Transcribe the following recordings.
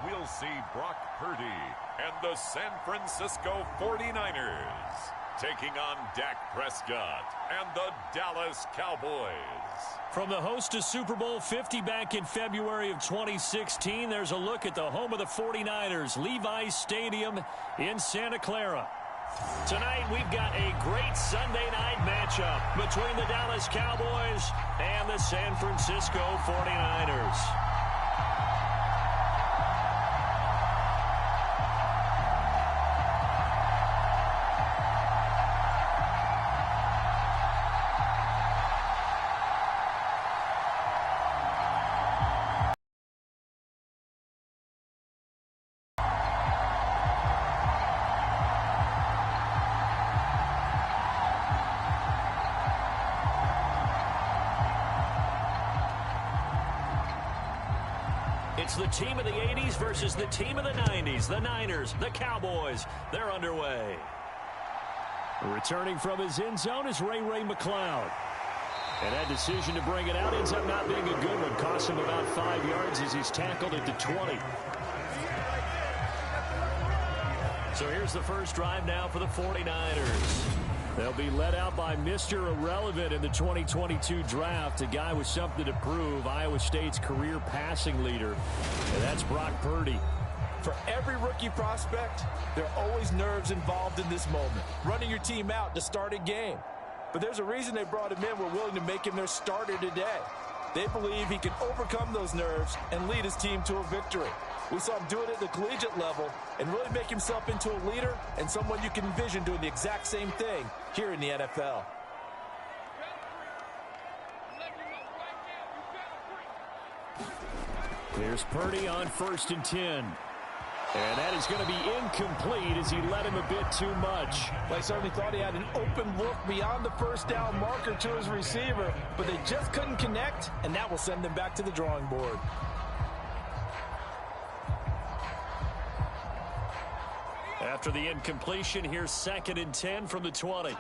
we'll see Brock Purdy and the San Francisco 49ers taking on Dak Prescott and the Dallas Cowboys. From the host to Super Bowl 50 back in February of 2016, there's a look at the home of the 49ers, Levi's Stadium in Santa Clara. Tonight, we've got a great Sunday night matchup between the Dallas Cowboys and the San Francisco 49ers. It's the team of the 80s versus the team of the 90s. The Niners, the Cowboys, they're underway. Returning from his end zone is Ray McCloud. And that decision to bring it out ends up not being a good one. Costs him about 5 yards as he's tackled at the 20. So here's the first drive now for the 49ers. They'll be led out by Mr. Irrelevant in the 2022 draft, a guy with something to prove, Iowa State's career passing leader, and that's Brock Purdy. For every rookie prospect, there are always nerves involved in this moment, running your team out to start a game. But there's a reason they brought him in. We're willing to make him their starter today. They believe he can overcome those nerves and lead his team to a victory. We saw him do it at the collegiate level and really make himself into a leader and someone you can envision doing the exact same thing here in the NFL. Here's Purdy on 1st and 10. And that is going to be incomplete as he led him a bit too much. They certainly thought he had an open look beyond the first down marker to his receiver, but they just couldn't connect, and that will send them back to the drawing board. After the incompletion, here's 2nd and 10 from the 20.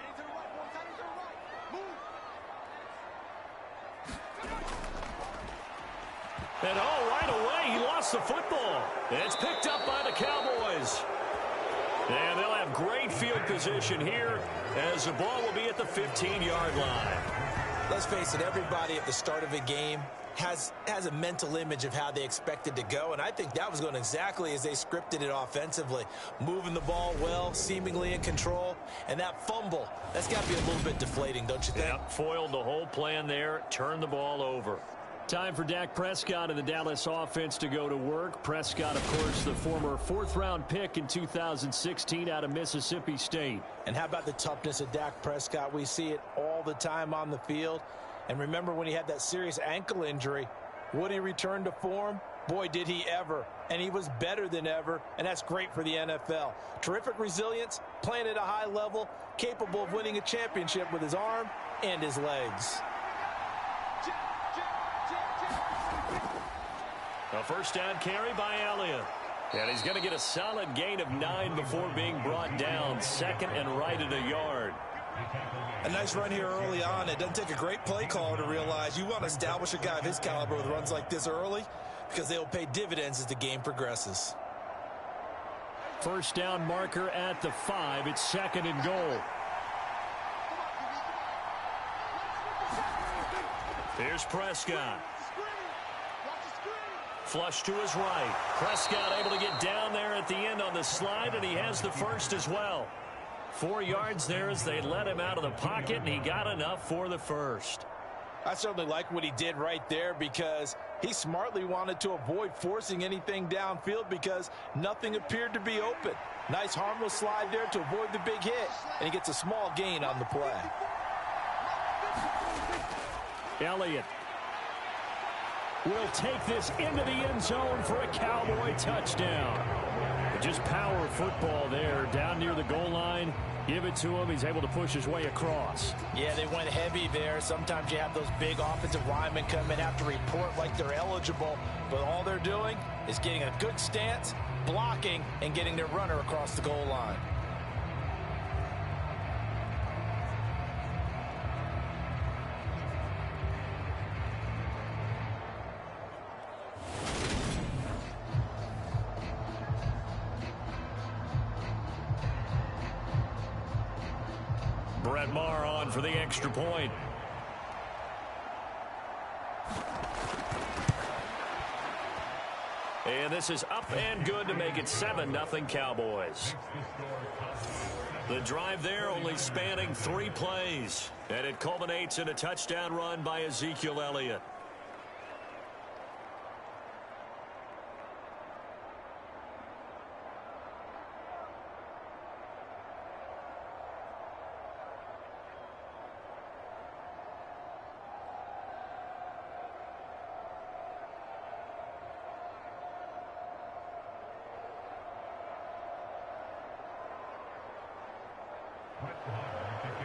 And right away, he lost the football. And it's picked up by the Cowboys. And they'll have great field position here as the ball will be at the 15-yard line. Let's face it, everybody at the start of a game has a mental image of how they expect it to go, and I think that was going exactly as they scripted it offensively. Moving the ball well, seemingly in control, and that fumble, that's got to be a little bit deflating, don't you think? Yep, foiled the whole plan there, turned the ball over. Time for Dak Prescott and the Dallas offense to go to work. Prescott, of course, the former 4th-round pick in 2016 out of Mississippi State. And how about the toughness of Dak Prescott? We see it all the time on the field. And remember when he had that serious ankle injury, would he return to form? Boy, did he ever. And he was better than ever, and that's great for the NFL. Terrific resilience, playing at a high level, capable of winning a championship with his arm and his legs. A first down carry by Elliott. And he's going to get a solid gain of 9 before being brought down. 2nd and right at a yard. A nice run here early on. It doesn't take a great play caller to realize you want to establish a guy of his caliber with runs like this early because they will pay dividends as the game progresses. First down marker at the 5. It's 2nd and goal. Here's Prescott. Flush to his right. Prescott able to get down there at the end on the slide, and he has the first as well. 4 yards there as they let him out of the pocket, and he got enough for the first. I certainly like what he did right there because he smartly wanted to avoid forcing anything downfield because nothing appeared to be open. Nice harmless slide there to avoid the big hit, and he gets a small gain on the play. Elliott will take this into the end zone for a Cowboy touchdown. Just power football there down near the goal line. Give it to him. He's able to push his way across. Yeah, they went heavy there. Sometimes you have those big offensive linemen come in, have to report like they're eligible, but all they're doing is getting a good stance, blocking, and getting their runner across the goal line. Brett Maher on for the extra point. And this is up and good to make it 7-0 Cowboys. The drive there only spanning 3 plays. And it culminates in a touchdown run by Ezekiel Elliott.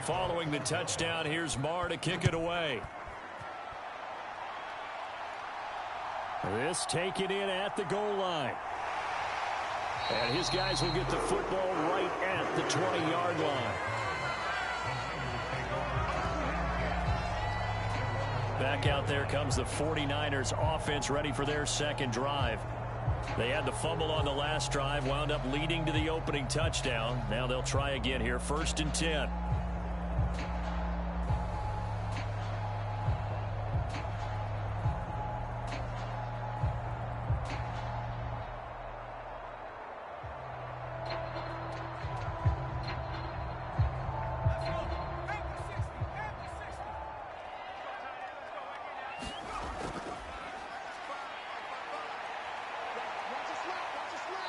Following the touchdown, here's Maher to kick it away. This taken in at the goal line. And his guys will get the football right at the 20-yard line. Back out there comes the 49ers offense ready for their second drive. They had the fumble on the last drive, wound up leading to the opening touchdown. Now they'll try again here, 1st and 10.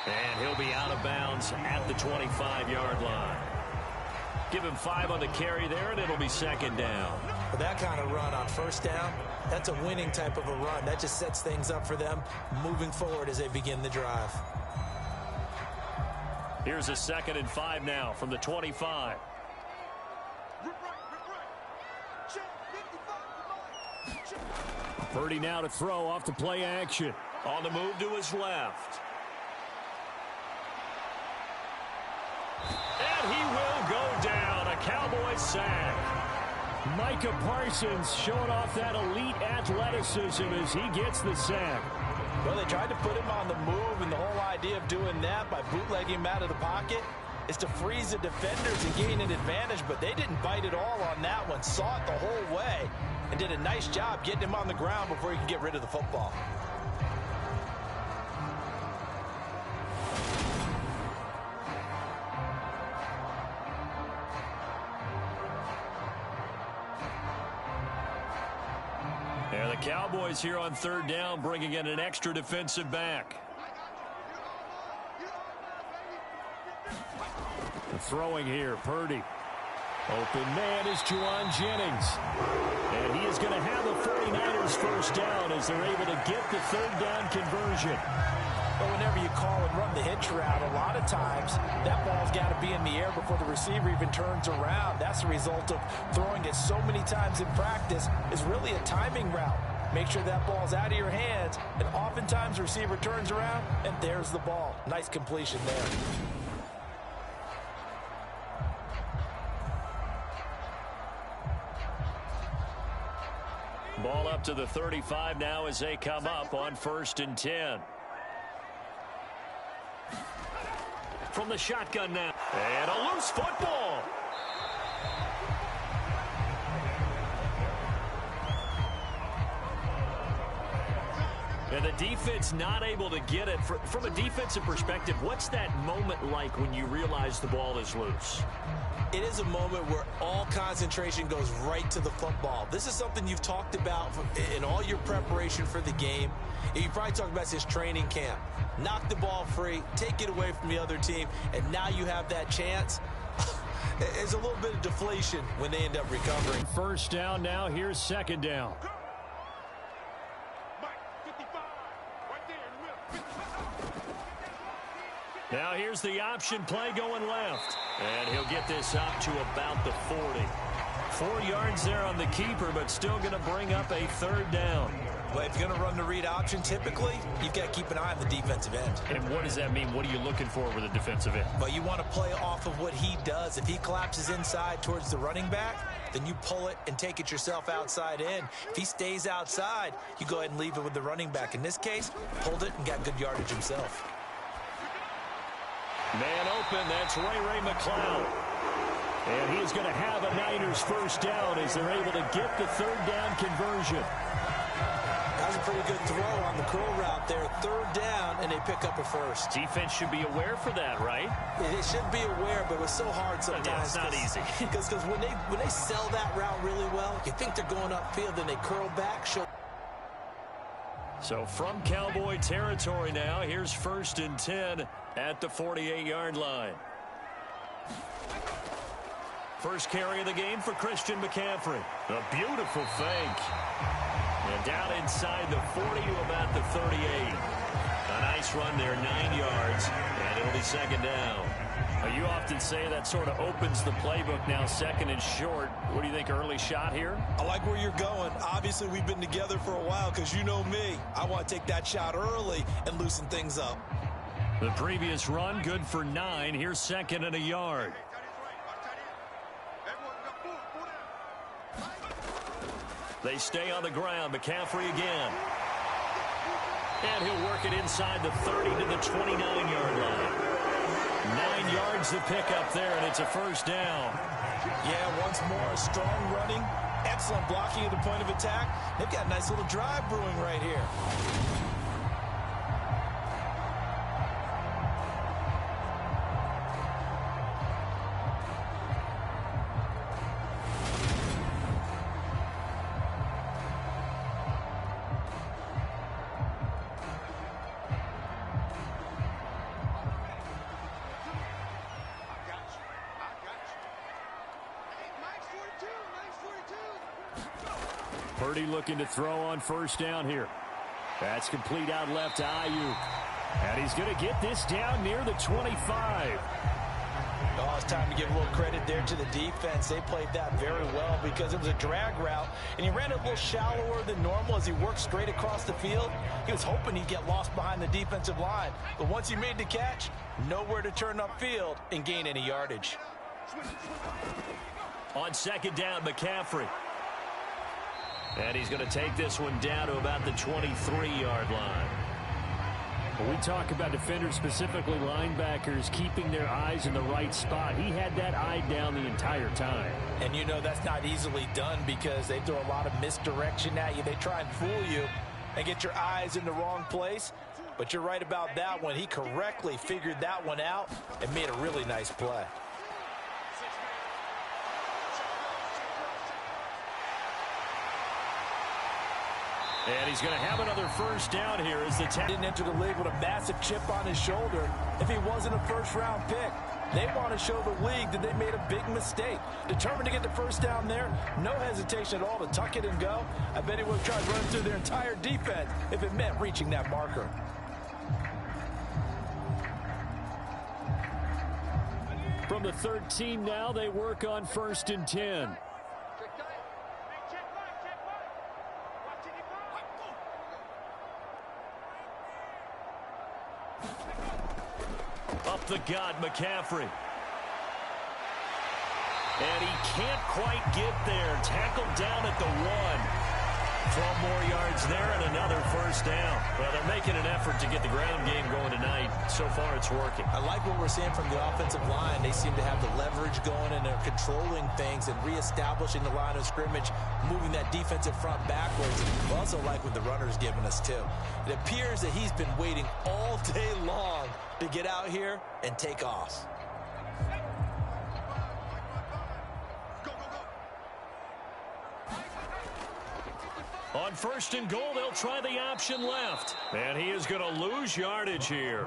And he'll be out of bounds at the 25-yard line. Give him 5 on the carry there, and it'll be 2nd down. For that kind of run on 1st down, that's a winning type of a run. That just sets things up for them moving forward as they begin the drive. Here's a 2nd and 5 now from the 25. Purdy now to throw off the play action. On the move to his left. And he will go down. A Cowboys sack. Micah Parsons showing off that elite athleticism as he gets the sack. Well, they tried to put him on the move, and the whole idea of doing that by bootlegging him out of the pocket is to freeze the defenders and gain an advantage, but they didn't bite at all on that one. Saw it the whole way and did a nice job getting him on the ground before he could get rid of the football. And the Cowboys here on 3rd down, bringing in an extra defensive back. The throwing here, Purdy. Open man is Juwan Jennings. And he is going to have the 49ers 1st down as they're able to get the 3rd down conversion. But whenever you call and run the hitch route, a lot of times that ball's got to be in the air before the receiver even turns around. That's the result of throwing it so many times in practice. Is really a timing route. Make sure that ball's out of your hands, and oftentimes the receiver turns around, and there's the ball. Nice completion there. Ball up to the 35 now as they come up on 1st and 10. From the shotgun now. And a loose football. And the defense not able to get it. From a defensive perspective, what's that moment like when you realize the ball is loose? It is a moment where all concentration goes right to the football. This is something you've talked about in all your preparation for the game. You probably talked about this training camp. Knock the ball free, take it away from the other team, and now you have that chance. There's a little bit of deflation when they end up recovering. 1st down now. Here's 2nd down. Now here's the option play going left. And he'll get this up to about the 40. 4 yards there on the keeper, but still going to bring up a 3rd down. Well, if you're going to run the read option, typically, you've got to keep an eye on the defensive end. And what does that mean? What are you looking for with a defensive end? Well, you want to play off of what he does. If he collapses inside towards the running back, then you pull it and take it yourself outside in. If he stays outside, you go ahead and leave it with the running back. In this case, pulled it and got good yardage himself. Man open, that's Ray McCloud. And he is going to have a Niners first down as they're able to get the third down conversion. That was a pretty good throw on the curl route there. Third down, and they pick up a first. Defense should be aware for that, right? They should be aware, but it's so hard sometimes. Yeah, it's not easy. Because when they sell that route really well, you think they're going upfield, then they curl back. So from Cowboy territory now, here's 1st and 10 at the 48-yard line. First carry of the game for Christian McCaffrey. A beautiful fake. And down inside the 40 to about the 38. A nice run there, 9 yards, and it'll be 2nd down. You often say that sort of opens the playbook now, 2nd and short. What do you think, early shot here? I like where you're going. Obviously, we've been together for a while because you know me. I want to take that shot early and loosen things up. The previous run, good for 9. Here's 2nd and a yard. They stay on the ground. McCaffrey again. And he'll work it inside the 30 to the 29-yard line. 9 yards to pick up there, and it's a first down. Yeah, once more, strong running, excellent blocking at the point of attack. They've got a nice little drive brewing right here. Purdy looking to throw on first down here. That's complete out left to Ayuk. And he's going to get this down near the 25. Oh, it's time to give a little credit there to the defense. They played that very well because it was a drag route, and he ran it a little shallower than normal as he worked straight across the field. He was hoping he'd get lost behind the defensive line. But once he made the catch, nowhere to turn upfield and gain any yardage. On 2nd down, McCaffrey. And he's going to take this one down to about the 23-yard line. When we talk about defenders, specifically linebackers, keeping their eyes in the right spot, he had that eye down the entire time. And you know that's not easily done because they throw a lot of misdirection at you. They try and fool you and get your eyes in the wrong place. But you're right about that one. He correctly figured that one out and made a really nice play. And he's going to have another first down here as the didn't enter the league with a massive chip on his shoulder if he wasn't a first-round pick. They want to show the league that they made a big mistake. Determined to get the first down there, no hesitation at all to tuck it and go. I bet he would have tried running through their entire defense if it meant reaching that marker. From the 13 now, they work on 1st and 10. Up the gut, McCaffrey. And he can't quite get there. Tackled down at the 1. 12 more yards there and another first down. Well, they're making an effort to get the ground game going tonight. So far, it's working. I like what we're seeing from the offensive line. They seem to have the leverage going, and they're controlling things and reestablishing the line of scrimmage, moving that defensive front backwards. I also like what the runner's giving us, too. It appears that he's been waiting all day long to get out here and take off. On 1st and goal, they'll try the option left. And he is going to lose yardage here.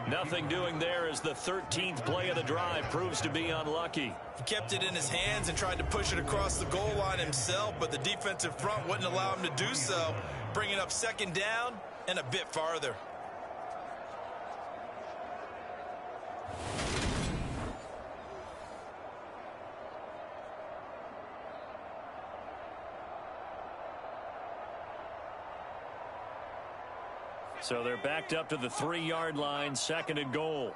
Nothing doing there as the 13th play of the drive proves to be unlucky. He kept it in his hands and tried to push it across the goal line himself, but the defensive front wouldn't allow him to do so, bringing up 2nd down and a bit farther. So they're backed up to the 3-yard line, 2nd and goal.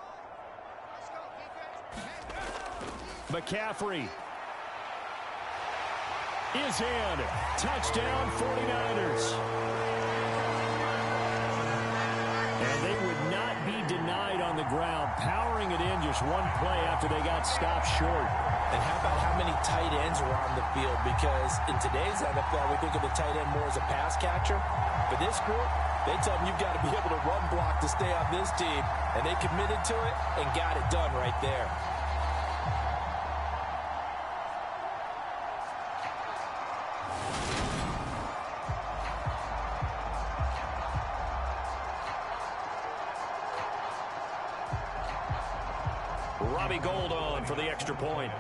McCaffrey is in. Touchdown, 49ers. And they would not be denied on on the ground, powering it in just one play after they got stopped short. And how about how many tight ends were on the field? Because in today's NFL, we think of the tight end more as a pass catcher. For this group, they tell them you've got to be able to run block to stay on this team. And they committed to it and got it done right there. Robbie Gould on for the extra point.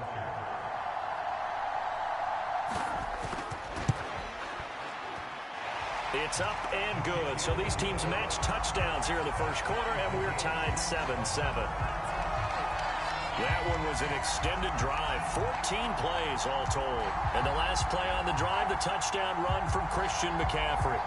It's up and good. So these teams match touchdowns here in the first quarter, and we're tied 7-7. That one was an extended drive, 14 plays all told. And the last play on the drive, the touchdown run from Christian McCaffrey.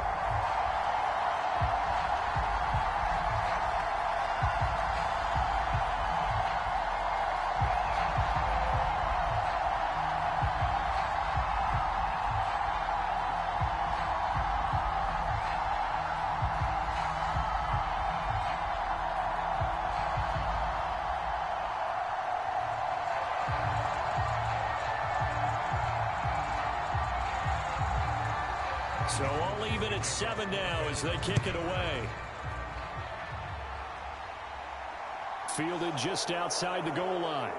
So all even at 7 now as they kick it away. Fielded just outside the goal line.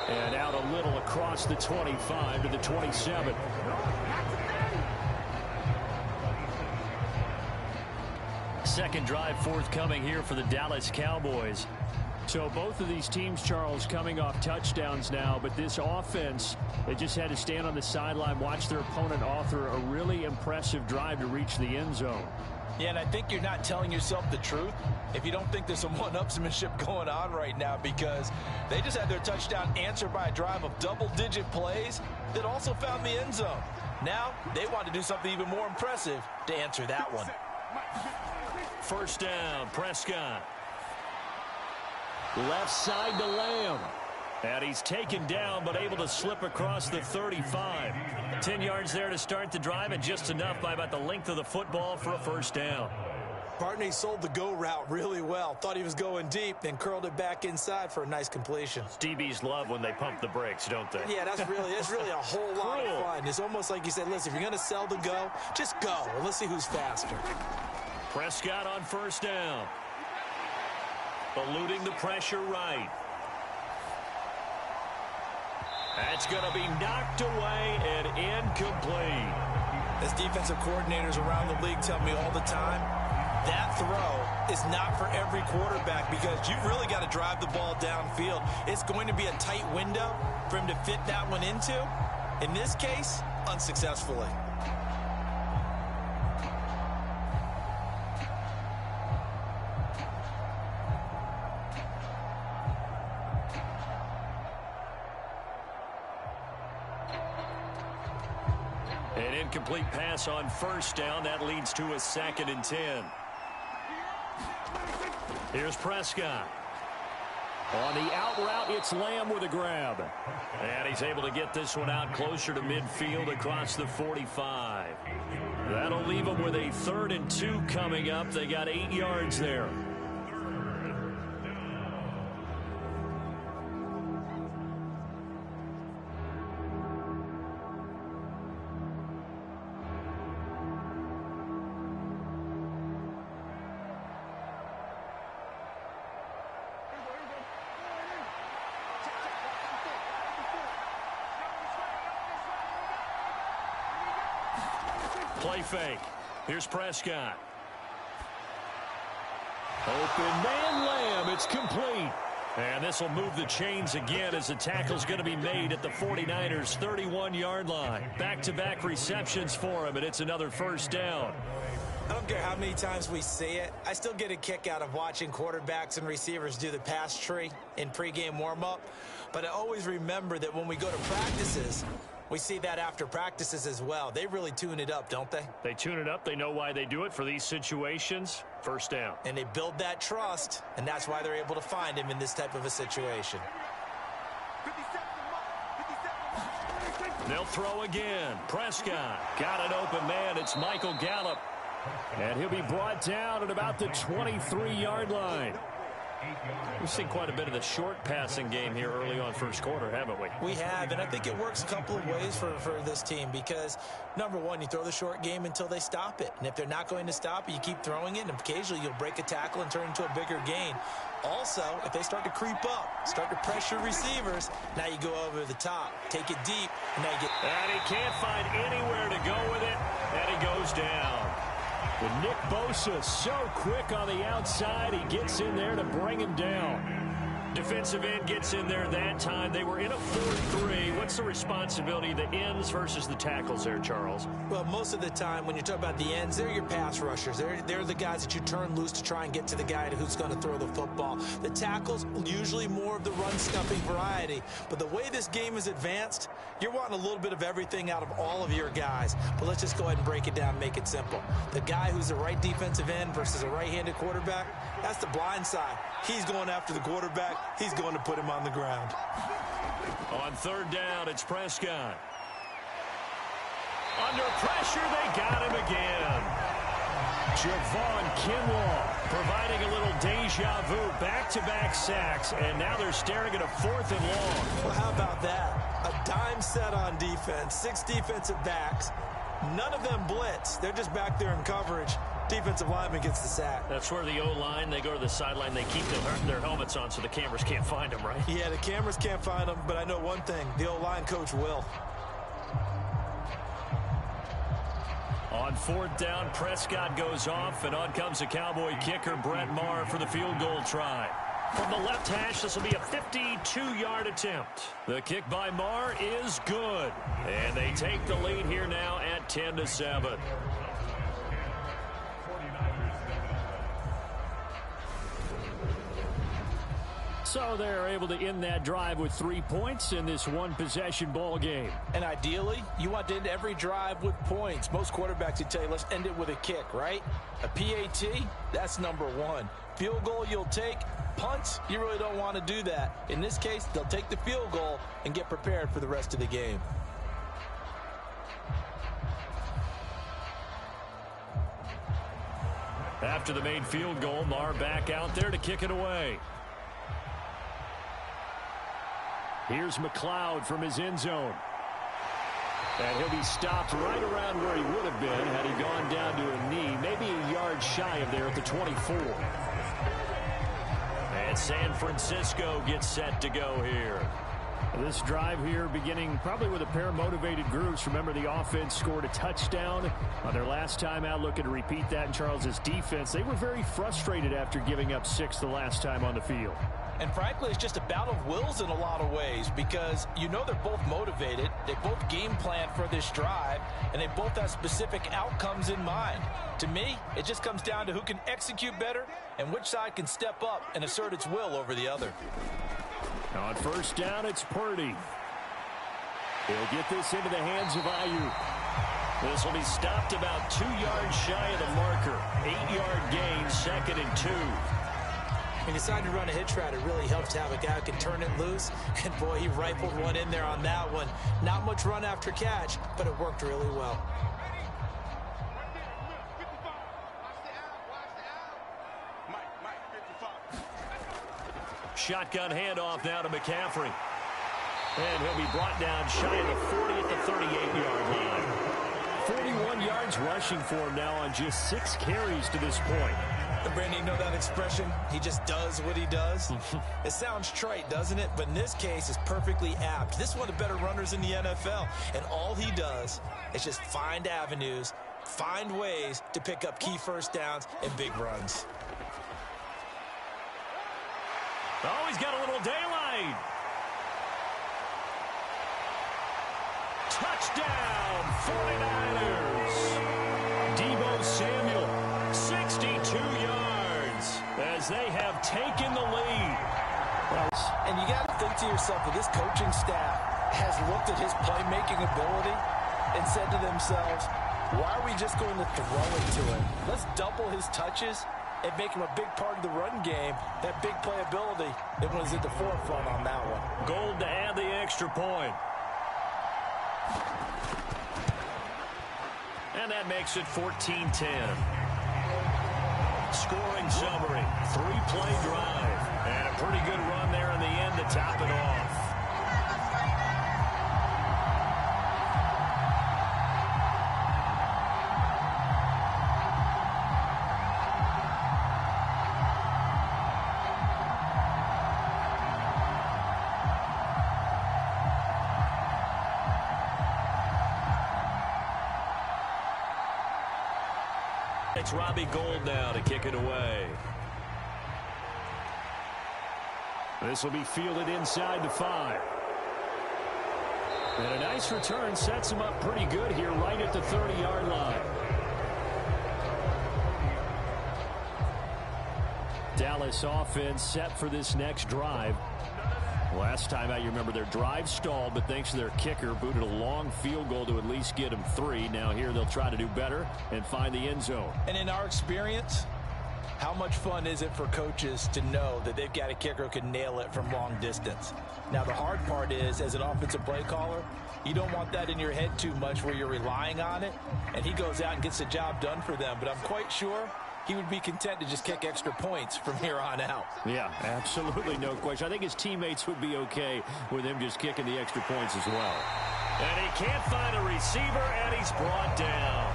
And out a little across the 25 to the 27. Second drive forthcoming here for the Dallas Cowboys. So both of these teams, Charles, coming off touchdowns now, but this offense, they just had to stand on the sideline, watch their opponent author a really impressive drive to reach the end zone. Yeah, and I think you're not telling yourself the truth if you don't think there's some one-upsmanship going on right now, because they just had their touchdown answered by a drive of double-digit plays that also found the end zone. Now they want to do something even more impressive to answer that one. First down, Prescott. Left side to Lamb. And he's taken down, but able to slip across the 35. 10 yards there to start the drive, and just enough by about the length of the football for a first down. Brittney sold the go route really well. Thought he was going deep, then curled it back inside for a nice completion. DBs love when they pump the brakes, don't they? Yeah, that's really a whole lot of fun. It's almost like you said, listen, if you're going to sell the go, just go. And let's see who's faster. Prescott on first down. Eluding the pressure right. That's going to be knocked away and incomplete. As defensive coordinators around the league tell me all the time, that throw is not for every quarterback, because you've really got to drive the ball downfield. It's going to be a tight window for him to fit that one into. In this case, unsuccessfully. An incomplete pass on first down. That leads to a 2nd and 10. Here's Prescott. On the out route, it's Lamb with a grab. And he's able to get this one out closer to midfield across the 45. That'll leave them with a 3rd and 2 coming up. They got 8 yards there. Play fake. Here's Prescott. Open man Lamb. It's complete. And this will move the chains again as the tackle's going to be made at the 49ers' 31-yard line. Back-to-back receptions for him, and it's another first down. I don't care how many times we see it. I still get a kick out of watching quarterbacks and receivers do the pass tree in pregame warm-up. But I always remember that when we go to practices, we see that after practices as well. They really tune it up, don't they? They tune it up. They know why they do it for these situations. First down. And they build that trust, and that's why they're able to find him in this type of a situation. They'll throw again. Prescott got an open man. It's Michael Gallup. And he'll be brought down at about the 23-yard line. We've seen quite a bit of the short passing game here early on first quarter, haven't we? We have, and I think it works a couple of ways for this team because, number one, you throw the short game until they stop it. And if they're not going to stop it, you keep throwing it, and occasionally you'll break a tackle and turn into a bigger gain. Also, if they start to creep up, start to pressure receivers, now you go over the top, take it deep, and now you get... And he can't find anywhere to go with it, and he goes down. But Nick Bosa so quick on the outside, he gets in there to bring him down. Defensive end gets in there that time. They were in a 4-3. What's the responsibility of the ends versus the tackles there, Charles? Well, most of the time when you talk about the ends, they're your pass rushers. They're the guys that you turn loose to try and get to the guy who's going to throw the football. The tackles, usually more of the run-stuffing variety. But the way this game is advanced, you're wanting a little bit of everything out of all of your guys. But let's just go ahead and break it down and make it simple. The guy who's the right defensive end versus a right-handed quarterback, that's the blind side. He's going after the quarterback. He's going to put him on the ground. On third down, it's Prescott. Under pressure, they got him again. Javon Kinlaw providing a little deja vu, back-to-back sacks, and now they're staring at a 4th and long. Well, how about that? A dime set on defense, 6 defensive backs. None of them blitz. They're just back there in coverage. Defensive lineman gets the sack. That's where the O-line, they go to the sideline, they keep their helmets on so the cameras can't find them, right? Yeah, the cameras can't find them, but I know one thing. The O-line coach will. On 4th down, Prescott goes off, and on comes the Cowboy kicker, Brett Maher, for the field goal try. From the left hash, this will be a 52-yard attempt. The kick by Maher is good. And they take the lead here now at 10-7. So they're able to end that drive with 3 points in this one-possession ball game. And ideally, you want to end every drive with points. Most quarterbacks would tell you, let's end it with a kick, right? A PAT, that's number one. Field goal you'll take. Punts, you really don't want to do that. In this case, they'll take the field goal and get prepared for the rest of the game. After the made field goal, Maher back out there to kick it away. Here's McLeod from his end zone. And he'll be stopped right around where he would have been had he gone down to a knee, maybe a yard shy of there at the 24. And San Francisco gets set to go here. This drive here beginning probably with a pair of motivated groups. Remember, the offense scored a touchdown on their last time out, looking to repeat that in Charles's defense. They were very frustrated after giving up 6 the last time on the field. And frankly, it's just a battle of wills in a lot of ways because you know they're both motivated. They both game plan for this drive, and they both have specific outcomes in mind. To me, it just comes down to who can execute better and which side can step up and assert its will over the other. On first down, it's Purdy. He'll get this into the hands of Ayuk. This will be stopped about 2 yards shy of the marker. 8-yard gain, 2nd and 2. He decided to run a hitch route. It really helps to have a guy who can turn it loose. And, boy, he rifled one in there on that one. Not much run after catch, but it worked really well. Shotgun handoff now to McCaffrey. And he'll be brought down shy of the 40 at the 38-yard line. 41 yards rushing for him now on just 6 carries to this point. Brittney, you know that expression? He just does what he does. It sounds trite, doesn't it? But in this case, it's perfectly apt. This is one of the better runners in the NFL. And all he does is just find avenues, find ways to pick up key first downs and big runs. Oh, he's got a little daylight. Touchdown, 49ers. Debo Samuel, 62 yards as they have taken the lead. And you got to think to yourself that this coaching staff has looked at his playmaking ability and said to themselves, why are we just going to throw it to him? Let's double his touches and make him a big part of the run game. That big playability, it was at the forefront on that one. Gold to add the extra point. And that makes it 14-10. Scoring summary, 3-play drive. And a pretty good run there in the end to top it off. It's Robbie Gould now to kick it away. This will be fielded inside the 5. And a nice return sets him up pretty good here right at the 30-yard line. Dallas offense set for this next drive. Last time out, you remember their drive stalled, but thanks to their kicker, booted a long field goal to at least get them 3. Now here they'll try to do better and find the end zone. And in our experience, how much fun is it for coaches to know that they've got a kicker who can nail it from long distance? Now the hard part is, as an offensive play caller, you don't want that in your head too much where you're relying on it, and he goes out and gets the job done for them. But I'm quite sure he would be content to just kick extra points from here on out. Yeah, absolutely no question. I think his teammates would be okay with him just kicking the extra points as well. And he can't find a receiver, and he's brought down.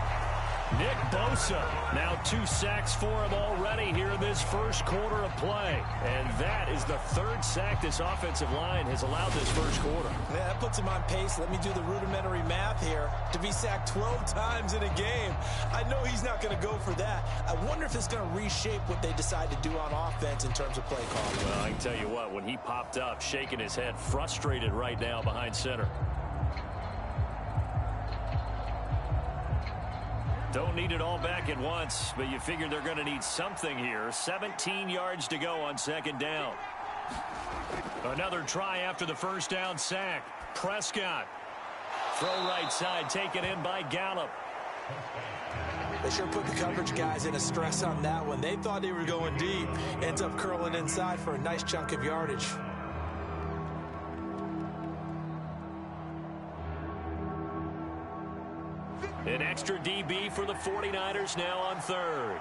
Nick Bosa, now 2 sacks for him already here in this first quarter of play. And that is the 3rd sack this offensive line has allowed this first quarter. Yeah, that puts him on pace. Let me do the rudimentary math here. To be sacked 12 times in a game, I know he's not going to go for that. I wonder if it's going to reshape what they decide to do on offense in terms of play calling. Well, I can tell you what, when he popped up, shaking his head, frustrated right now behind center. Don't need it all back at once, but you figure they're going to need something here. 17 yards to go on 2nd down. Another try after the first down sack. Prescott. Throw right side, taken in by Gallup. They sure put the coverage guys in a stress on that one. They thought they were going deep. Ends up curling inside for a nice chunk of yardage. An extra DB for the 49ers now on 3rd.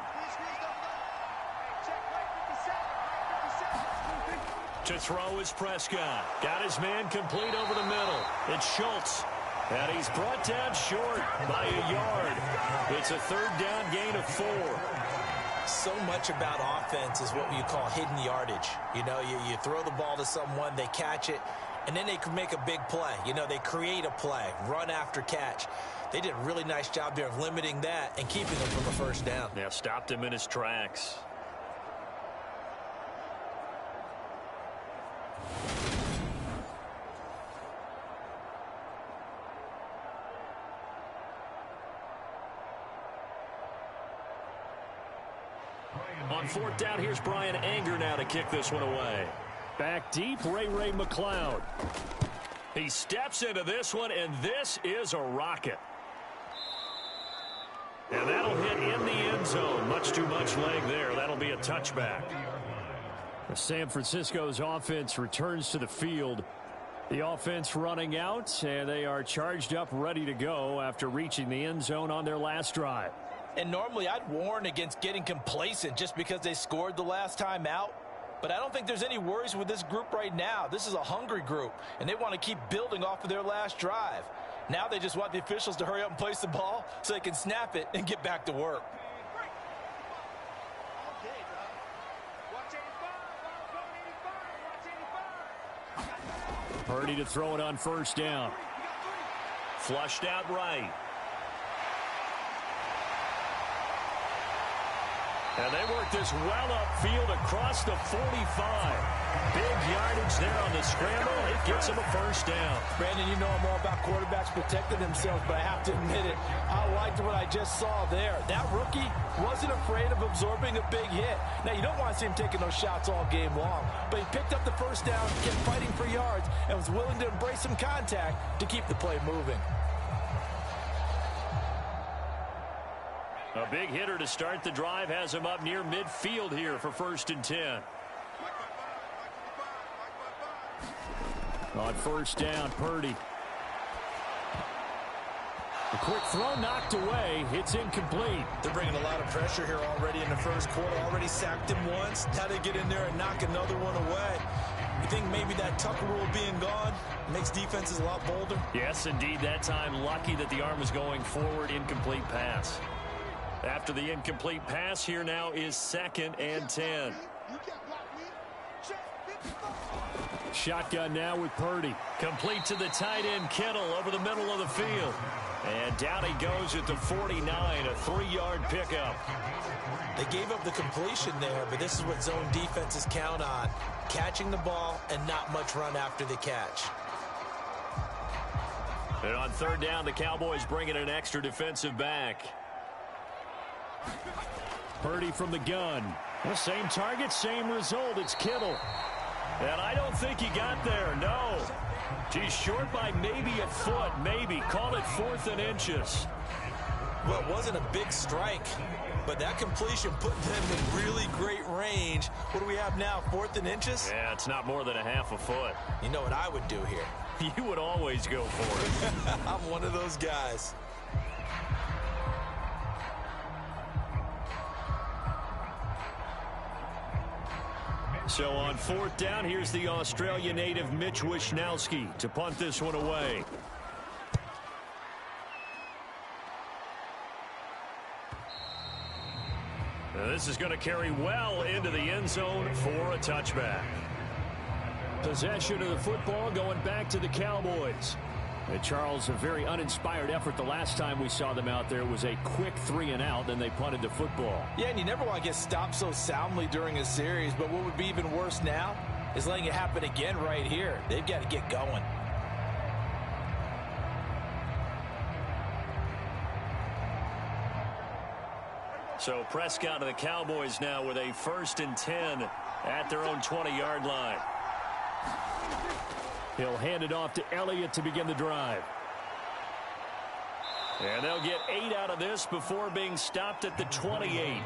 To throw is Prescott. Got his man complete over the middle. It's Schultz. And he's brought down short by a yard. It's a 3rd down gain of 4. So much about offense is what you call hidden yardage. You know, you throw the ball to someone, they catch it, and then they can make a big play. You know, they create a play, run after catch. They did a really nice job there of limiting that and keeping him from a first down. Yeah, stopped him in his tracks. On 4th down, here's Brian Anger now to kick this one away. Back deep, Ray McLeod. He steps into this one, and this is a rocket. And that'll hit in the end zone. Much too much leg there. That'll be a touchback. San Francisco's offense returns to the field. The offense running out, and they are charged up, ready to go after reaching the end zone on their last drive. And normally I'd warn against getting complacent just because they scored the last time out. But I don't think there's any worries with this group right now. This is a hungry group, and they want to keep building off of their last drive. Now they just want the officials to hurry up and place the ball so they can snap it and get back to work. Purdy to throw it on 1st down. Flushed out right. And they work this well upfield across the 45. Big yardage there on the scramble. It gets them a first down. Brandon, you know I'm all about quarterbacks protecting themselves, but I have to admit it. I liked what I just saw there. That rookie wasn't afraid of absorbing a big hit. Now, you don't want to see him taking those shots all game long, but he picked up the first down, kept fighting for yards, and was willing to embrace some contact to keep the play moving. A big hitter to start the drive has him up near midfield here for 1st and 10. On 1st down, Purdy. A quick throw knocked away. It's incomplete. They're bringing a lot of pressure here already in the first quarter. Already sacked him once. Now they get in there and knock another one away. You think maybe that Tucker rule being gone makes defenses a lot bolder? Yes, indeed. That time, lucky that the arm was going forward. Incomplete pass. After the incomplete pass, here now is 2nd and 10. Shotgun now with Purdy. Complete to the tight end, Kittle, over the middle of the field. And down he goes at the 49, a 3-yard pickup. They gave up the completion there, but this is what zone defenses count on. Catching the ball and not much run after the catch. And on 3rd down, the Cowboys bring in an extra defensive back. Purdy from the gun. The same target, same result. It's Kittle. And I don't think he got there, no. He's short by maybe a foot, maybe. Call it 4th and inches. Well, it wasn't a big strike, but that completion put them in really great range. What do we have now, 4th and inches? Yeah, it's not more than a half a foot. You know what I would do here? You would always go for it. I'm one of those guys. So on 4th down, here's the Australia native Mitch Wishnowsky to punt this one away. Now this is going to carry well into the end zone for a touchback. Possession of the football going back to the Cowboys. And Charles, a very uninspired effort the last time we saw them out there. It was a quick 3-and-out, then they punted the football. Yeah, and you never want to get stopped so soundly during a series, but what would be even worse now is letting it happen again right here. They've got to get going. So Prescott of the Cowboys now with a 1st and 10 at their own 20-yard line. He'll hand it off to Elliott to begin the drive. And they'll get 8 out of this before being stopped at the 28.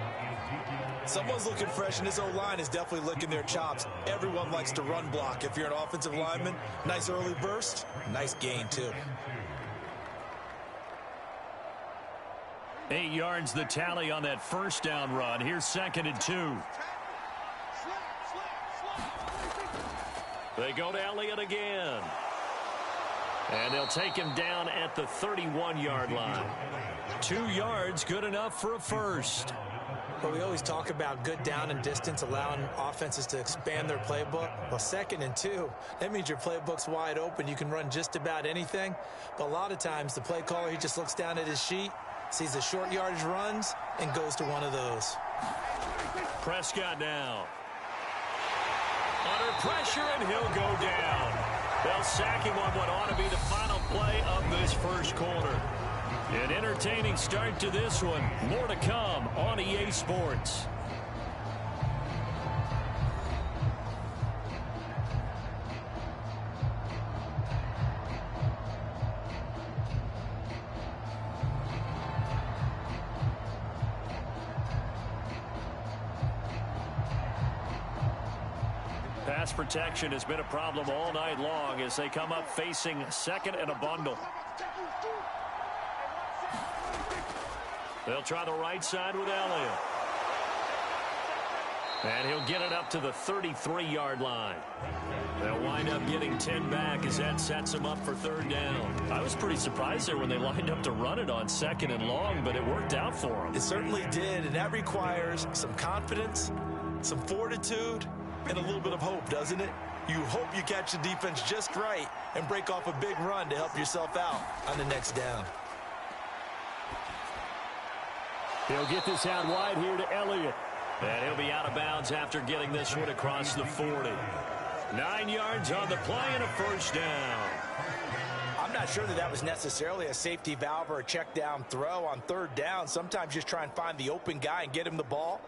Someone's looking fresh, and this O-line is definitely licking their chops. Everyone likes to run block. If you're an offensive lineman, nice early burst, nice gain too. 8 yards the tally on that 1st down run. Here's 2nd and 2. They go to Elliott again. And they'll take him down at the 31-yard line. 2 yards, good enough for a first. But we always talk about good down and distance, allowing offenses to expand their playbook. Well, 2nd and 2, that means your playbook's wide open. You can run just about anything. But a lot of times, the play caller, he just looks down at his sheet, sees the short yardage runs, and goes to one of those. Prescott now. Under pressure, and he'll go down. They'll sack him on what ought to be the final play of this first quarter. An entertaining start to this one. More to come on EA Sports. Pass protection has been a problem all night long as they come up facing 2nd and a bundle. They'll try the right side with Elliott. And he'll get it up to the 33-yard line. They'll wind up getting 10 back as that sets them up for 3rd down. I was pretty surprised there when they lined up to run it on 2nd and long, but it worked out for them. It certainly did, and that requires some confidence, some fortitude, and a little bit of hope, doesn't it? You hope you catch the defense just right and break off a big run to help yourself out on the next down. He'll get this out wide here to Elliott. And he'll be out of bounds after getting this one across the 40. 9 yards on the play and a 1st down. I'm not sure that was necessarily a safety valve or a check down throw on 3rd down. Sometimes just try and find the open guy and get him the ball.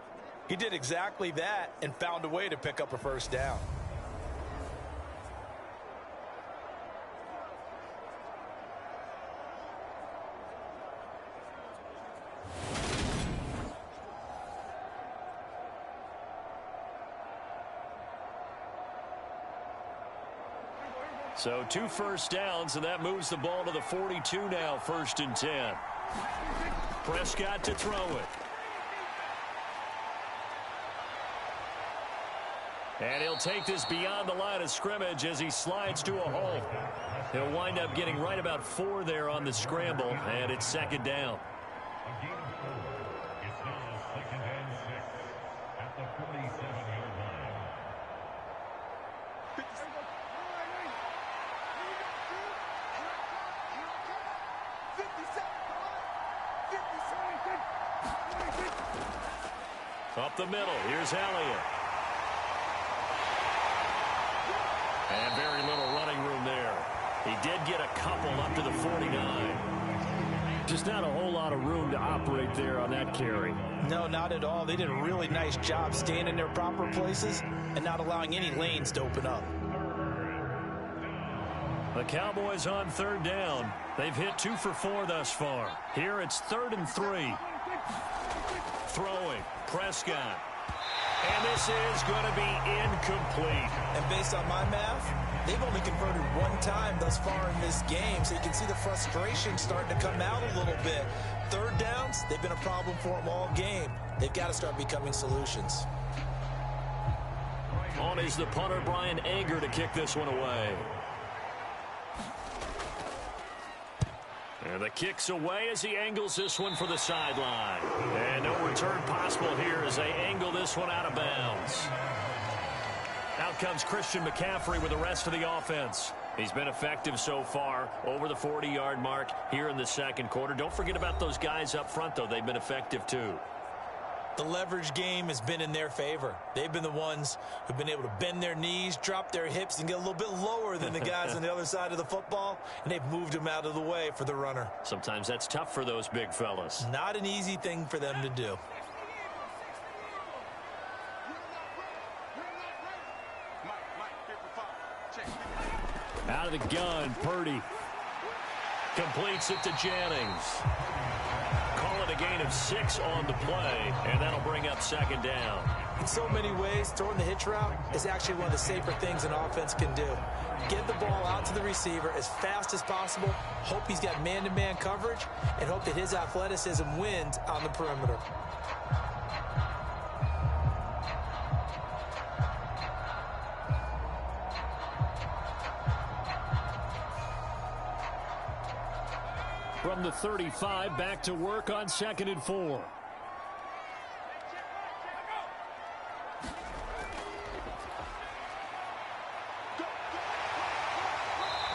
He did exactly that and found a way to pick up a 1st down. So 2 first downs, and that moves the ball to the 42 now, 1st and 10. Prescott to throw it. And he'll take this beyond the line of scrimmage as he slides to a hole. He'll wind up getting right about 4 there on the scramble, and it's 2nd down. Up the middle, here's Elliott. And very little running room there. He did get a couple up to the 49. Just not a whole lot of room to operate there on that carry. No, not at all. They did a really nice job staying in their proper places and not allowing any lanes to open up. The Cowboys on 3rd down. They've hit 2 for 4 thus far. Here it's 3rd and 3. Throwing. Prescott. And this is going to be incomplete. And based on my math, they've only converted 1 time thus far in this game, so you can see the frustration starting to come out a little bit. 3rd downs, they've been a problem for them all game. They've got to start becoming solutions. On is the punter, Brian Anger, to kick this one away. And the kick's away as he angles this one for the sideline. And no return possible here as they angle this one out of bounds. Out comes Christian McCaffrey with the rest of the offense. He's been effective so far, over the 40-yard mark here in the 2nd quarter. Don't forget about those guys up front, though. They've been effective, too. The leverage game has been in their favor. They've been the ones who've been able to bend their knees, drop their hips, and get a little bit lower than the guys on the other side of the football, and they've moved them out of the way for the runner. Sometimes that's tough for those big fellas. Not an easy thing for them to do. Out of the gun, Purdy. Completes it to Jennings. Call it a gain of 6 on the play, and that'll bring up 2nd down. In so many ways, throwing the hitch route is actually one of the safer things an offense can do. Get the ball out to the receiver as fast as possible, hope he's got man-to-man coverage, and hope that his athleticism wins on the perimeter. From the 35, back to work on 2nd and 4.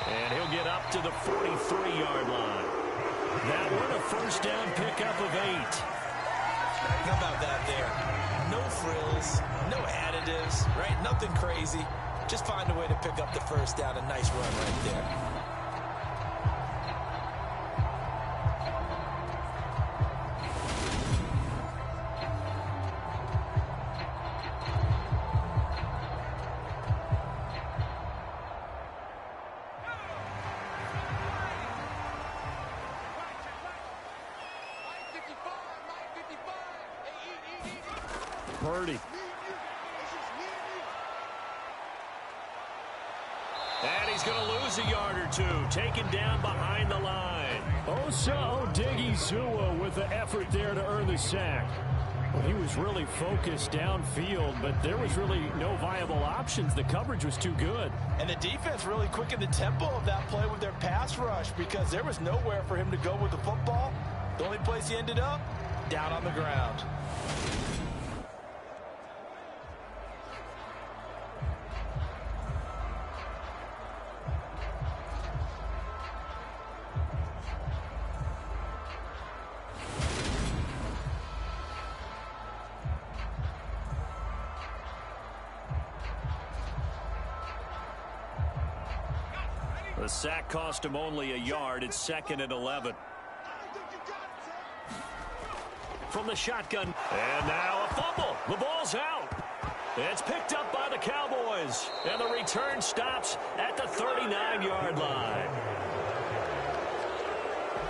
And he'll get up to the 43-yard line. That one a 1st down pickup of 8. How about that there? No frills, no additives, right? Nothing crazy. Just find a way to pick up the 1st down. A nice run right there. Purdy. And he's going to lose a yard or 2, taken down behind the line. Osa Odigizua with the effort there to earn the sack. Well, he was really focused downfield, but there was really no viable options. The coverage was too good. And the defense really quickened the tempo of that play with their pass rush because there was nowhere for him to go with the football. The only place he ended up, down on the ground. The sack cost him only a yard. It's 2nd and 11. From the shotgun. And now a fumble. The ball's out. It's picked up by the Cowboys. And the return stops at the 39-yard line.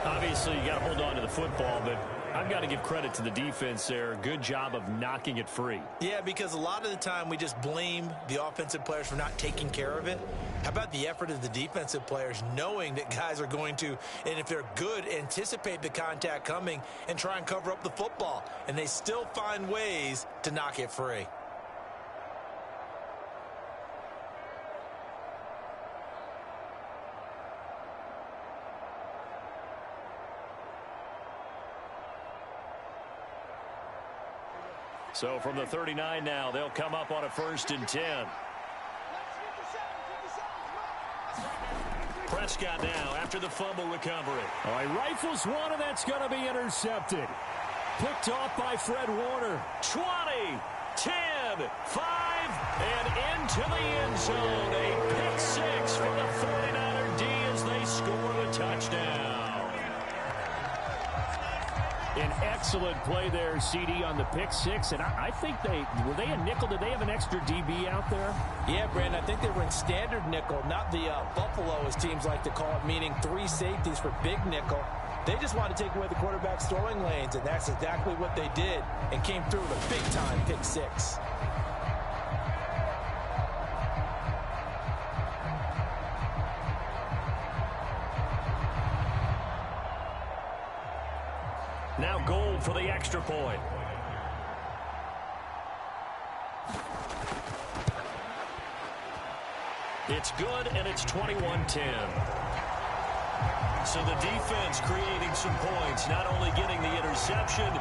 Obviously, you got to hold on to the football, but I've got to give credit to the defense there. Good job of knocking it free. Yeah, because a lot of the time we just blame the offensive players for not taking care of it. How about the effort of the defensive players knowing that guys are going to, and if they're good, anticipate the contact coming and try and cover up the football. And they still find ways to knock it free. So from the 39 now, they'll come up on a 1st and 10. Prescott now after the fumble recovery. All right, rifles one, and that's going to be intercepted. Picked off by Fred Warner. 20, 10, 5, and into the end zone. A pick 6 for the 49er D as they score the touchdown. An excellent play there, CD, on the pick 6. And I think were they a nickel? Did they have an extra DB out there? Yeah, Brandon, I think they were in standard nickel, not the Buffalo, as teams like to call it, meaning 3 safeties for big nickel. They just want to take away the quarterback's throwing lanes, and that's exactly what they did and came through with a big-time pick 6. Now Gold for the extra point. It's good, and it's 21-10. So the defense creating some points, not only getting the interception,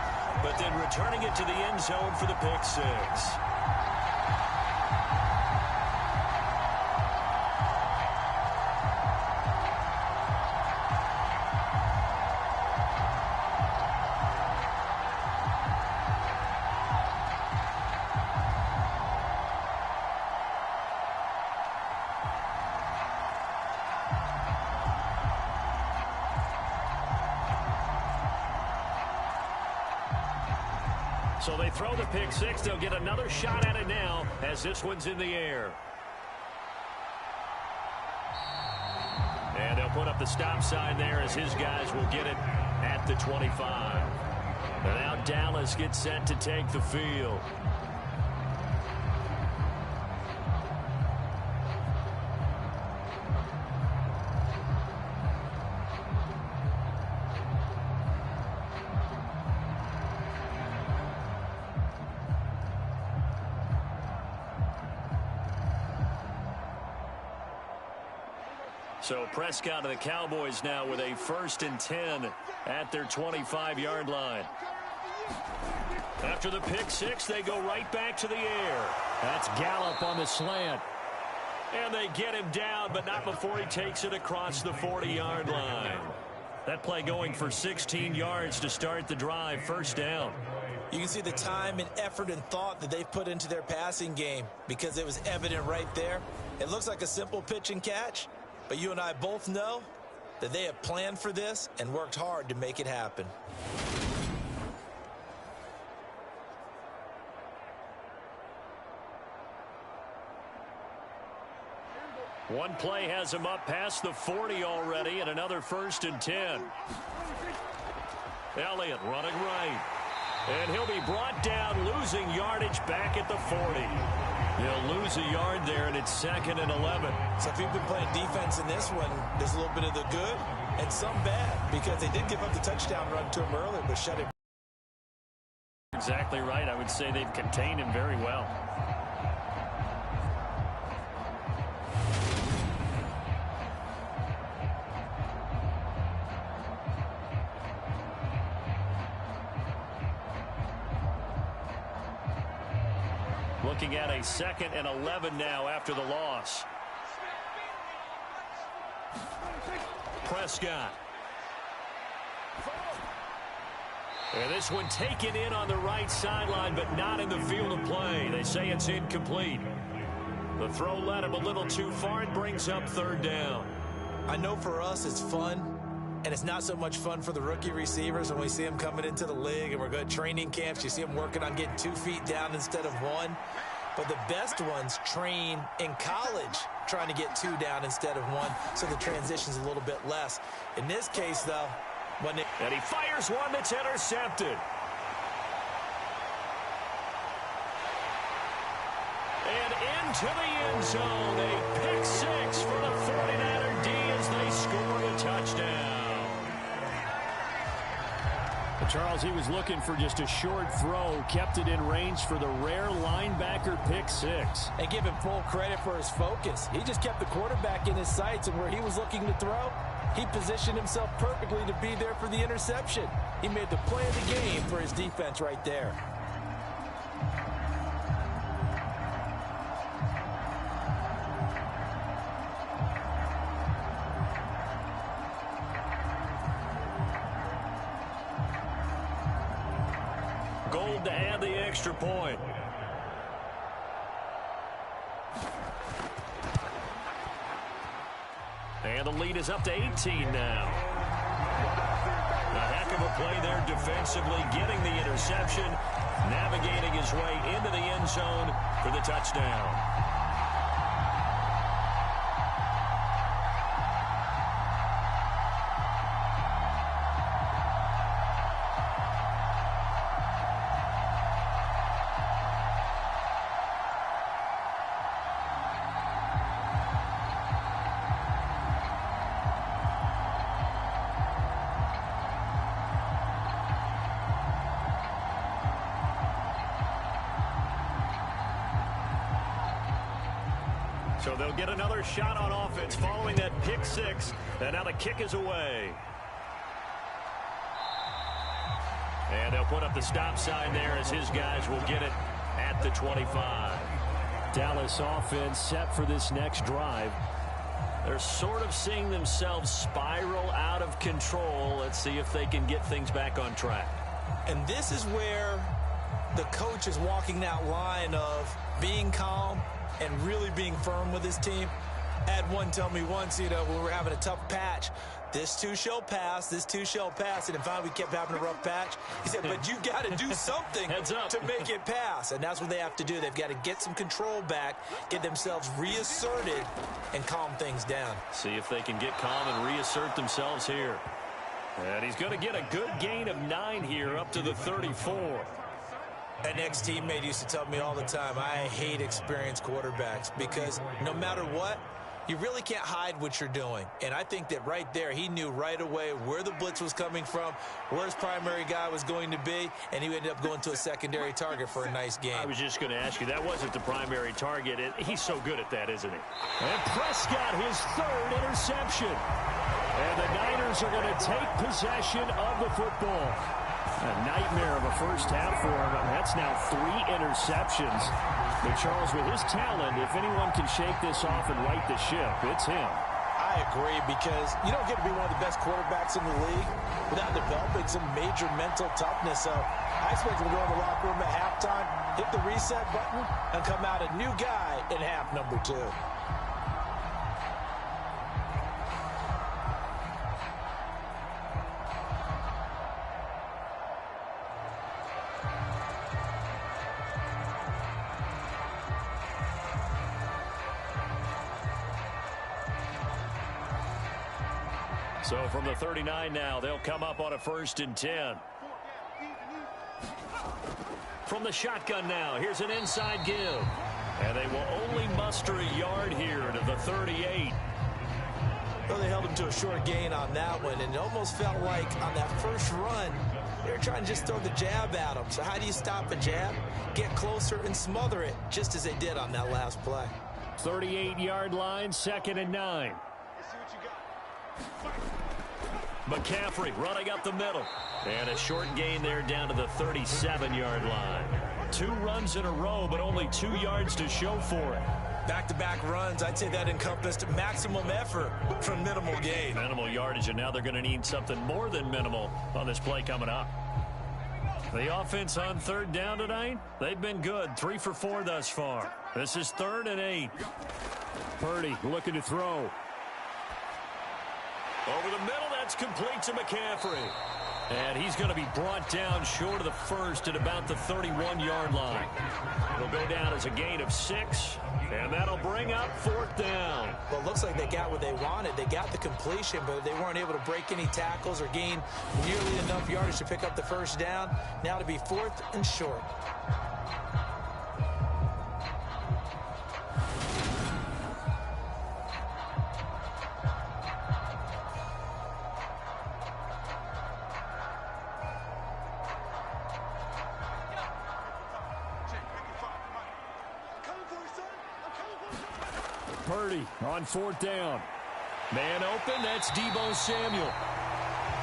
but then returning it to the end zone for the pick 6. So they throw the pick 6. They'll get another shot at it now as this one's in the air. And they'll put up the stop sign there as his guys will get it at the 25. And now Dallas gets set to take the field. So Prescott of the Cowboys now with a 1st and 10 at their 25-yard line. After the pick 6, they go right back to the air. That's Gallup on the slant. And they get him down, but not before he takes it across the 40-yard line. That play going for 16 yards to start the drive. 1st down. You can see the time and effort and thought that they've put into their passing game because it was evident right there. It looks like a simple pitch and catch. But you and I both know that they have planned for this and worked hard to make it happen. One play has him up past the 40 already, and another 1st and 10. Elliott running right. And he'll be brought down, losing yardage back at the 40. He'll lose a yard there, and it's 2nd and 11. So if you've been playing defense in this one, there's a little bit of the good and some bad, because they did give up the touchdown run to him earlier, but shut him. Exactly right. I would say they've contained him very well. Looking at a 2nd and 11 now after the loss. Prescott. And this one taken in on the right sideline, but not in the field of play. They say it's incomplete. The throw led him a little too far. It brings up 3rd down. I know for us it's fun, and it's not so much fun for the rookie receivers when we see them coming into the league and we're going to training camps. You see them working on getting 2 feet down instead of 1. But the best ones train in college trying to get 2 down instead of 1, so the transition's a little bit less. In this case, though, And he fires one that's intercepted. And into the end zone, a pick six for the 49er D as they score the touchdown. Charles, he was looking for just a short throw, kept it in range for the rare linebacker pick six. And give him full credit for his focus. He just kept the quarterback in his sights, and where he was looking to throw, he positioned himself perfectly to be there for the interception. He made the play of the game for his defense right there. Gold to add the extra point. And the lead is up to 18 now. A heck of a play there defensively, getting the interception, navigating his way into the end zone for the touchdown. So they'll get another shot on offense following that pick six. And now the kick is away. And they'll put up the stop sign there as his guys will get it at the 25. Dallas offense set for this next drive. They're sort of seeing themselves spiral out of control. Let's see if they can get things back on track. And this is where the coach is walking that line of being calm and really being firm with his team. I had one tell me once, when we were having a tough patch, this too shall pass, this too shall pass. And finally we kept having a rough patch. He said, but you got to do something to make it pass. And that's what they have to do. They've got to get some control back, get themselves reasserted, and calm things down. See if they can get calm and reassert themselves here. And he's going to get a good gain of 9 here up to the 34. An ex-teammate used to tell me all the time, I hate experienced quarterbacks because no matter what, you really can't hide what you're doing. And I think that right there, he knew right away where the blitz was coming from, where his primary guy was going to be, and he ended up going to a secondary target for a nice game. I was just going to ask you, that wasn't the primary target. He's so good at that, isn't he? And Prescott, his third interception. And the Niners are going to take possession of the football. A nightmare of a first half for him. That's now 3 interceptions. But Charles, with his talent, if anyone can shake this off and right the ship, it's him. I agree, because you don't get to be one of the best quarterbacks in the league without developing some major mental toughness. So I expect him to go in the locker room at halftime, hit the reset button, and come out a new guy in half number 2. So from the 39 now, they'll come up on a 1st and 10. From the shotgun now, here's an inside give. And they will only muster a yard here to the 38. Well, they held him to a short gain on that one, and it almost felt like on that first run, they were trying to just throw the jab at him. So how do you stop a jab? Get closer and smother it, just as they did on that last play. 38-yard line, 2nd and 9. McCaffrey running up the middle. And a short gain there down to the 37-yard line. 2 runs in a row, but only 2 yards to show for it. Back-to-back runs, I'd say that encompassed maximum effort for minimal gain. Minimal yardage, and now they're going to need something more than minimal on this play coming up. The offense on 3rd down tonight, they've been good. 3 for 4 thus far. This is 3rd and 8. Purdy looking to throw. Over the middle, that's complete to McCaffrey. And he's going to be brought down short of the first at about the 31-yard line. It'll go down as a gain of 6, and that'll bring up 4th down. Well, it looks like they got what they wanted. They got the completion, but they weren't able to break any tackles or gain nearly enough yardage to pick up the first down. Now to be 4th and short. Purdy on 4th down. Man open, that's Deebo Samuel.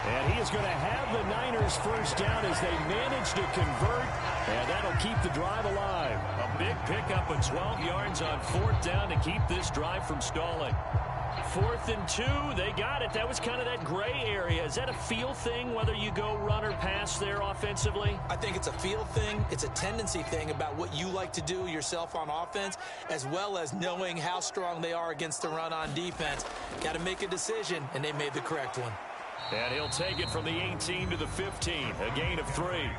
And he is going to have the Niners first down as they manage to convert, and that'll keep the drive alive. A big pickup of 12 yards on 4th down to keep this drive from stalling. 4th and 2, they got it. That was kind of that gray area. Is that a feel thing, whether you go run or pass there offensively? I think it's a feel thing. It's a tendency thing about what you like to do yourself on offense, as well as knowing how strong they are against the run on defense. Got to make a decision, and they made the correct one. And he'll take it from the 18 to the 15, a gain of 3.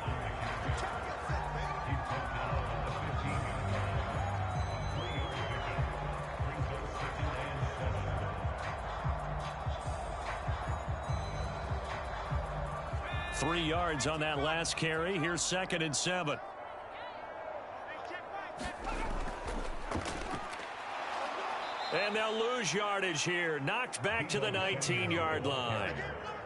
3 yards on that last carry. Here's 2nd and 7. And they'll lose yardage here. Knocked back to the 19-yard line.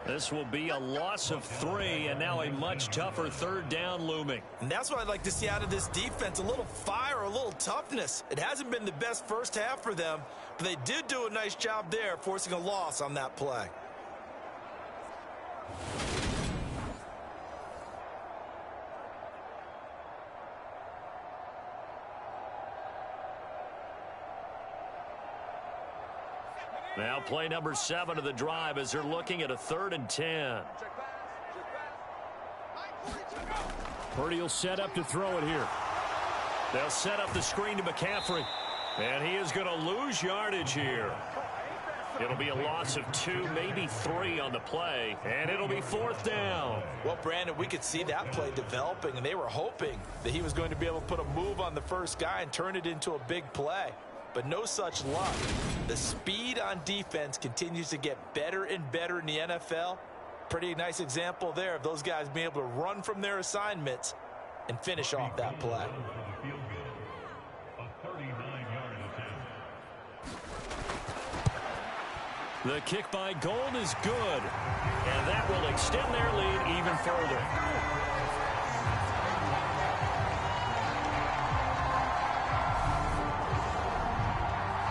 This will be a loss of 3, and now a much tougher 3rd down looming. And that's what I'd like to see out of this defense, a little fire, a little toughness. It hasn't been the best first half for them, but they did do a nice job there, forcing a loss on that play. Now play number 7 of the drive as they're looking at a 3rd and 10. Purdy will set up to throw it here. They'll set up the screen to McCaffrey. And he is going to lose yardage here. It'll be a loss of 2, maybe 3 on the play. And it'll be 4th down. Well, Brandon, we could see that play developing, and they were hoping that he was going to be able to put a move on the first guy and turn it into a big play. But no such luck. The speed on defense continues to get better and better in the NFL. Pretty nice example there of those guys being able to run from their assignments and finish off that play. The kick by Gold is good, and that will extend their lead even further.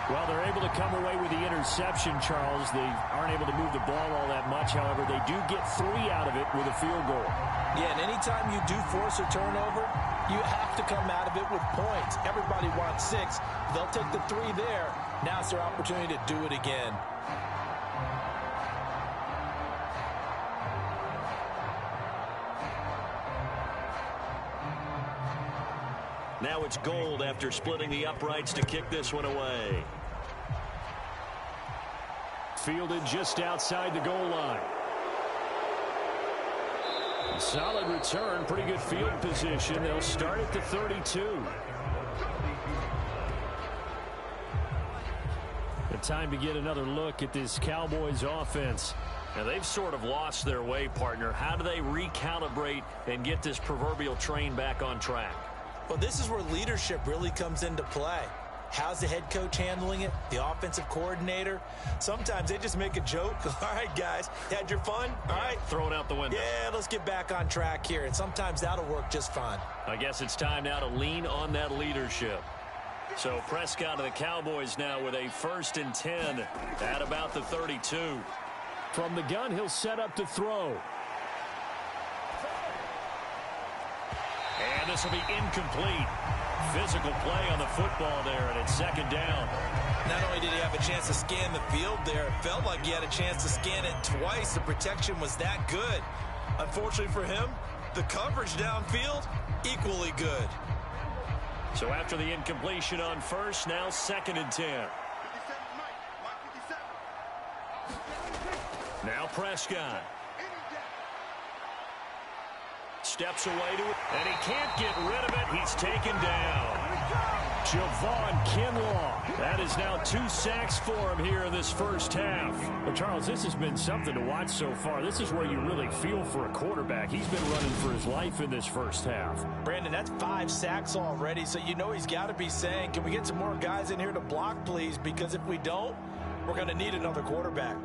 Well, they're able to come away with the interception, Charles. They aren't able to move the ball all that much. However, they do get 3 out of it with a field goal. Yeah, and anytime you do force a turnover, you have to come out of it with points. Everybody wants 6. They'll take the 3 there. Now it's their opportunity to do it again. Now it's Gold after splitting the uprights to kick this one away. Fielded just outside the goal line. Solid return, pretty good field position. They'll start at the 32. And time to get another look at this Cowboys offense. Now they've sort of lost their way, partner. How do they recalibrate and get this proverbial train back on track? Well, this is where leadership really comes into play. How's the head coach handling it? The offensive coordinator? Sometimes they just make a joke. All right, guys, had your fun? All right. Throw it out the window. Yeah, let's get back on track here. And sometimes that'll work just fine. I guess it's time now to lean on that leadership. So Prescott of the Cowboys now with a 1st and 10 at about the 32. From the gun, he'll set up to throw. And this will be incomplete. Physical play on the football there, and it's 2nd down. Not only did he have a chance to scan the field there, it felt like he had a chance to scan it twice. The protection was that good. Unfortunately for him, the coverage downfield, equally good. So after the incompletion on 1st, now 2nd and 10. Now Prescott. steps away to it, and he can't get rid of it. He's taken down. Javon Kinlaw. That is now 2 sacks for him here in this first half. Well, Charles, this has been something to watch so far. This is where you really feel for a quarterback. He's been running for his life in this first half. Brandon, that's 5 sacks already, so you know he's got to be saying, can we get some more guys in here to block, please? Because if we don't, we're going to need another quarterback.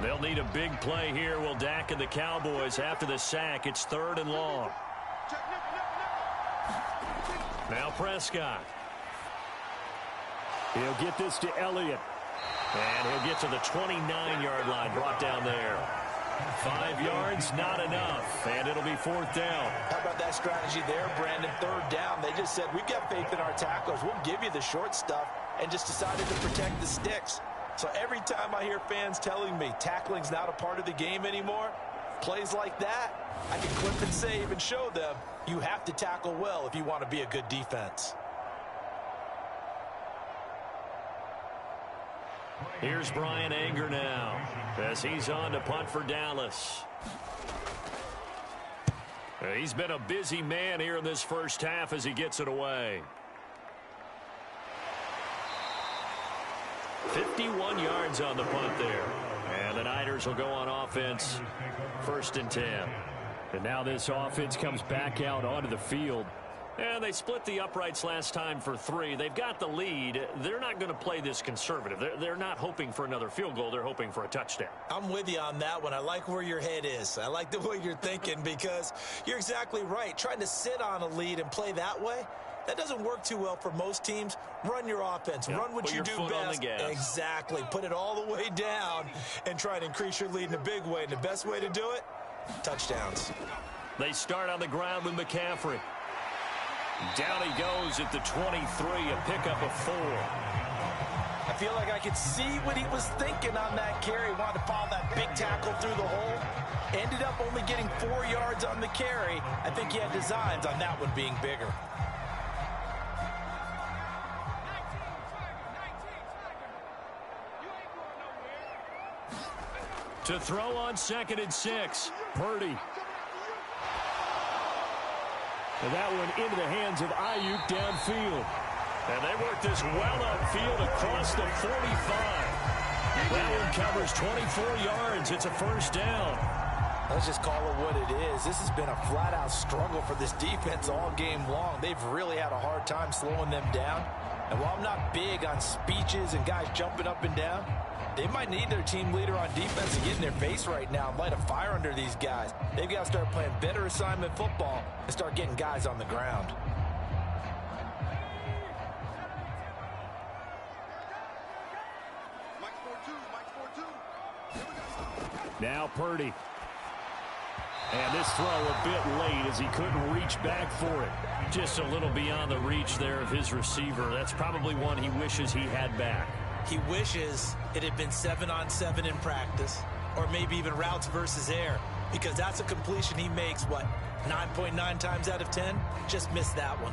They'll need a big play here. Will Dak and the Cowboys after the sack. It's 3rd and long. Now Prescott. He'll get this to Elliott. And he'll get to the 29-yard line, brought down there. 5 yards, not enough. And it'll be 4th down. How about that strategy there, Brandon? 3rd down. They just said, we've got faith in our tacklers. We'll give you the short stuff, and just decided to protect the sticks. So every time I hear fans telling me tackling's not a part of the game anymore, plays like that, I can clip and save and show them you have to tackle well if you want to be a good defense. Here's Brian Anger now as he's on to punt for Dallas. He's been a busy man here in this first half as he gets it away. 51 yards on the punt there. And the Niners will go on offense. 1st and 10. And now this offense comes back out onto the field. And they split the uprights last time for 3. They've got the lead. They're not going to play this conservative. They're not hoping for another field goal. They're hoping for a touchdown. I'm with you on that one. I like where your head is. I like the way you're thinking because you're exactly right. Trying to sit on a lead and play that way, that doesn't work too well for most teams. Run your offense. Run what you do best. Exactly. Put it all the way down and try to increase your lead in a big way. And the best way to do it, touchdowns. They start on the ground with McCaffrey. Down he goes at the 23, a pickup of 4. I feel like I could see what he was thinking on that carry. Wanted to follow that big tackle through the hole. Ended up only getting 4 yards on the carry. I think he had designs on that one being bigger. To throw on 2nd and 6. Purdy. And that one into the hands of Ayuk downfield. And they work this well upfield across the 45. That one covers 24 yards. It's a 1st down. Let's just call it what it is. This has been a flat-out struggle for this defense all game long. They've really had a hard time slowing them down. And while I'm not big on speeches and guys jumping up and down, they might need their team leader on defense to get in their face right now and light a fire under these guys. They've got to start playing better assignment football and start getting guys on the ground. Now Purdy. And this throw a bit late as he couldn't reach back for it. Just a little beyond the reach there of his receiver. That's probably one he wishes he had back. He wishes it had been 7-on-7 in practice, or maybe even routes versus air, because that's a completion he makes, what, 9.9 times out of 10? Just missed that one.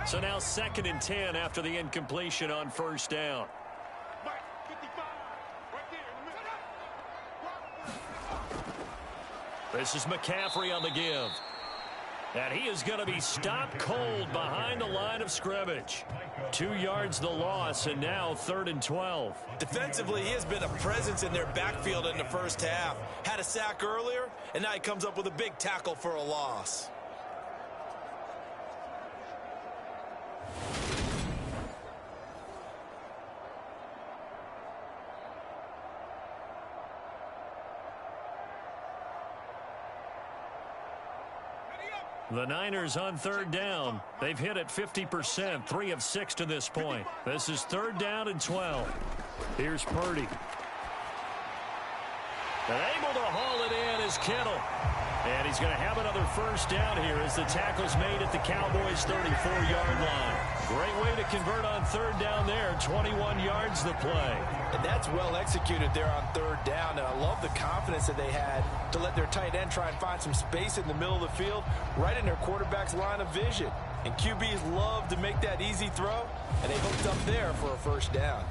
So now 2nd and 10 after the incompletion on 1st down. This is McCaffrey on the give. And he is going to be stopped cold behind the line of scrimmage. 2 yards the loss, and now 3rd and 12. Defensively, he has been a presence in their backfield in the first half. Had a sack earlier, and now he comes up with a big tackle for a loss. The Niners on 3rd down. They've hit it 50%, 3 of 6 to this point. This is 3rd down and 12. Here's Purdy. And able to haul it in is Kittle. And he's going to have another first down here as the tackle's made at the Cowboys' 34-yard line. Great way to convert on third down there. 21 yards the play. And that's well executed there on third down. And I love the confidence that they had to let their tight end try and find some space in the middle of the field, right in their quarterback's line of vision. And QBs love to make that easy throw, and they hooked up there for a first down.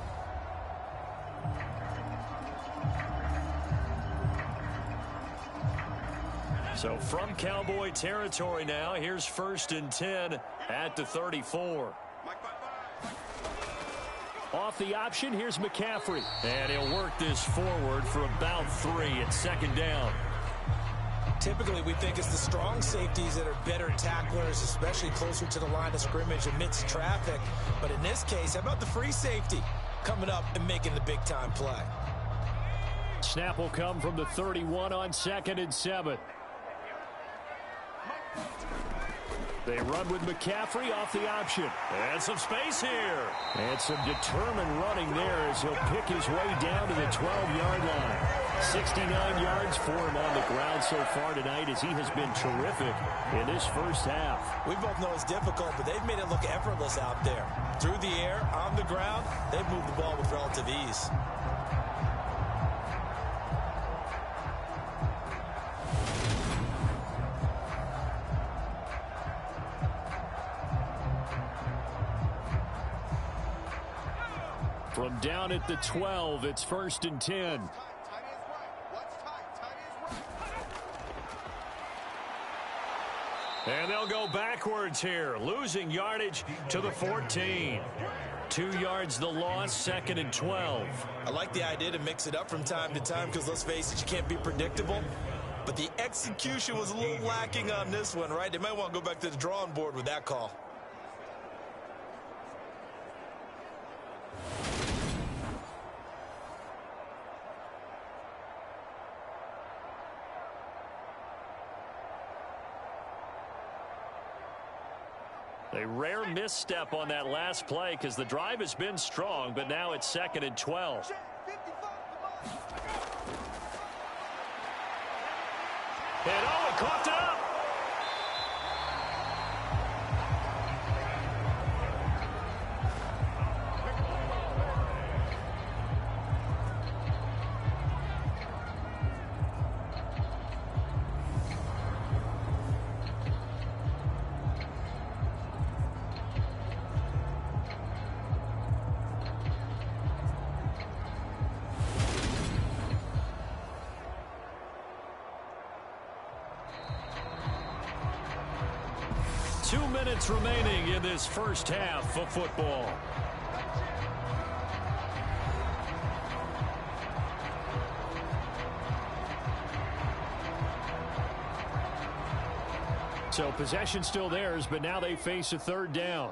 So from Cowboy territory now, here's 1st and 10 at the 34. Off the option, here's McCaffrey. And he'll work this forward for about 3 at 2nd down. Typically, we think it's the strong safeties that are better tacklers, especially closer to the line of scrimmage amidst traffic. But in this case, how about the free safety coming up and making the big-time play? Snap will come from the 31 on 2nd and 7. They run with McCaffrey off the option. And some space here. And some determined running there as he'll pick his way down to the 12-yard line. 69 yards for him on the ground so far tonight as he has been terrific in this first half. We both know it's difficult, but they've made it look effortless out there. Through the air, on the ground, they've moved the ball with relative ease. From down at the 12, it's 1st and 10. And they'll go backwards here, losing yardage to the 14. 2 yards the loss, 2nd and 12. I like the idea to mix it up from time to time because, let's face it, you can't be predictable. But the execution was a little lacking on this one, right? They might want to go back to the drawing board with that call. A rare misstep on that last play because the drive has been strong, but now it's 2nd and 12. And Owen coughed it up. Minutes remaining in this first half of football. So possession still theirs, but now they face a 3rd down.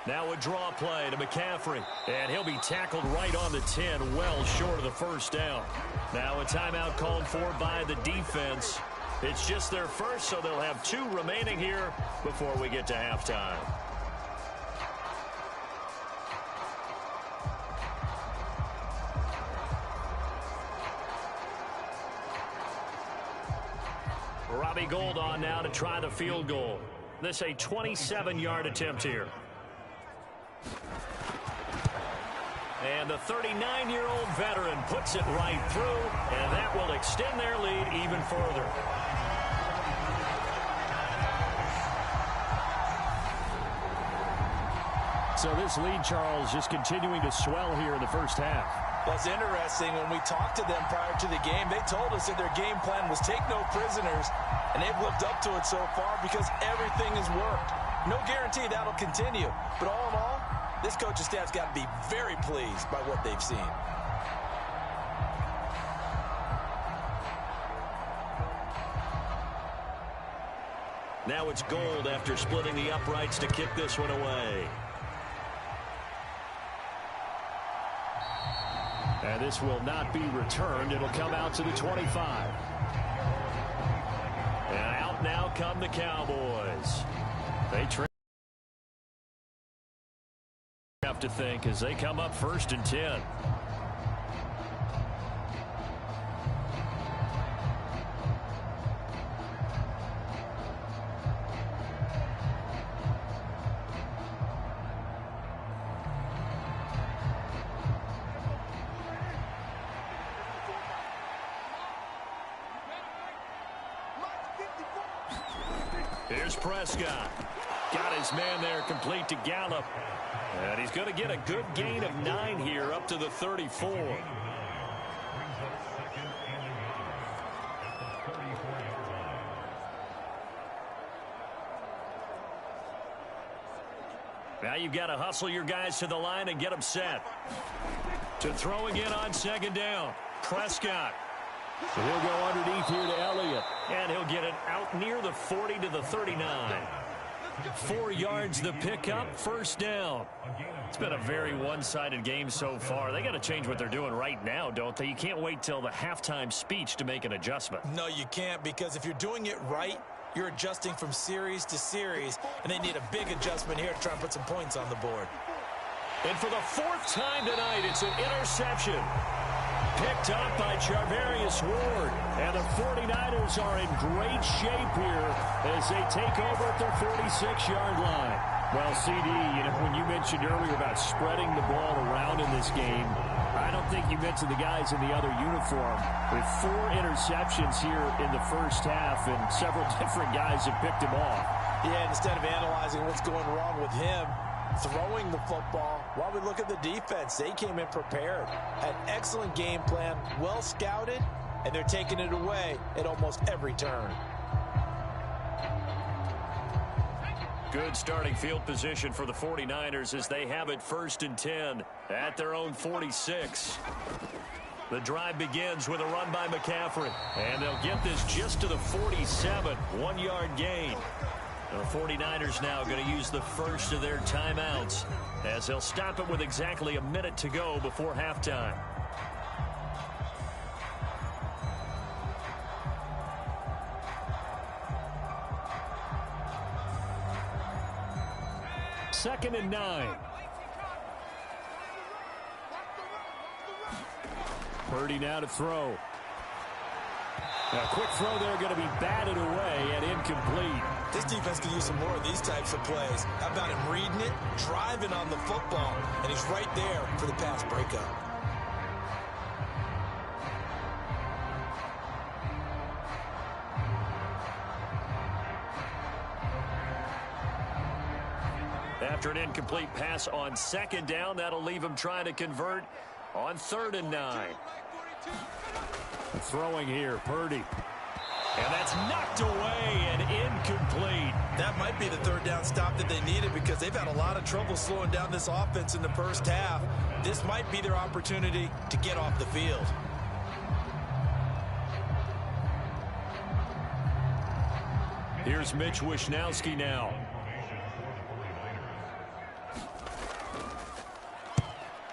Now a draw play to McCaffrey, and he'll be tackled right on the 10, well short of the first down. Now a timeout called for by the defense. It's just their first, so they'll have 2 remaining here before we get to halftime. Robbie Gould on now to try the field goal. This a 27-yard attempt here. And the 39-year-old veteran puts it right through, and that will extend their lead even further. So this lead, Charles, just continuing to swell here in the first half. Well, it's interesting. When we talked to them prior to the game, they told us that their game plan was take no prisoners, and they've lived up to it so far because everything has worked. No guarantee that'll continue, but all in all, this coaching staff's got to be very pleased by what they've seen. Now it's Gould after splitting the uprights to kick this one away. And this will not be returned. It'll come out to the 25. And out now come the Cowboys. They have to think as they come up 1st and 10. Here's Prescott. Got his man there complete to Gallup. And he's going to get a good gain of 9 here up to the 34. Now you've got to hustle your guys to the line and get them set. To throw again on second down. Prescott. So he'll go underneath here to Elliott. And he'll get it out near the 40 to the 39. 4 yards the pickup, first down. It's been a very one-sided game so far. They got to change what they're doing right now, don't they? You can't wait till the halftime speech to make an adjustment. No, you can't, because if you're doing it right, you're adjusting from series to series, and they need a big adjustment here to try and put some points on the board. And for the 4th time tonight, it's an interception. Picked up by Charvarius Ward. And the 49ers are in great shape here as they take over at their 46-yard line. Well, CD, when you mentioned earlier about spreading the ball around in this game, I don't think you mentioned the guys in the other uniform. With 4 interceptions here in the first half, and several different guys have picked him off. Yeah, instead of analyzing what's going wrong with him, throwing the football, while we look at the defense, they came in prepared. Had excellent game plan, well scouted, and they're taking it away at almost every turn. Good starting field position for the 49ers as they have it 1st and 10 at their own 46. The drive begins with a run by McCaffrey, and they'll get this just to the 47, 1-yard gain. The 49ers now going to use the first of their timeouts as they'll stop it with exactly a minute to go before halftime. Second and 9. Purdy now to throw. A quick throw there going to be batted away and incomplete. This defense could use some more of these types of plays. How about him reading it, driving on the football, and he's right there for the pass breakup. After an incomplete pass on second down, that'll leave him trying to convert on 3rd and 9. Throwing here, Purdy. And that's knocked away and incomplete. That might be the 3rd down stop that they needed, because they've had a lot of trouble slowing down this offense in the first half. This might be their opportunity to get off the field. Here's Mitch Wishnowsky now.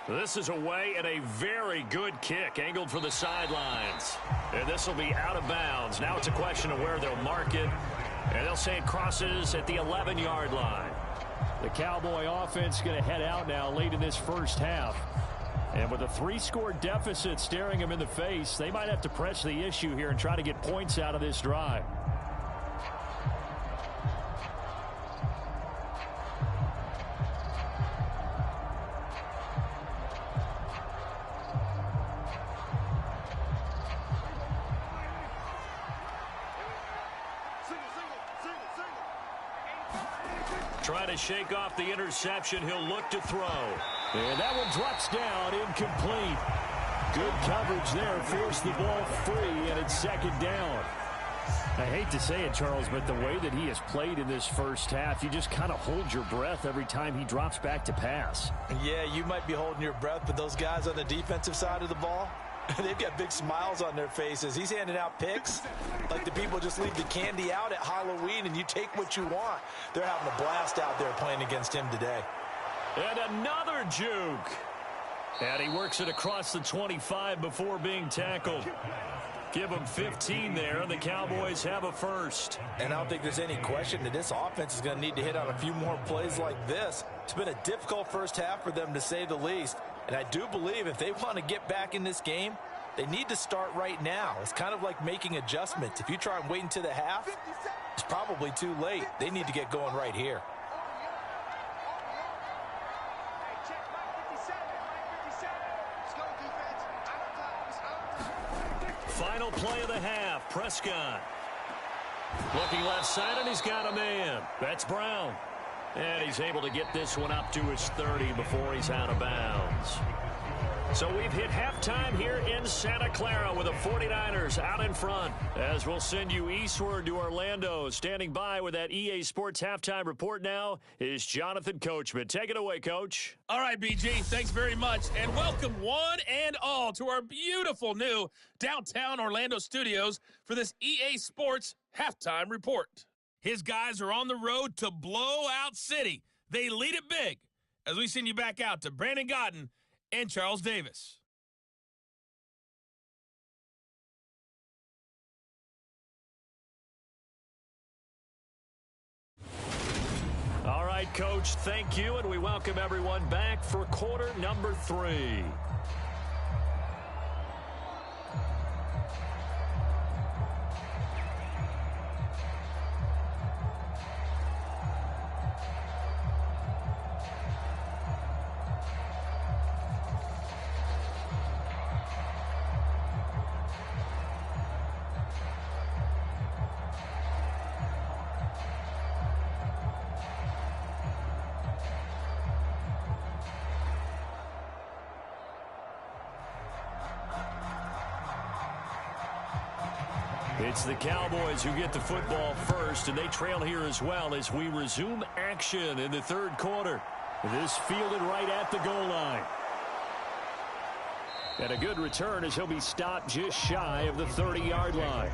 This is away and a very good kick angled for the sidelines. And this will be out of bounds. Now it's a question of where they'll mark it. And they'll say it crosses at the 11-yard line. The Cowboy offense going to head out now late in this first half. And with a 3-score deficit staring them in the face, they might have to press the issue here and try to get points out of this drive. Trying to shake off the interception. He'll look to throw. And that one drops down, incomplete. Good coverage there, forced the ball free, and it's 2nd down. I hate to say it, Charles, but the way that he has played in this first half, you just kind of hold your breath every time he drops back to pass. Yeah, you might be holding your breath, but those guys on the defensive side of the ball, they've got big smiles on their faces. He's handing out picks like the people just leave the candy out at Halloween and you take what you want. They're having a blast out there playing against him today. And another juke. And he works it across the 25 before being tackled. Give him 15 there, and the Cowboys have a first. And I don't think there's any question that this offense is going to need to hit on a few more plays like this. It's been a difficult first half for them, to say the least. And I do believe if they want to get back in this game, they need to start right now. It's kind of like making adjustments. If you try and wait until the half, it's probably too late. They need to get going right here. Final play of the half, Prescott. Looking left side, and he's got a man. That's Brown. And he's able to get this one up to his 30 before he's out of bounds. So we've hit halftime here in Santa Clara with the 49ers out in front. As we'll send you eastward to Orlando. Standing by with that EA Sports halftime report now is Jonathan Coachman. Take it away, Coach. All right, BG, thanks very much. And welcome one and all to our beautiful new downtown Orlando studios for this EA Sports halftime report. His guys are on the road to Blowout City. They lead it big as we send you back out to Brandon Godden and Charles Davis. All right, Coach, thank you, and we welcome everyone back for quarter number 3. It's the Cowboys who get the football first, and they trail here as well as we resume action in the third quarter. This fielded right at the goal line. And a good return as he'll be stopped just shy of the 30-yard line.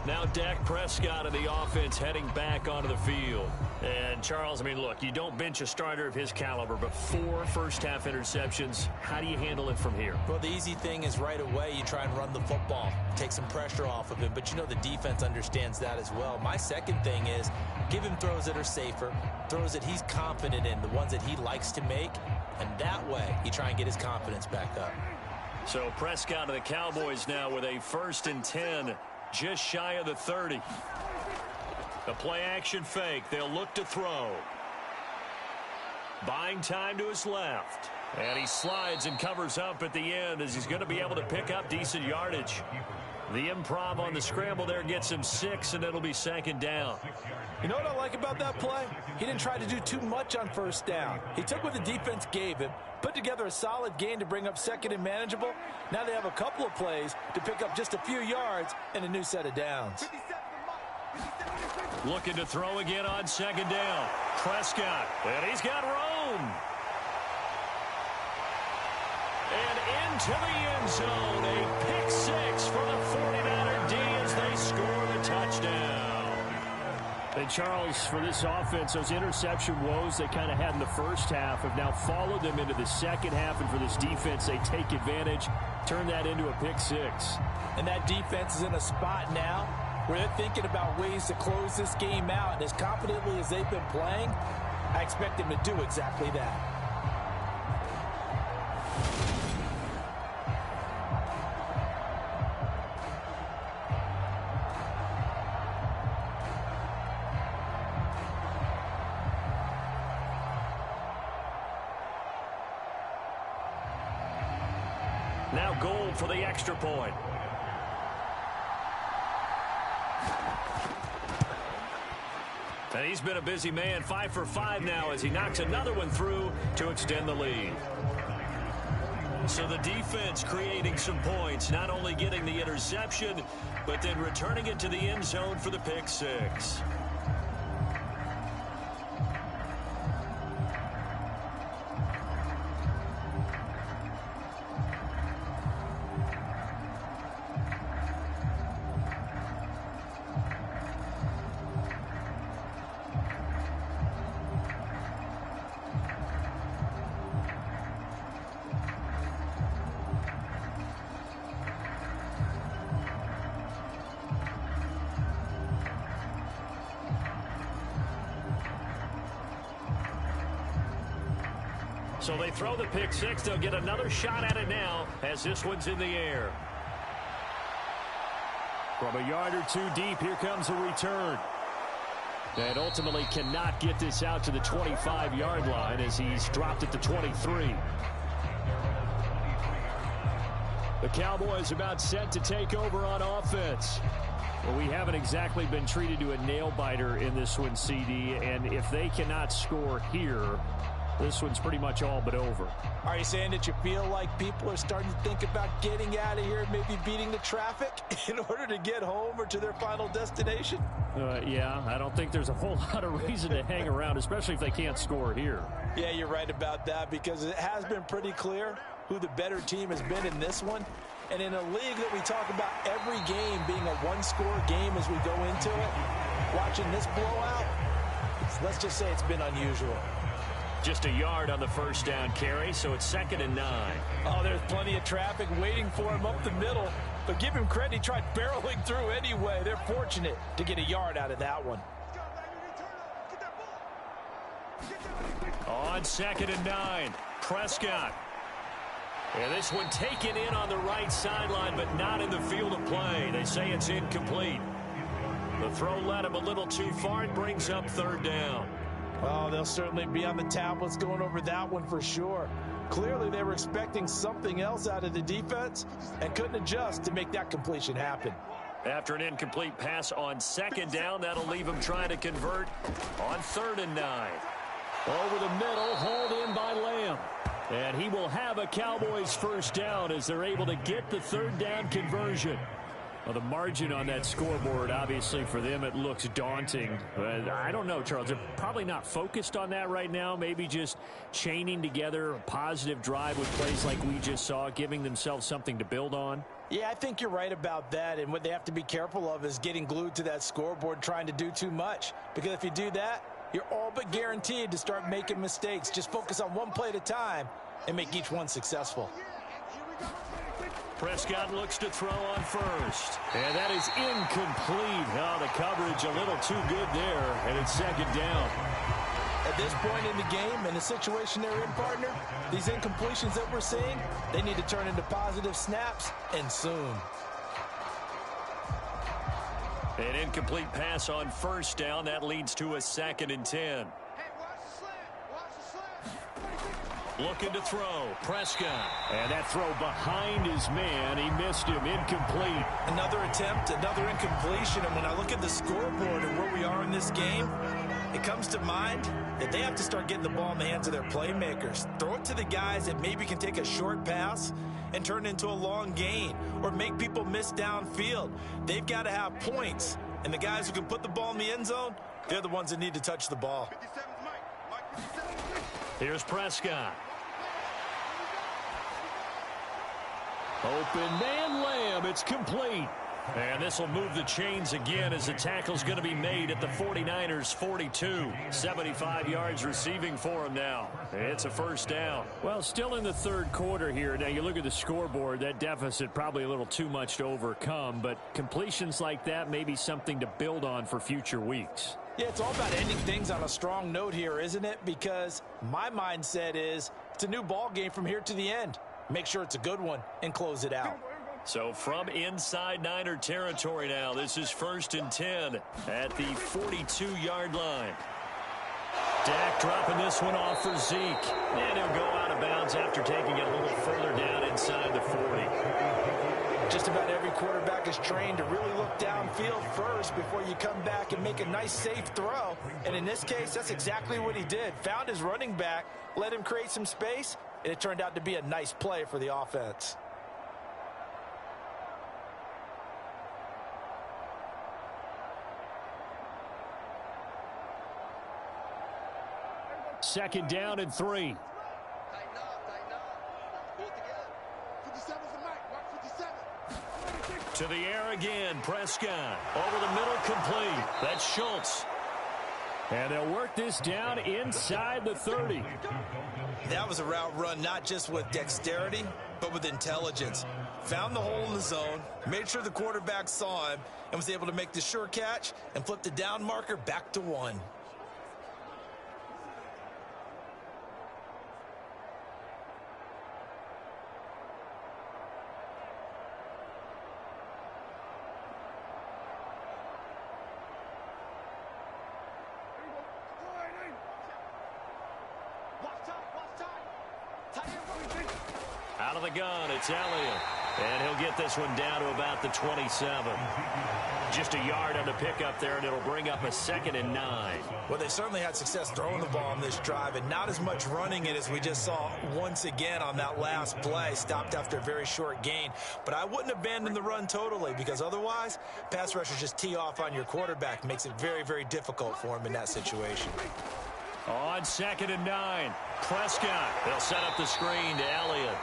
Now Dak Prescott of the offense heading back onto the field. And Charles, I mean, look, you don't bench a starter of his caliber, but 4 first-half interceptions. How do you handle it from here? Well, the easy thing is right away you try and run the football, take some pressure off of him. But, you know, the defense understands that as well. My second thing is give him throws that are safer, throws that he's confident in, the ones that he likes to make. And that way you try and get his confidence back up. So Prescott of the Cowboys now with a 1st and 10, just shy of the 30. The play-action fake. They'll look to throw. Buying time to his left. And he slides and covers up at the end as he's going to be able to pick up decent yardage. The improv on the scramble there gets him 6, and it'll be 2nd down. You know what I like about that play? He didn't try to do too much on 1st down. He took what the defense gave him, put together a solid gain to bring up 2nd and manageable. Now they have a couple of plays to pick up just a few yards and a new set of downs. Looking to throw again on 2nd down. Prescott, and he's got room. And into the end zone, a pick 6 for the 49er D as they score the touchdown. And Charles, for this offense, those interception woes they kind of had in the first half have now followed them into the second half. And for this defense, they take advantage, turn that into a pick 6. And that defense is in a spot now where they're thinking about ways to close this game out. And as confidently as they've been playing, I expect them to do exactly that. Now Gold for the extra point. And he's been a busy man, 5 for 5 now as he knocks another one through to extend the lead. So the defense creating some points, not only getting the interception, but then returning it to the end zone for the pick 6. So they throw the pick 6. They'll get another shot at it now as this one's in the air. From a yard or 2 deep, here comes a return. And ultimately cannot get this out to the 25-yard line as he's dropped at the 23. The Cowboys about set to take over on offense. Well, we haven't exactly been treated to a nail-biter in this one, CD, and if they cannot score here, this one's pretty much all but over. Are you saying that you feel like people are starting to think about getting out of here, maybe beating the traffic in order to get home or to their final destination? Yeah, I don't think there's a whole lot of reason to hang around, especially if they can't score here. Yeah, you're right about that, because it has been pretty clear who the better team has been in this one. And in a league that we talk about every game being a one-score game as we go into it, watching this blowout, let's just say it's been unusual. Just a yard on the first down carry, so it's 2nd and 9. Oh, there's plenty of traffic waiting for him up the middle. But give him credit, he tried barreling through anyway. They're fortunate to get a yard out of that one. On 2nd and 9, Prescott. And this one taken in on the right sideline, but not in the field of play. They say it's incomplete. The throw led him a little too far. It brings up 3rd down. Oh, they'll certainly be on the tablets going over that one for sure. Clearly, they were expecting something else out of the defense and couldn't adjust to make that completion happen. After an incomplete pass on 2nd down, that'll leave him trying to convert on 3rd and 9. Over the middle, hauled in by Lamb. And he will have a Cowboys first down as they're able to get the 3rd down conversion. Well, the margin on that scoreboard, obviously, for them, it looks daunting. But I don't know, Charles. They're probably not focused on that right now. Maybe just chaining together a positive drive with plays like we just saw, giving themselves something to build on. Yeah, I think you're right about that. And what they have to be careful of is getting glued to that scoreboard, trying to do too much. Because if you do that, you're all but guaranteed to start making mistakes. Just focus on one play at a time and make each one successful. Prescott looks to throw on first. And that is incomplete. Oh, the coverage a little too good there, and it's 2nd down. At this point in the game, in the situation they're in, partner, these incompletions that we're seeing, they need to turn into positive snaps, and soon. An incomplete pass on 1st down. That leads to a 2nd and 10. Looking to throw. Prescott. And that throw behind his man. He missed him. Incomplete. Another attempt, another incompletion. And when I look at the scoreboard and where we are in this game, it comes to mind that they have to start getting the ball in the hands of their playmakers. Throw it to the guys that maybe can take a short pass and turn it into a long gain or make people miss downfield. They've got to have points. And the guys who can put the ball in the end zone, they're the ones that need to touch the ball. Here's Prescott. Open man Lamb. It's complete. And this will move the chains again as the tackle's going to be made at the 49ers 42. 75 yards receiving for him now. It's a first down. Well, still in the 3rd quarter here. Now, you look at the scoreboard, that deficit probably a little too much to overcome, but completions like that may be something to build on for future weeks. Yeah, it's all about ending things on a strong note here, isn't it? Because my mindset is it's a new ball game from here to the end. Make sure it's a good one and close it out. So from inside Niner territory now, this is 1st and 10 at the 42-yard line. Dak dropping this one off for Zeke. And he'll go out of bounds after taking it a little further down inside the 40. Just about every quarterback is trained to really look downfield first before you come back and make a nice, safe throw. And in this case, that's exactly what he did. Found his running back, let him create some space, and it turned out to be a nice play for the offense. Second down and 3. To the air again, Prescott. Over the middle, complete. That's Schultz. And they'll work this down inside the 30. That was a route run not just with dexterity, but with intelligence. Found the hole in the zone, made sure the quarterback saw him, and was able to make the sure catch and flip the down marker back to 1. Out of the gun, it's Elliott. And he'll get this one down to about the 27. Just a yard on the pickup there, and it'll bring up a 2nd and 9. Well, they certainly had success throwing the ball on this drive, and not as much running it as we just saw once again on that last play. Stopped after a very short gain. But I wouldn't abandon the run totally, because otherwise, pass rushers just tee off on your quarterback. Makes it very, very difficult for him in that situation. On 2nd and 9, Prescott. They'll set up the screen to Elliott.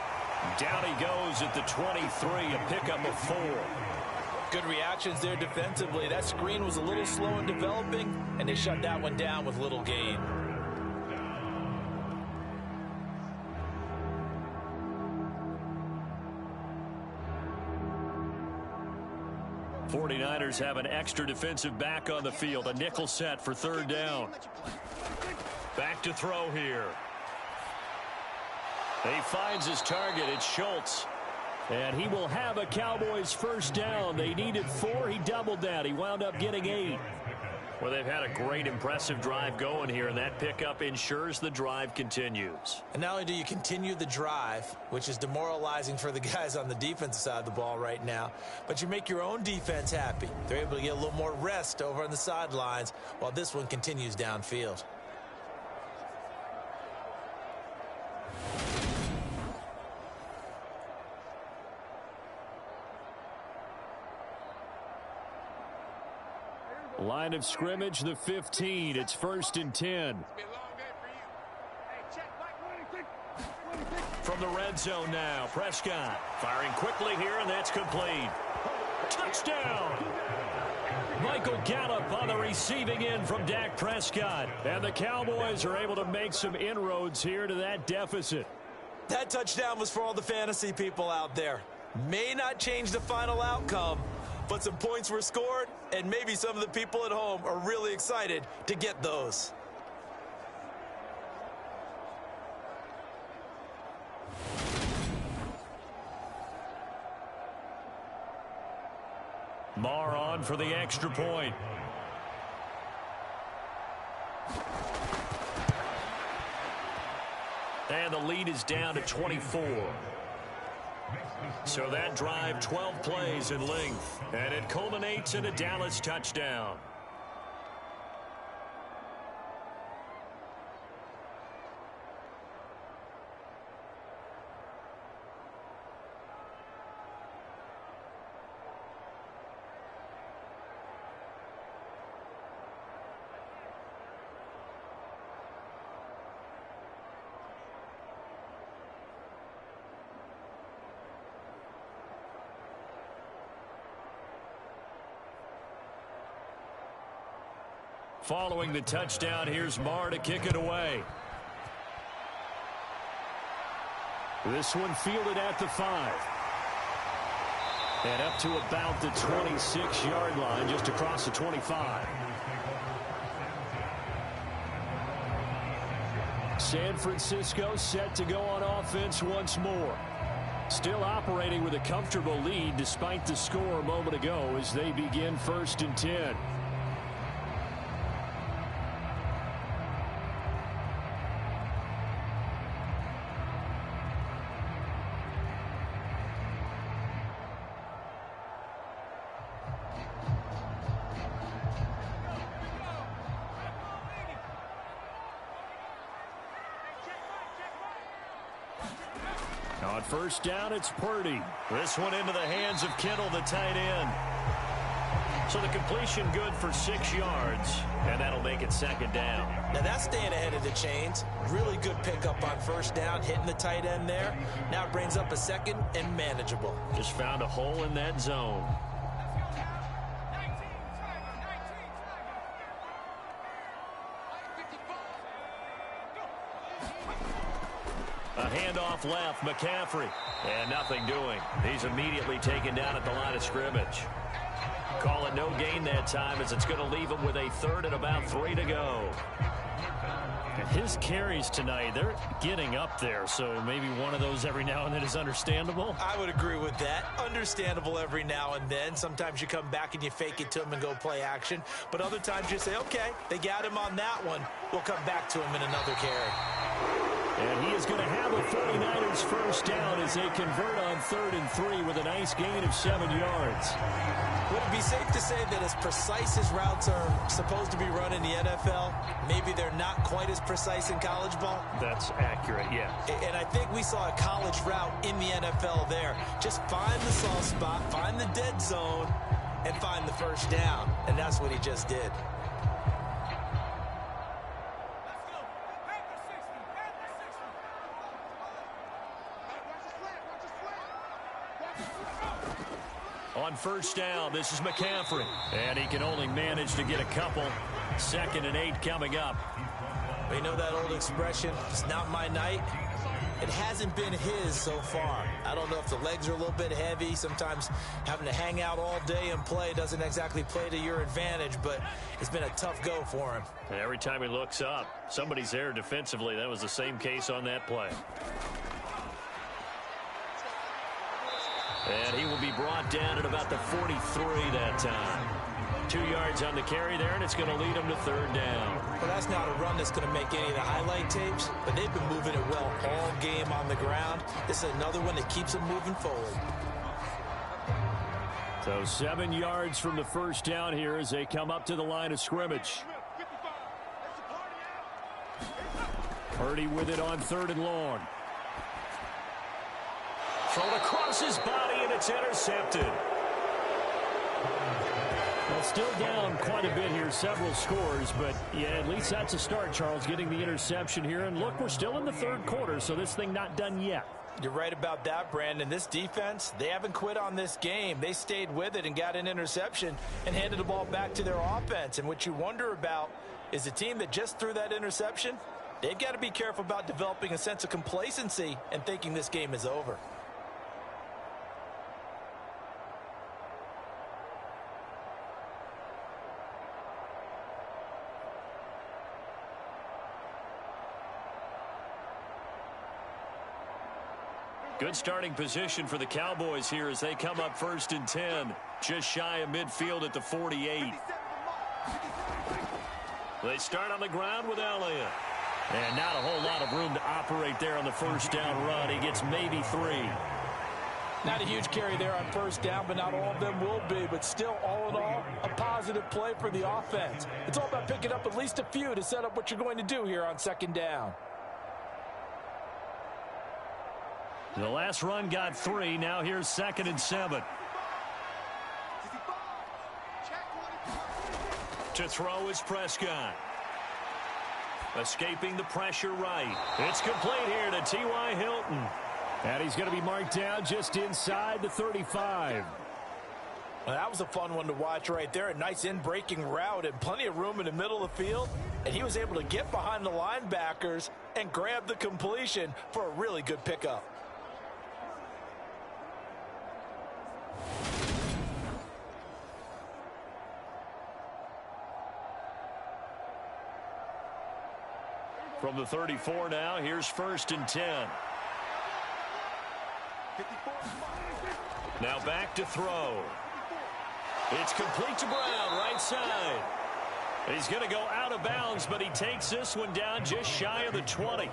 Down he goes at the 23, a pickup of 4. Good reactions there defensively. That screen was a little slow in developing, and they shut that one down with little gain. '49ers have an extra defensive back on the field. A nickel set for 3rd down. Back to throw here. He finds his target. It's Schultz. And he will have a Cowboys 1st down. They needed 4. He doubled that. He wound up getting 8. Well, they've had a great, impressive drive going here, and that pickup ensures the drive continues. And not only do you continue the drive, which is demoralizing for the guys on the defensive side of the ball right now, but you make your own defense happy. They're able to get a little more rest over on the sidelines while this one continues downfield. Line of scrimmage, the 15. It's 1st and 10. From the red zone now, Prescott firing quickly here, and that's complete. Touchdown! Michael Gallup on the receiving end from Dak Prescott. And the Cowboys are able to make some inroads here to that deficit. That touchdown was for all the fantasy people out there. May not change the final outcome, but some points were scored, and maybe some of the people at home are really excited to get those. Marr on for the extra point. And the lead is down to 24. So that drive, 12 plays in length, and it culminates in a Dallas touchdown. Following the touchdown, here's Marr to kick it away. This one fielded at the 5. And up to about the 26-yard line, just across the 25. San Francisco set to go on offense once more. Still operating with a comfortable lead despite the score a moment ago as they begin 1st and 10. On 1st down, it's Purdy. This one into the hands of Kittle, the tight end. So the completion good for 6 yards, and that'll make it 2nd down. Now that's staying ahead of the chains. Really good pickup on 1st down, hitting the tight end there. Now it brings up a 2nd and manageable. Just found a hole in that zone. A handoff left, McCaffrey. And nothing doing. He's immediately taken down at the line of scrimmage. Call it no gain that time as it's going to leave him with a 3rd and about 3 to go. His carries tonight, they're getting up there, so maybe one of those every now and then is understandable. I would agree with that. Understandable every now and then. Sometimes you come back and you fake it to him and go play action. But other times you say, okay, they got him on that one. We'll come back to him in another carry. And he is going to have a 49ers first down as they convert on 3rd and 3 with a nice gain of 7 yards. Would it be safe to say that as precise as routes are supposed to be run in the NFL, maybe they're not quite as precise in college ball? That's accurate, yeah. And I think we saw a college route in the NFL there. Just find the soft spot, find the dead zone, and find the first down. And that's what he just did. On first down, this is McCaffrey. And he can only manage to get a couple. 2nd and 8 coming up. We know that old expression, it's not my night. It hasn't been his so far. I don't know if the legs are a little bit heavy. Sometimes having to hang out all day and play doesn't exactly play to your advantage, but it's been a tough go for him. And every time he looks up, somebody's there defensively. That was the same case on that play. And he will be brought down at about the 43 that time. 2 yards on the carry there, and it's going to lead him to 3rd down. Well, that's not a run that's going to make any of the highlight tapes, but they've been moving it well all game on the ground. This is another one that keeps them moving forward. So 7 yards from the first down here as they come up to the line of scrimmage. Purdy with it on 3rd and long. Thrown across his body, and it's intercepted. Well, still down quite a bit here, several scores, but yeah, at least that's a start, Charles, getting the interception here. And look, we're still in the 3rd quarter, so this thing not done yet. You're right about that, Brandon. This defense, they haven't quit on this game. They stayed with it and got an interception and handed the ball back to their offense. And what you wonder about is the team that just threw that interception, they've got to be careful about developing a sense of complacency and thinking this game is over. Good starting position for the Cowboys here as they come up 1st and 10. Just shy of midfield at the 48. They start on the ground with Elliott. And not a whole lot of room to operate there on the first down run. He gets maybe 3. Not a huge carry there on first down, but not all of them will be. But still, all in all, a positive play for the offense. It's all about picking up at least a few to set up what you're going to do here on 2nd down. The last run got 3. Now here's 2nd and 7. To throw is Prescott. Escaping the pressure right. It's complete here to T.Y. Hilton. And he's going to be marked down just inside the 35. Well, that was a fun one to watch right there. A nice in-breaking route and plenty of room in the middle of the field. And he was able to get behind the linebackers and grab the completion for a really good pickup. From the 34 now, here's 1st and 10. Now back to throw. It's complete to Brown, right side. He's going to go out of bounds, but he takes this one down just shy of the 20.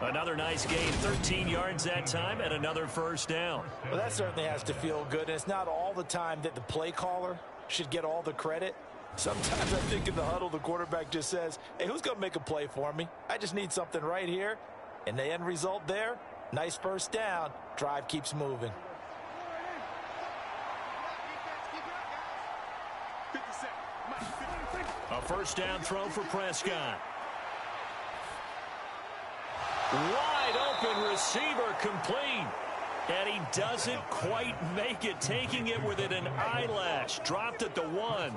Another nice gain, 13 yards that time, and another first down. Well, that certainly has to feel good, and it's not all the time that the play caller should get all the credit. Sometimes I think in the huddle, the quarterback just says, hey, who's going to make a play for me? I just need something right here. And the end result there, nice first down. Drive keeps moving. A first down throw for Prescott. Wide open receiver complete. And he doesn't quite make it, taking it within an eyelash. Dropped at the 1.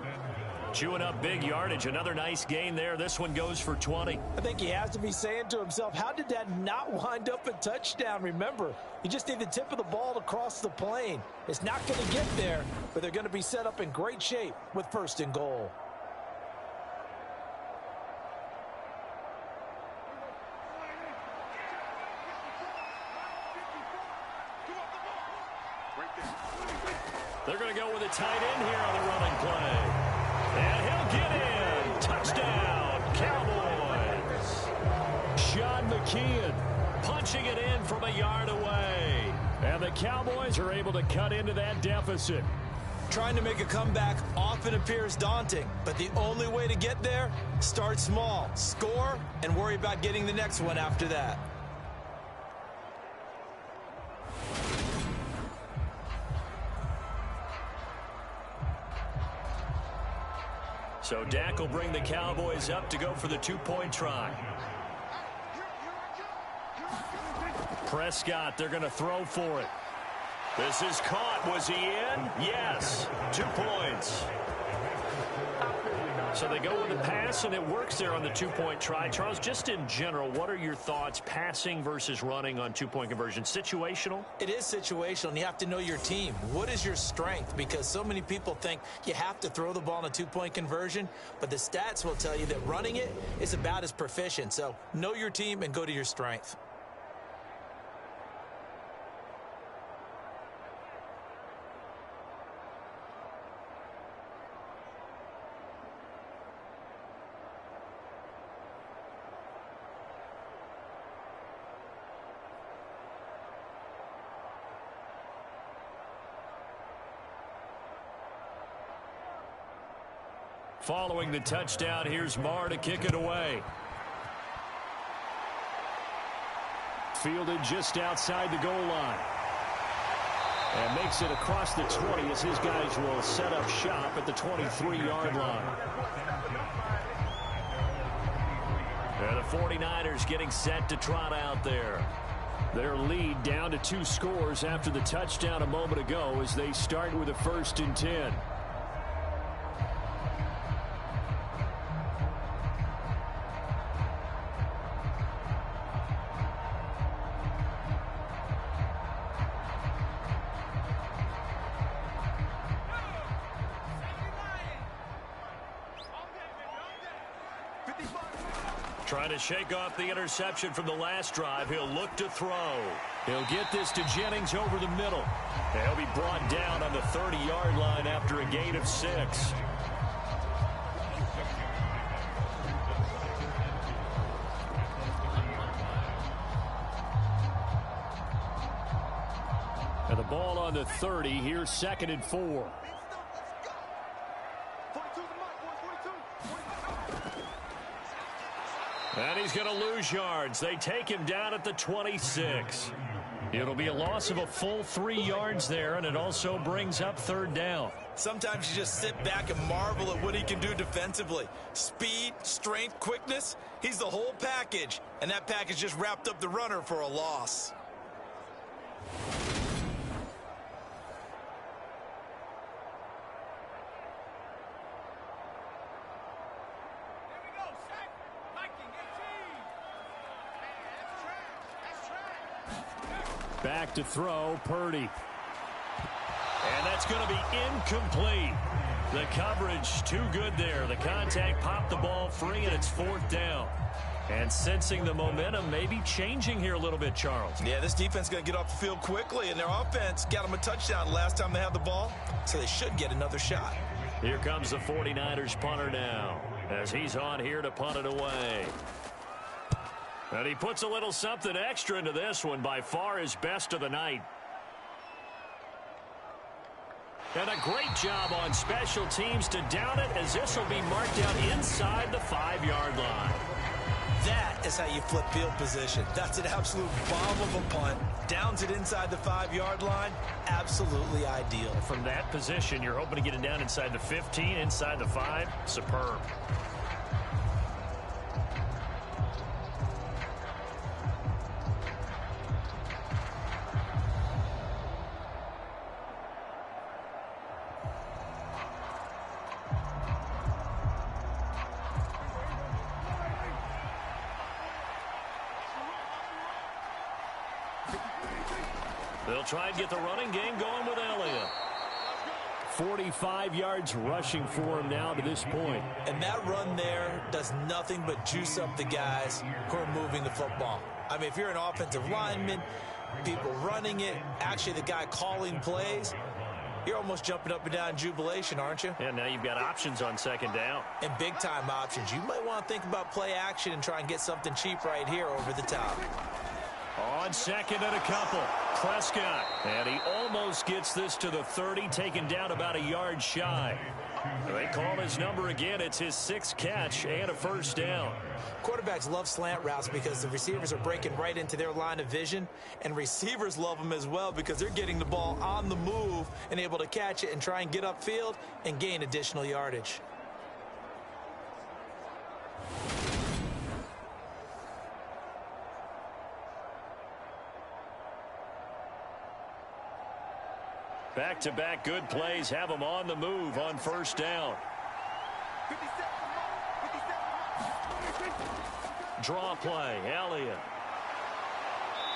Chewing up big yardage. Another nice gain there. This one goes for 20. I think he has to be saying to himself, how did that not wind up a touchdown? Remember, you just need the tip of the ball to cross the plane. It's not going to get there, but they're going to be set up in great shape with 1st and goal. They're going to go with a tight end here on the running play. And he'll get in. Touchdown, Cowboys. Sean McKeon punching it in from a yard away. And the Cowboys are able to cut into that deficit. Trying to make a comeback often appears daunting, but the only way to get there, start small, score, and worry about getting the next one after that. So Dak will bring the Cowboys up to go for the two-point try. Prescott, they're going to throw for it. This is caught. Was he in? Yes. 2 points. So they go with the pass, and it works there on the two-point try. Charles, just in general, what are your thoughts passing versus running on two-point conversion? Situational? It is situational, and you have to know your team. What is your strength? Because so many people think you have to throw the ball in a two-point conversion, but the stats will tell you that running it is about as proficient. So know your team and go to your strength. Following the touchdown, here's Marr to kick it away. Fielded just outside the goal line. And makes it across the 20 as his guys will set up shop at the 23-yard line. And the 49ers getting set to trot out there. Their lead down to 2 scores after the touchdown a moment ago as they start with a 1st and 10. Trying to shake off the interception from the last drive. He'll look to throw. He'll get this to Jennings over the middle. And he'll be brought down on the 30-yard line after a gain of 6. And the ball on the 30. Here's 2nd and 4. And he's going to lose yards. They take him down at the 26. It'll be a loss of a full 3 yards there, and it also brings up 3rd down. Sometimes you just sit back and marvel at what he can do defensively. Speed, strength, quickness, he's the whole package. And that package just wrapped up the runner for a loss. Back to throw, Purdy. And that's going to be incomplete. The coverage too good there. The contact popped the ball free, and it's 4th down. And sensing the momentum maybe changing here a little bit, Charles. Yeah, this defense is going to get off the field quickly, and their offense got them a touchdown last time they had the ball, so they should get another shot. Here comes the 49ers punter now as he's on here to punt it away. And he puts a little something extra into this one, by far his best of the night. And a great job on special teams to down it, as this will be marked out inside the 5-yard line. That is how you flip field position. That's an absolute bomb of a punt. Downs it inside the 5-yard line. Absolutely ideal. From that position, you're hoping to get it down inside the 15, inside the 5. Superb. They'll try and get the running game going with Elliott. 45 yards rushing for him now to this point. And that run there does nothing but juice up the guys who are moving the football. I mean, if you're an offensive lineman, people running it, actually the guy calling plays, you're almost jumping up and down in jubilation, aren't you? And now you've got options on 2nd down. And big-time options. You might want to think about play action and try and get something cheap right here over the top. On second and a couple, Prescott. And he almost gets this to the 30, taken down about a yard shy. They call his number again. It's his 6th catch and a first down. Quarterbacks love slant routes because the receivers are breaking right into their line of vision, and receivers love them as well because they're getting the ball on the move and able to catch it and try and get upfield and gain additional yardage. Back-to-back good plays have them on the move on first down. Draw play, Elliott.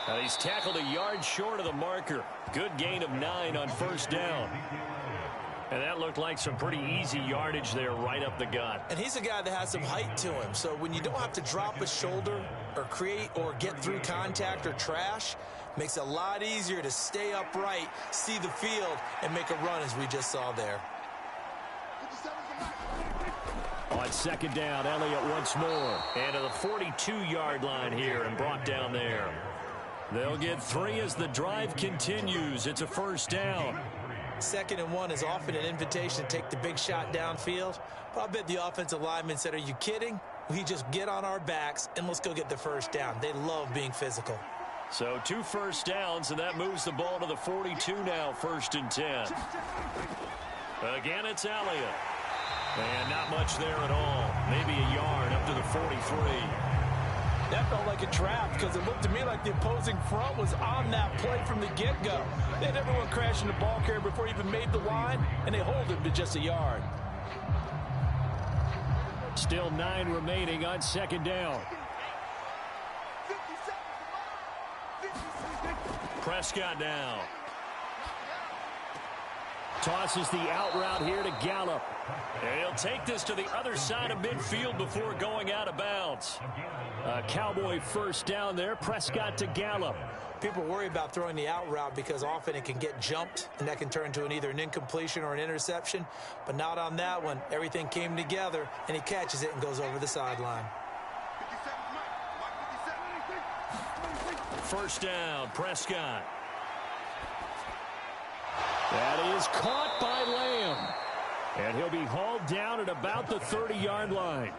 Now he's tackled a yard short of the marker. Good gain of 9 on first down. And that looked like some pretty easy yardage there right up the gut. And he's a guy that has some height to him. So when you don't have to drop a shoulder or create or get through contact or trash, makes it a lot easier to stay upright, see the field, and make a run as we just saw there. On second down, Elliott once more. And to the 42-yard line here and brought down there. They'll get 3 as the drive continues. It's a first down. 2nd and 1 is often an invitation to take the big shot downfield. But I bet the offensive lineman said, are you kidding? We just get on our backs and let's go get the first down. They love being physical. So 2 first downs, and that moves the ball to the 42 now, 1st and 10. Again, it's Elliott. And not much there at all. Maybe a yard up to the 43. That felt like a trap because it looked to me like the opposing front was on that play from the get-go. They had everyone crashing the ball carrier before he even made the line, and they hold him to just a yard. Still 9 remaining on second down. Prescott now. Tosses the out route here to Gallup. And he'll take this to the other side of midfield before going out of bounds. A Cowboy first down there. Prescott to Gallup. People worry about throwing the out route because often it can get jumped, and that can turn into either an incompletion or an interception. But not on that one. Everything came together, and he catches it and goes over the sideline. First down, Prescott. That is caught by Lamb. And he'll be hauled down at about the 30-yard line.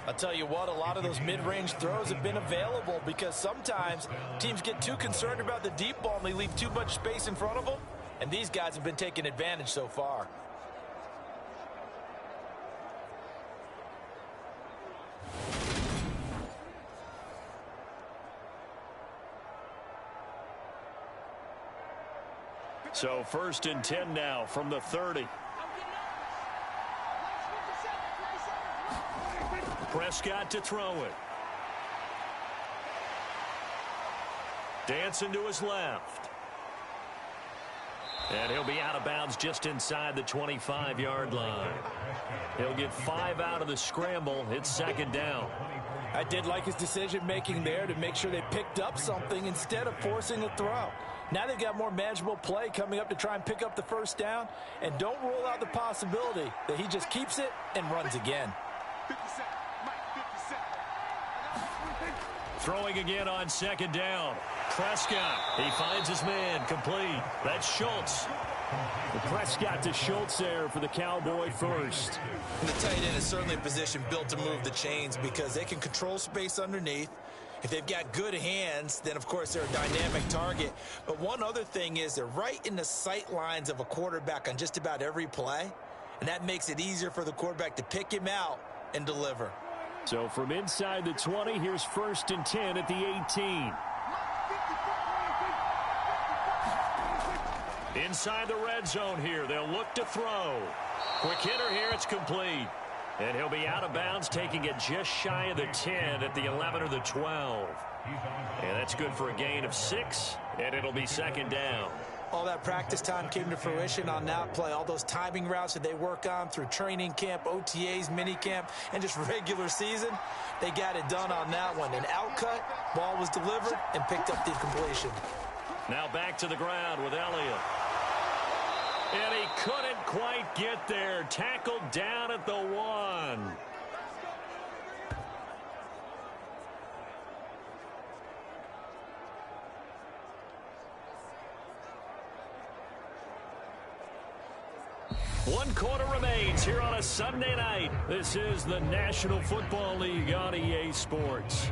I'll tell you what, a lot of those mid-range throws have been available because sometimes teams get too concerned about the deep ball and they leave too much space in front of them. And these guys have been taking advantage so far. So 1st and 10 now from the 30. Prescott to throw it. Dancing to his left. And he'll be out of bounds just inside the 25-yard line. He'll get 5 out of the scramble. It's second down. I did like his decision-making there to make sure they picked up something instead of forcing a throw. Now they've got more manageable play coming up to try and pick up the first down. And don't rule out the possibility that he just keeps it and runs again. Throwing again on second down. Prescott, he finds his man, complete. That's Schultz. Prescott to Schultz there for the Cowboy first. And the tight end is certainly a position built to move the chains because they can control space underneath. If they've got good hands, then, of course, they're a dynamic target. But one other thing is they're right in the sight lines of a quarterback on just about every play, and that makes it easier for the quarterback to pick him out and deliver. So from inside the 20, here's 1st and 10 at the 18. Inside the red zone here, they'll look to throw. Quick hitter here, it's complete. And he'll be out of bounds, taking it just shy of the 10 at the 11 or the 12. And that's good for a gain of 6, and it'll be second down. All that practice time came to fruition on that play. All those timing routes that they work on through training camp, OTAs, minicamp, and just regular season, they got it done on that one. An outcut, ball was delivered, and picked up the completion. Now back to the ground with Elliott. And he couldn't quite get there. Tackled down at the 1. 1 quarter remains here on a Sunday night. This is the National Football League on EA Sports.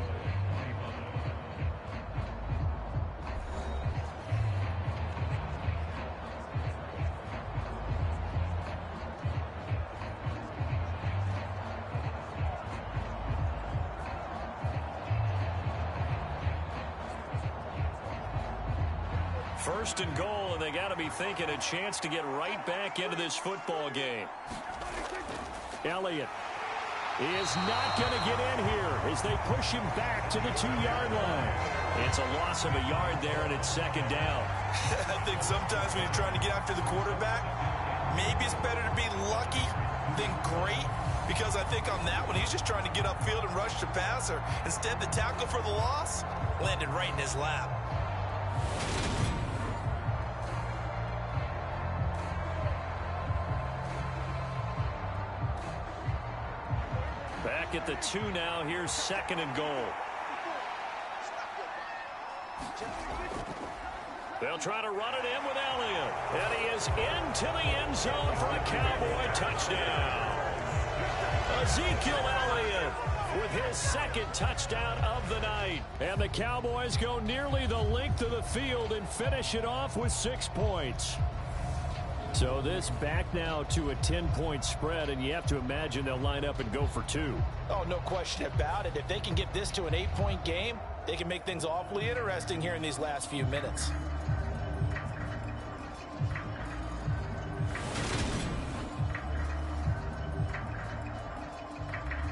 First and goal, and they got to be thinking a chance to get right back into this football game. Elliott is not going to get in here as they push him back to the 2-yard line. It's a loss of a yard there, and it's second down. I think sometimes when you're trying to get after the quarterback, maybe it's better to be lucky than great, because I think on that one, he's just trying to get upfield and rush the passer. Instead, the tackle for the loss landed right in his lap. Back at the 2 now. Here's second and goal. They'll try to run it in with Elliott. And he is into the end zone for a Cowboy touchdown. Ezekiel Elliott with his second touchdown of the night. And the Cowboys go nearly the length of the field and finish it off with 6 points. So this back now to a 10-point spread, and you have to imagine they'll line up and go for 2. Oh, no question about it. If they can get this to an 8-point game, they can make things awfully interesting here in these last few minutes.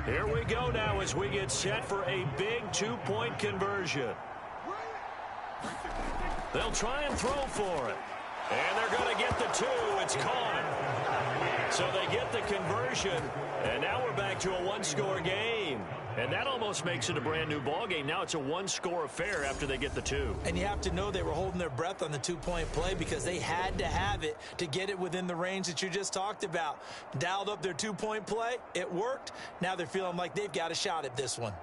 Here we go now as we get set for a big 2-point conversion. They'll try and throw for it. And they're going to get the 2. It's caught. So they get the conversion, and now we're back to a 1-score game. And that almost makes it a brand-new ball game. Now it's a 1-score affair after they get the 2. And you have to know they were holding their breath on the 2-point play because they had to have it to get it within the range that you just talked about. Dialed up their 2-point play. It worked. Now they're feeling like they've got a shot at this one.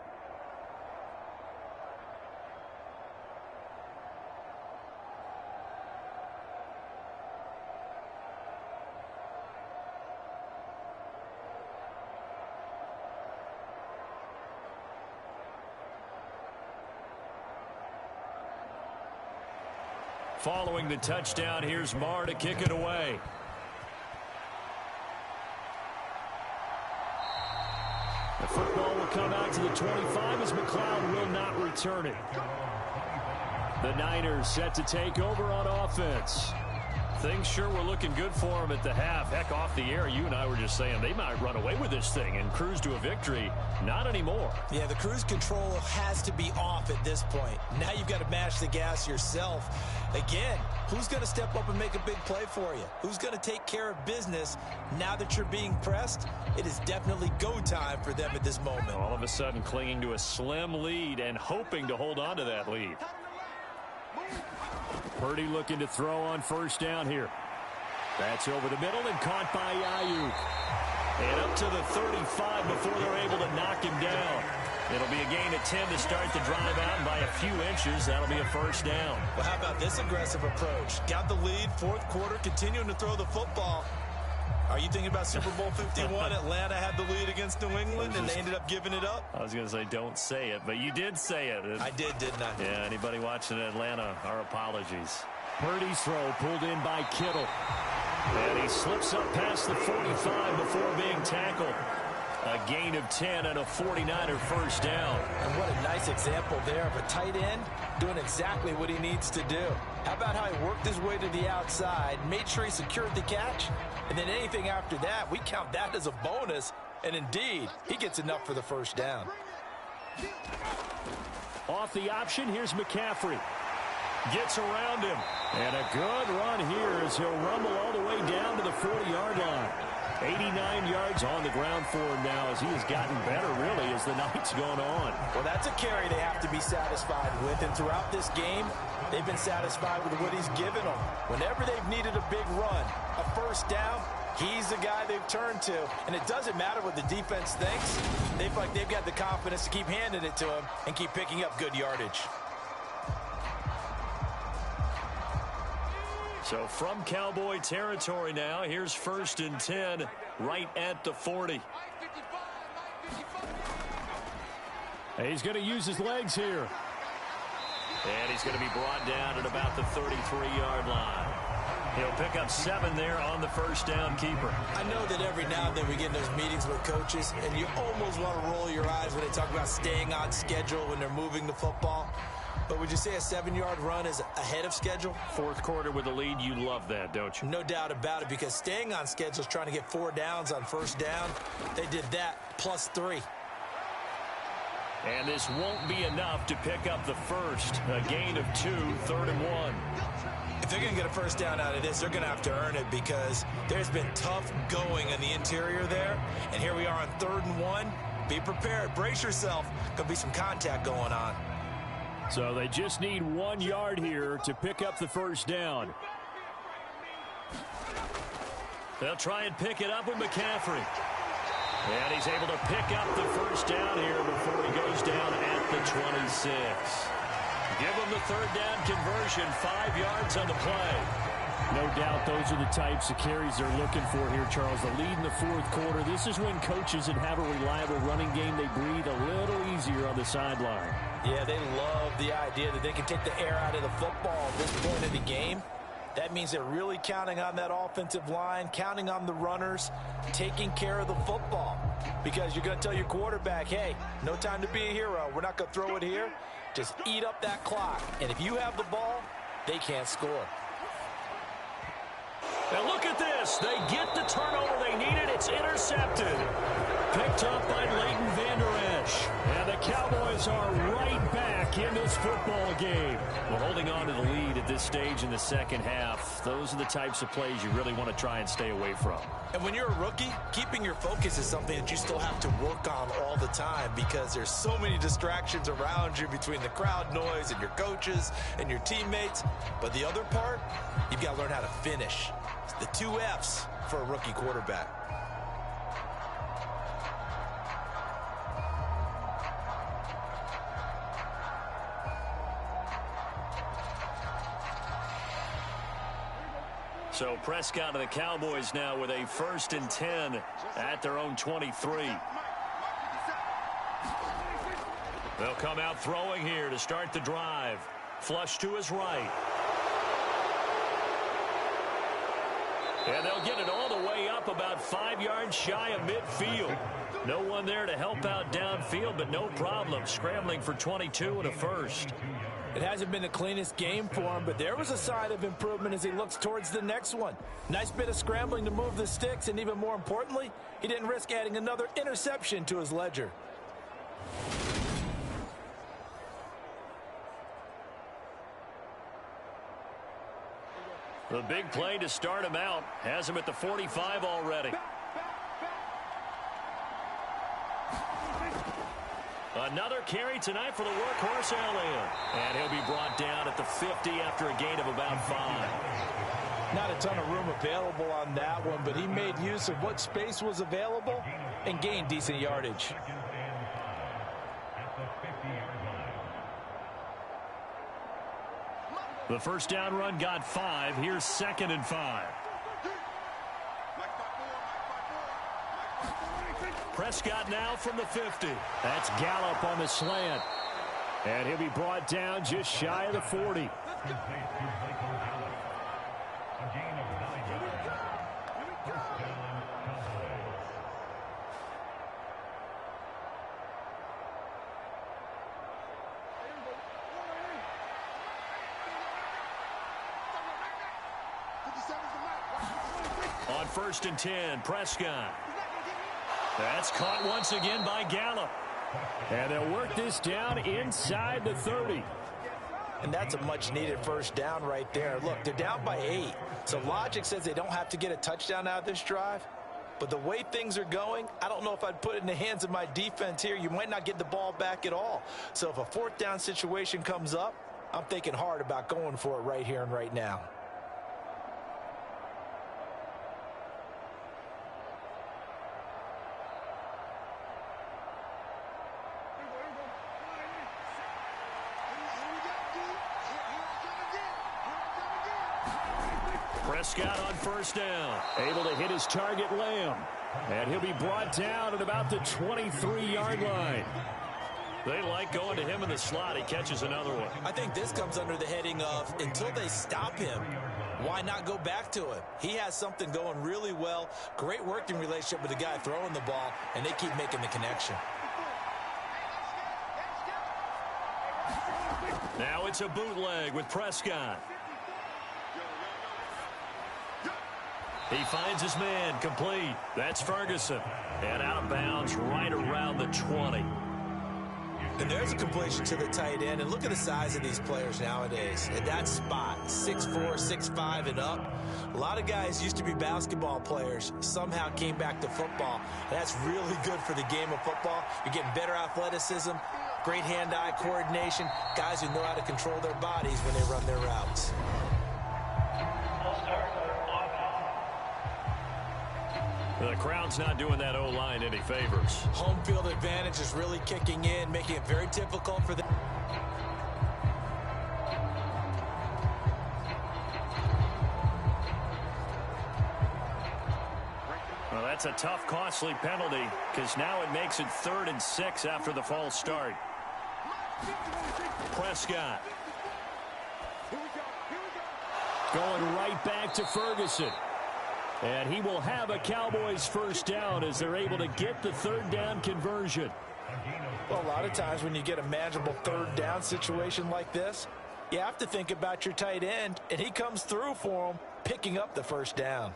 Following the touchdown, here's Marr to kick it away. The football will come out to the 25 as McLeod will not return it. The Niners set to take over on offense. Things sure were looking good for them at the half. Heck, off the air, you and I were just saying they might run away with this thing and cruise to a victory. Not anymore. Yeah, the cruise control has to be off at this point. Now you've got to mash the gas yourself. Again, who's going to step up and make a big play for you? Who's going to take care of business now that you're being pressed? It is definitely go time for them at this moment. All of a sudden clinging to a slim lead and hoping to hold on to that lead. Purdy looking to throw on first down here. That's over the middle and caught by Ayuk. And up to the 35 before they're able to knock him down. It'll be a gain of 10 to start the drive out, and by a few inches, that'll be a first down. Well, how about this aggressive approach? Got the lead, fourth quarter, continuing to throw the football. Are you thinking about Super Bowl 51? Atlanta had the lead against New England, and they ended up giving it up? I was going to say, don't say it, but you did say it. I did, didn't I? Yeah, anybody watching Atlanta, our apologies. Purdy's throw pulled in by Kittle. And he slips up past the 45 before being tackled. A gain of 10 and a 49er first down. And what a nice example there of a tight end doing exactly what he needs to do. How about how he worked his way to the outside, made sure he secured the catch, and then anything after that, we count that as a bonus. And indeed, he gets enough for the first down. Off the option, here's McCaffrey. Gets around him. And a good run here as he'll rumble all the way down to the 40-yard line. 89 yards on the ground for him now as he has gotten better, really, as the night's gone on. Well, that's a carry they have to be satisfied with. And throughout this game, they've been satisfied with what he's given them. Whenever they've needed a big run, a first down, he's the guy they've turned to. And it doesn't matter what the defense thinks. They feel like they've got the confidence to keep handing it to him and keep picking up good yardage. So from Cowboy territory now, here's 1st and 10 right at the 40. He's going to use his legs here. And he's going to be brought down at about the 33-yard line. He'll pick up 7 there on the first down keeper. I know that every now and then we get in those meetings with coaches, and you almost want to roll your eyes when they talk about staying on schedule when they're moving the football. But would you say a 7-yard run is ahead of schedule? Fourth quarter with the lead, you love that, don't you? No doubt about it, because staying on schedule is trying to get 4 downs on first down. They did that plus 3. And this won't be enough to pick up the first. A gain of 2, 3rd and 1. If they're going to get a first down out of this, they're going to have to earn it, because there's been tough going in the interior there. And here we are on 3rd and 1. Be prepared. Brace yourself. Going to be some contact going on. So they just need 1 yard here to pick up the first down. They'll try and pick it up with McCaffrey. And he's able to pick up the first down here before he goes down at the 26. Give him the 3rd down conversion, 5 yards on the play. No doubt those are the types of carries they're looking for here, Charles. The lead in the 4th quarter. This is when coaches that have a reliable running game, they breathe a little easier on the sideline. Yeah, they love the idea that they can take the air out of the football at this point of the game. That means they're really counting on that offensive line, counting on the runners, taking care of the football. Because you're going to tell your quarterback, hey, no time to be a hero. We're not going to throw it here. Just eat up that clock. And if you have the ball, they can't score. Now look at this. They get the turnover they needed. It's intercepted. Picked up by Leighton Vander Esch. And the Cowboys are right back in this football game. Well, holding on to the lead at this stage in the second half, those are the types of plays you really want to try and stay away from. And when you're a rookie, keeping your focus is something that you still have to work on all the time, because there's so many distractions around you between the crowd noise and your coaches and your teammates. But the other part, you've got to learn how to finish. It's the 2 F's for a rookie quarterback. So Prescott of the Cowboys now with a 1st and 10 at their own 23. They'll come out throwing here to start the drive. Flush to his right. And they'll get it all the way up about 5 yards shy of midfield. No one there to help out downfield, but no problem. Scrambling for 22 and a first. It hasn't been the cleanest game for him, but there was a sign of improvement as he looks towards the next one. Nice bit of scrambling to move the sticks, and even more importantly, he didn't risk adding another interception to his ledger. The big play to start him out has him at the 45 already. Another carry tonight for the workhorse Elliott. And he'll be brought down at the 50 after a gain of about 5. Not a ton of room available on that one, but he made use of what space was available and gained decent yardage. The first down run got 5. Here's 2nd and 5. Prescott now from the 50. That's Gallup on the slant. And he'll be brought down just shy of the 40. On 1st and 10, Prescott. That's caught once again by Gallup. And they'll work this down inside the 30. And that's a much-needed first down right there. Look, they're down by 8. So logic says they don't have to get a touchdown out of this drive. But the way things are going, I don't know if I'd put it in the hands of my defense here. You might not get the ball back at all. So if a 4th down situation comes up, I'm thinking hard about going for it right here and right now. Prescott on first down. Able to hit his target, Lamb. And he'll be brought down at about the 23-yard line. They like going to him in the slot. He catches another one. I think this comes under the heading of until they stop him, why not go back to him? He has something going really well. Great working relationship with the guy throwing the ball, and they keep making the connection. Now it's a bootleg with Prescott. He finds his man, complete. That's Ferguson. And out of bounds right around the 20. And there's a completion to the tight end. And look at the size of these players nowadays. At that spot, 6'4", 6'5", and up. A lot of guys used to be basketball players, somehow came back to football. That's really good for the game of football. You're getting better athleticism, great hand-eye coordination, guys who know how to control their bodies when they run their routes. The crowd's not doing that O-line any favors. Home field advantage is really kicking in, making it very difficult for them. Well, that's a tough, costly penalty because now it makes it 3rd and 6 after the false start. Prescott. Going right back to Ferguson. And he will have a Cowboys first down as they're able to get the 3rd down conversion. Well, a lot of times when you get a manageable 3rd down situation like this, you have to think about your tight end, and he comes through for him, picking up the first down.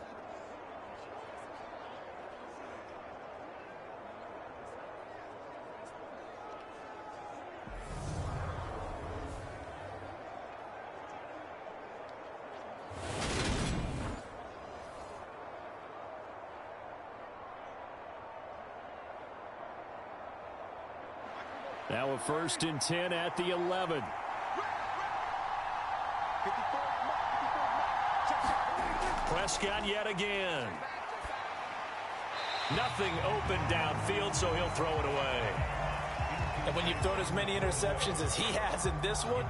Now a 1st and 10 at the 11. Prescott yet again. Nothing open downfield, so he'll throw it away. And when you've thrown as many interceptions as he has in this one,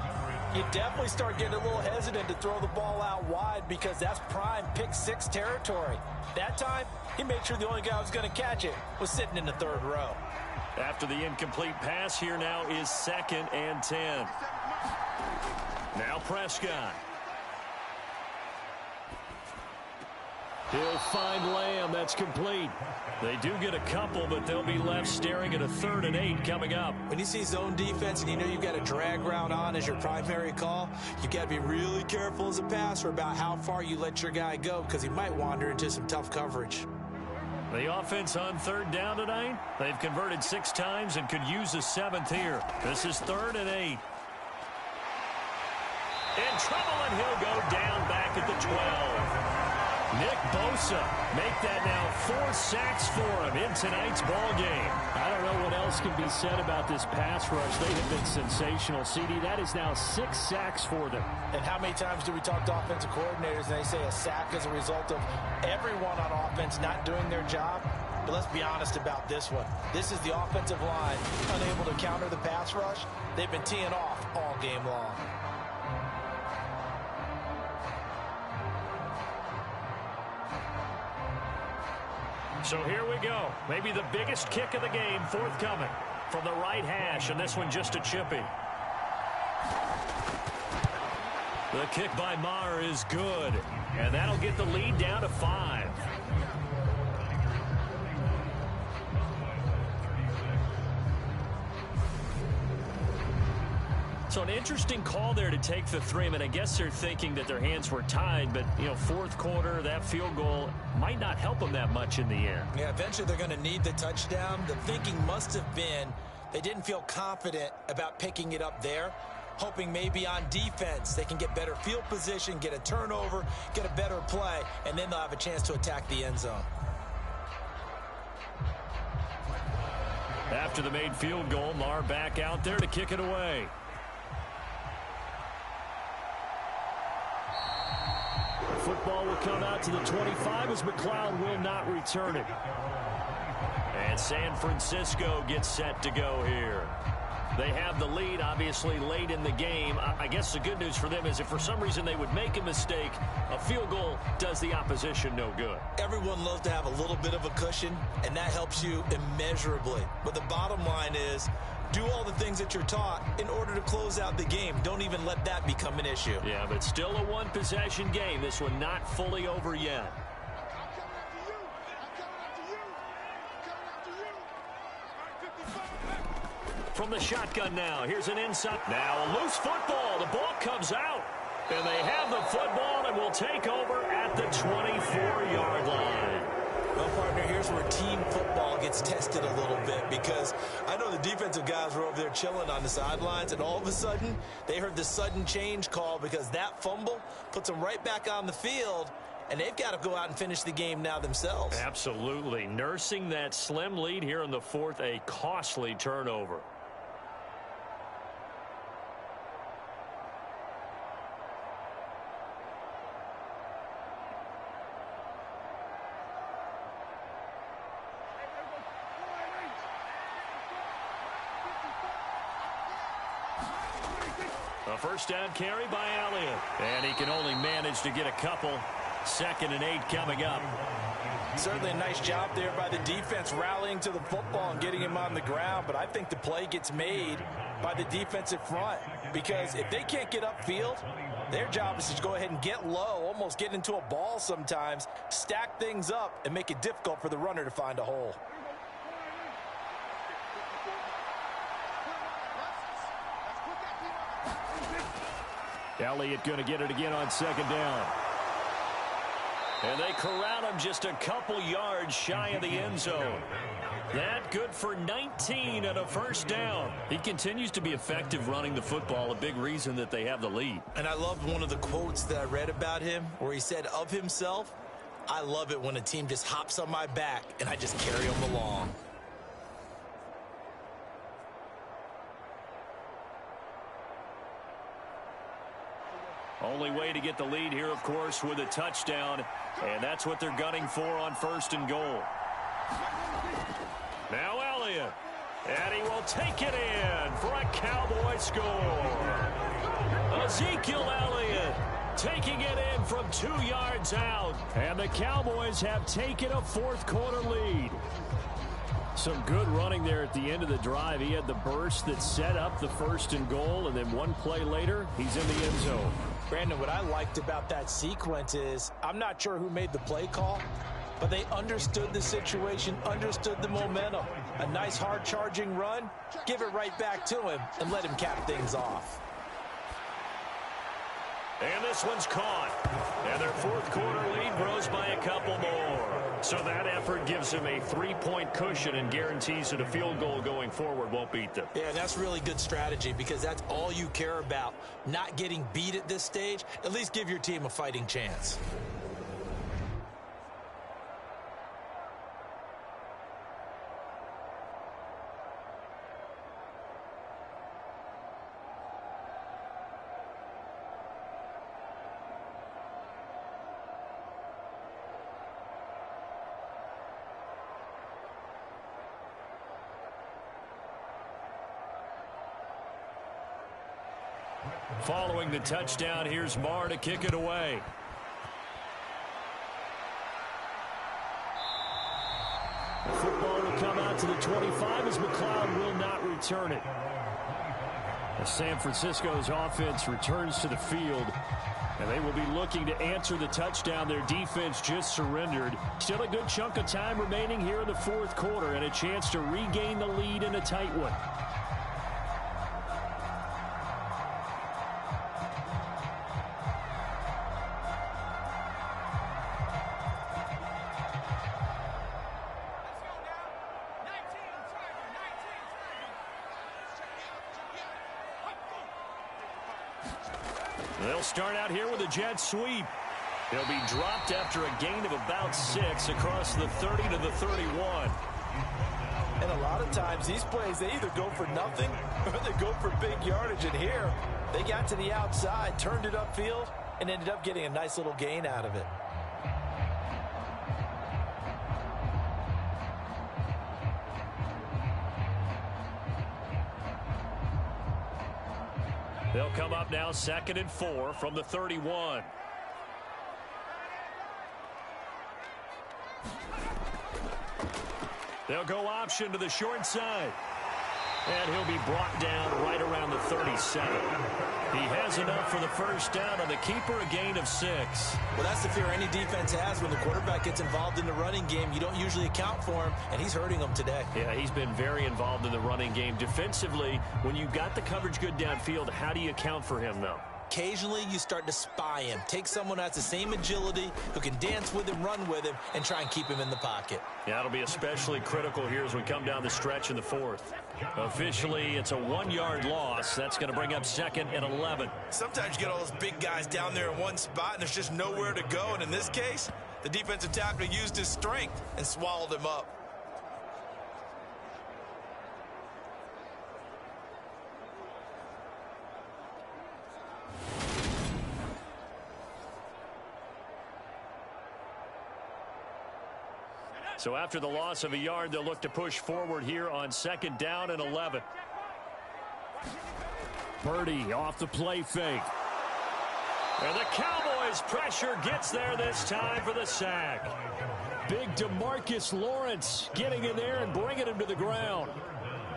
you definitely start getting a little hesitant to throw the ball out wide because that's prime pick-6 territory. That time, he made sure the only guy who was going to catch it was sitting in the 3rd row. After the incomplete pass, here now is 2nd and 10. Now Prescott. He'll find Lamb. That's complete. They do get a couple, but they'll be left staring at a 3rd and 8 coming up. When you see zone defense and you know you've got a drag route on as your primary call, you've got to be really careful as a passer about how far you let your guy go because he might wander into some tough coverage. The offense on 3rd down tonight, they've converted 6 times and could use a 7th here. This is 3rd and 8. In trouble, and he'll go down back at the 12. Nick Bosa make that now 4 sacks for him in tonight's ball game. I don't know what else can be said about this pass rush. They have been sensational. CD, that is now 6 sacks for them. And how many times do we talk to offensive coordinators and they say a sack is a result of everyone on offense not doing their job? But let's be honest about this one. This is the offensive line unable to counter the pass rush. They've been teeing off all game long. So here we go. Maybe the biggest kick of the game forthcoming from the right hash, and this one just a chippy. The kick by Maher is good, and that'll get the lead down to 5. So an interesting call there to take the 3. I mean, I guess they're thinking that their hands were tied, but, you know, 4th quarter, that field goal might not help them that much in the end. Yeah, eventually they're going to need the touchdown. The thinking must have been they didn't feel confident about picking it up there, hoping maybe on defense they can get better field position, get a turnover, get a better play, and then they'll have a chance to attack the end zone. After the made field goal, Maher back out there to kick it away. Football will come out to the 25 as McLeod will not return it. And San Francisco gets set to go here. They have the lead, obviously, late in the game. I guess the good news for them is if for some reason they would make a mistake, a field goal does the opposition no good. Everyone loves to have a little bit of a cushion, and that helps you immeasurably. But the bottom line is, do all the things that you're taught in order to close out the game. Don't even let that become an issue. Yeah, but still a one-possession game. This one not fully over yet. From the shotgun now, here's an inside. Now a loose football. The ball comes out. And they have the football and will take over at the 24-yard line. Well, partner, here's where team football gets tested a little bit, because I know the defensive guys were over there chilling on the sidelines, and all of a sudden they heard the sudden change call because that fumble puts them right back on the field, and they've got to go out and finish the game now themselves. Absolutely. Nursing that slim lead here in the fourth, a costly turnover. A first down carry by Elliott. And he can only manage to get a couple. 2nd and 8 coming up. Certainly a nice job there by the defense rallying to the football and getting him on the ground. But I think the play gets made by the defensive front, because if they can't get upfield, their job is to go ahead and get low, almost get into a ball sometimes, stack things up, and make it difficult for the runner to find a hole. Elliott going to get it again on 2nd down. And they corral him just a couple yards shy of the end zone. That good for 19 and a first down. He continues to be effective running the football, a big reason that they have the lead. And I love one of the quotes that I read about him where he said of himself, "I love it when a team just hops on my back and I just carry them along." Only way to get the lead here, of course, with a touchdown. And that's what they're gunning for on 1st and goal. Now Elliott. And he will take it in for a Cowboy score. Ezekiel Elliott taking it in from 2 yards out. And the Cowboys have taken a 4th quarter lead. Some good running there at the end of the drive. He had the burst that set up the 1st and goal, and then one play later, he's in the end zone. Brandon, what I liked about that sequence is, I'm not sure who made the play call, but they understood the situation, understood the momentum. A nice hard charging run, give it right back to him and let him cap things off. And this one's caught. And their 4th quarter lead grows by a couple more. So that effort gives them a 3-point cushion and guarantees that a field goal going forward won't beat them. Yeah, that's really good strategy, because that's all you care about. Not getting beat at this stage. At least give your team a fighting chance. Following the touchdown, here's Marr to kick it away. The football will come out to the 25 as McLeod will not return it. As San Francisco's offense returns to the field, and they will be looking to answer the touchdown their defense just surrendered. Still a good chunk of time remaining here in the 4th quarter, and a chance to regain the lead in a tight one. They'll start out here with a jet sweep. They'll be dropped after a gain of about 6 across the 30 to the 31. And a lot of times these plays, they either go for nothing or they go for big yardage. And here, they got to the outside, turned it upfield, and ended up getting a nice little gain out of it. They'll come up now 2nd and 4 from the 31. They'll go option to the short side. And he'll be brought down right around the 37. He has enough for the first down on the keeper, a gain of 6. Well, that's the fear any defense has when the quarterback gets involved in the running game. You don't usually account for him, and he's hurting them today. Yeah, he's been very involved in the running game. Defensively, when you've got the coverage good downfield, how do you account for him, though? Occasionally, you start to spy him. Take someone who has the same agility, who can dance with him, run with him, and try and keep him in the pocket. Yeah, it'll be especially critical here as we come down the stretch in the 4th. Officially, it's a 1-yard loss. That's going to bring up 2nd and 11. Sometimes you get all those big guys down there in one spot, and there's just nowhere to go. And in this case, the defensive tackle used his strength and swallowed him up. So after the loss of a yard, they'll look to push forward here on 2nd down and 11. Purdy off the play fake. And the Cowboys pressure gets there this time for the sack. Big DeMarcus Lawrence getting in there and bringing him to the ground.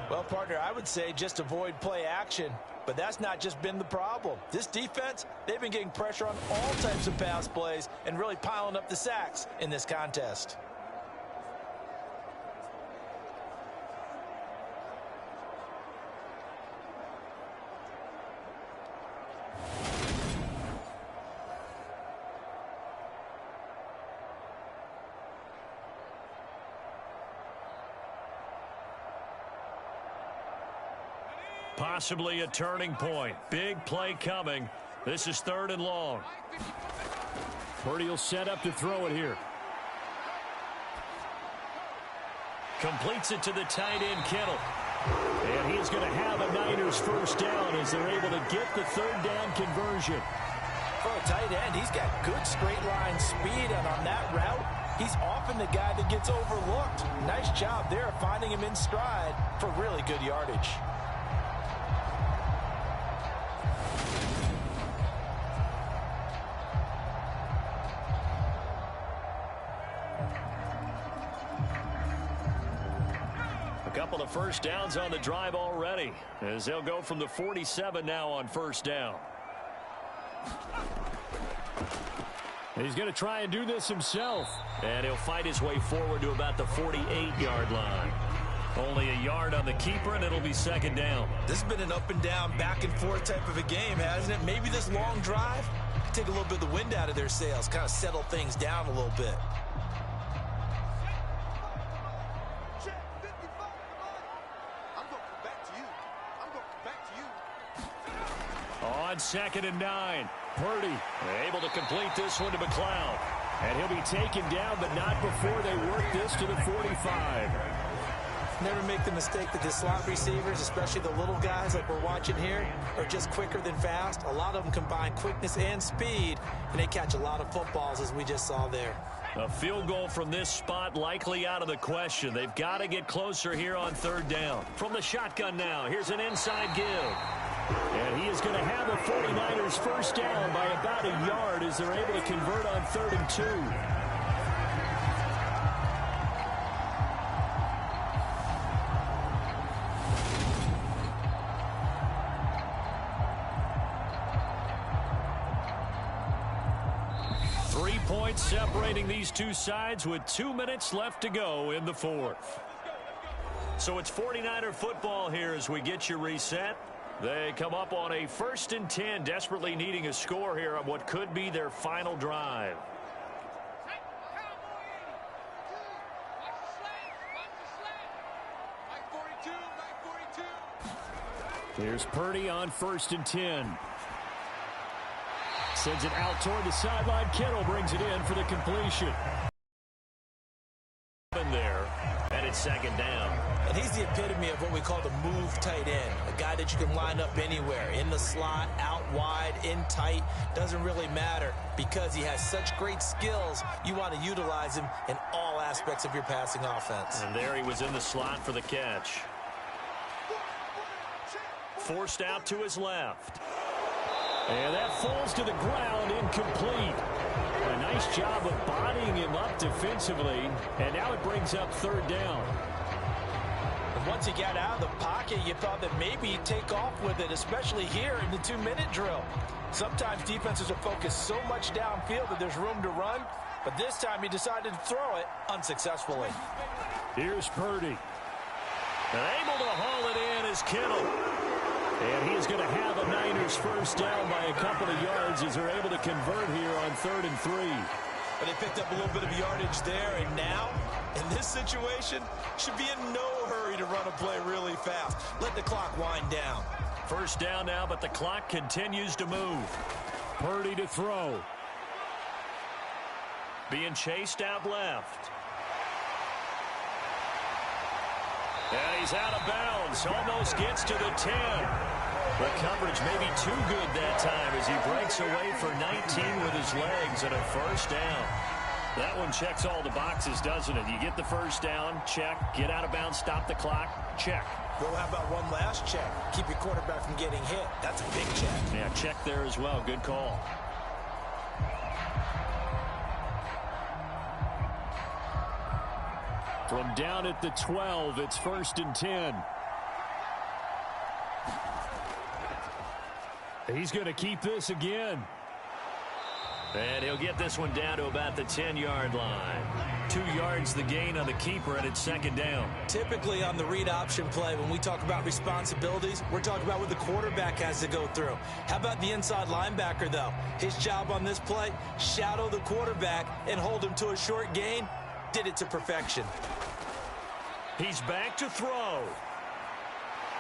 Well, partner, I would say just avoid play action, but that's not just been the problem. This defense, they've been getting pressure on all types of pass plays and really piling up the sacks in this contest. Possibly a turning point. Big play coming. This is 3rd and long. Purdy will set up to throw it here. Completes it to the tight end, Kittle. And he's going to have a Niners first down as they're able to get the 3rd down conversion. For a tight end, he's got good straight line speed, and on that route, he's often the guy that gets overlooked. Nice job there finding him in stride for really good yardage. Couple of first downs on the drive already as they'll go from the 47 now on 1st down. He's going to try and do this himself. And he'll fight his way forward to about the 48-yard line. Only a yard on the keeper, and it'll be 2nd down. This has been an up and down, back and forth type of a game, hasn't it? Maybe this long drive take a little bit of the wind out of their sails, kind of settle things down a little bit. On 2nd and 9, Purdy able to complete this one to McLeod. And he'll be taken down, but not before they work this to the 45. Never make the mistake that the slot receivers, especially the little guys like we're watching here, are just quicker than fast. A lot of them combine quickness and speed, and they catch a lot of footballs, as we just saw there. A field goal from this spot likely out of the question. They've got to get closer here on 3rd down. From the shotgun now, here's an inside give. And he is going to have a 49ers first down by about a yard as they're able to convert on 3rd and 2. Points separating these two sides with 2 minutes left to go in the 4th. So it's 49er football here as we get you reset. They come up on a 1st and 10, desperately needing a score here on what could be their final drive. Here's Purdy on 1st and 10. Sends it out toward the sideline. Kittle brings it in for the completion. There, and it's 2nd down. And he's the epitome of what we call the move tight end, a guy that you can line up anywhere, in the slot, out wide, in tight, doesn't really matter because he has such great skills. You want to utilize him in all aspects of your passing offense. And there he was in the slot for the catch. Forced out to his left. And that falls to the ground, incomplete. A nice job of bodying him up defensively, and now it brings up third down. Once he got out of the pocket, you thought that maybe he'd take off with it, especially here in the 2-minute drill. Sometimes defenses are focused so much downfield that there's room to run, but this time he decided to throw it unsuccessfully. Here's Purdy. And able to haul it in is Kittle. And he's going to have a Niners first down by a couple of yards as they're able to convert here on 3rd and 3. But they picked up a little bit of yardage there, and now, in this situation, should be in no hurry to run a play really fast. Let the clock wind down. First down now, but the clock continues to move. Purdy to throw. Being chased out left. And he's out of bounds. Almost gets to the 10. The coverage may be too good that time as he breaks away for 19 with his legs and a first down. That one checks all the boxes, doesn't it? You get the first down, check. Get out of bounds, stop the clock, check. Well, how about one last check? Keep your quarterback from getting hit. That's a big check. Yeah, check there as well. Good call. From down at the 12, it's 1st and 10. He's going to keep this again. And he'll get this one down to about the 10-yard line. 2 yards the gain on the keeper, and it's 2nd down. Typically on the read option play, when we talk about responsibilities, we're talking about what the quarterback has to go through. How about the inside linebacker, though? His job on this play, shadow the quarterback and hold him to a short gain. Did it to perfection. He's back to throw.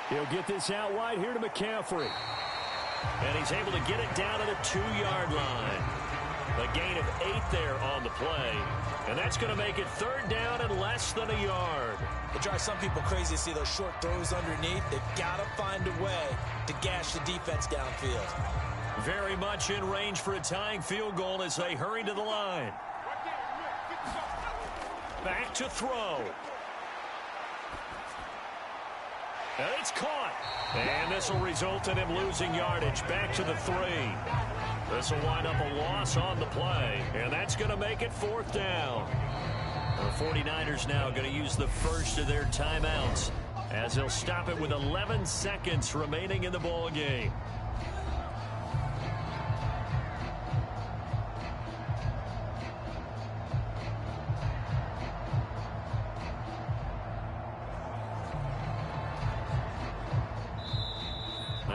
He'll get this out wide here to McCaffrey. And he's able to get it down to the 2-yard line. A gain of 8 there on the play. And that's going to make it 3rd down and less than a yard. It drives some people crazy to see those short throws underneath. They've got to find a way to gash the defense downfield. Very much in range for a tying field goal as they hurry to the line. Back to throw. And it's caught. And this will result in him losing yardage back to the 3. This will wind up a loss on the play. And that's going to make it 4th down. The 49ers now going to use the first of their timeouts as they'll stop it with 11 seconds remaining in the ball game.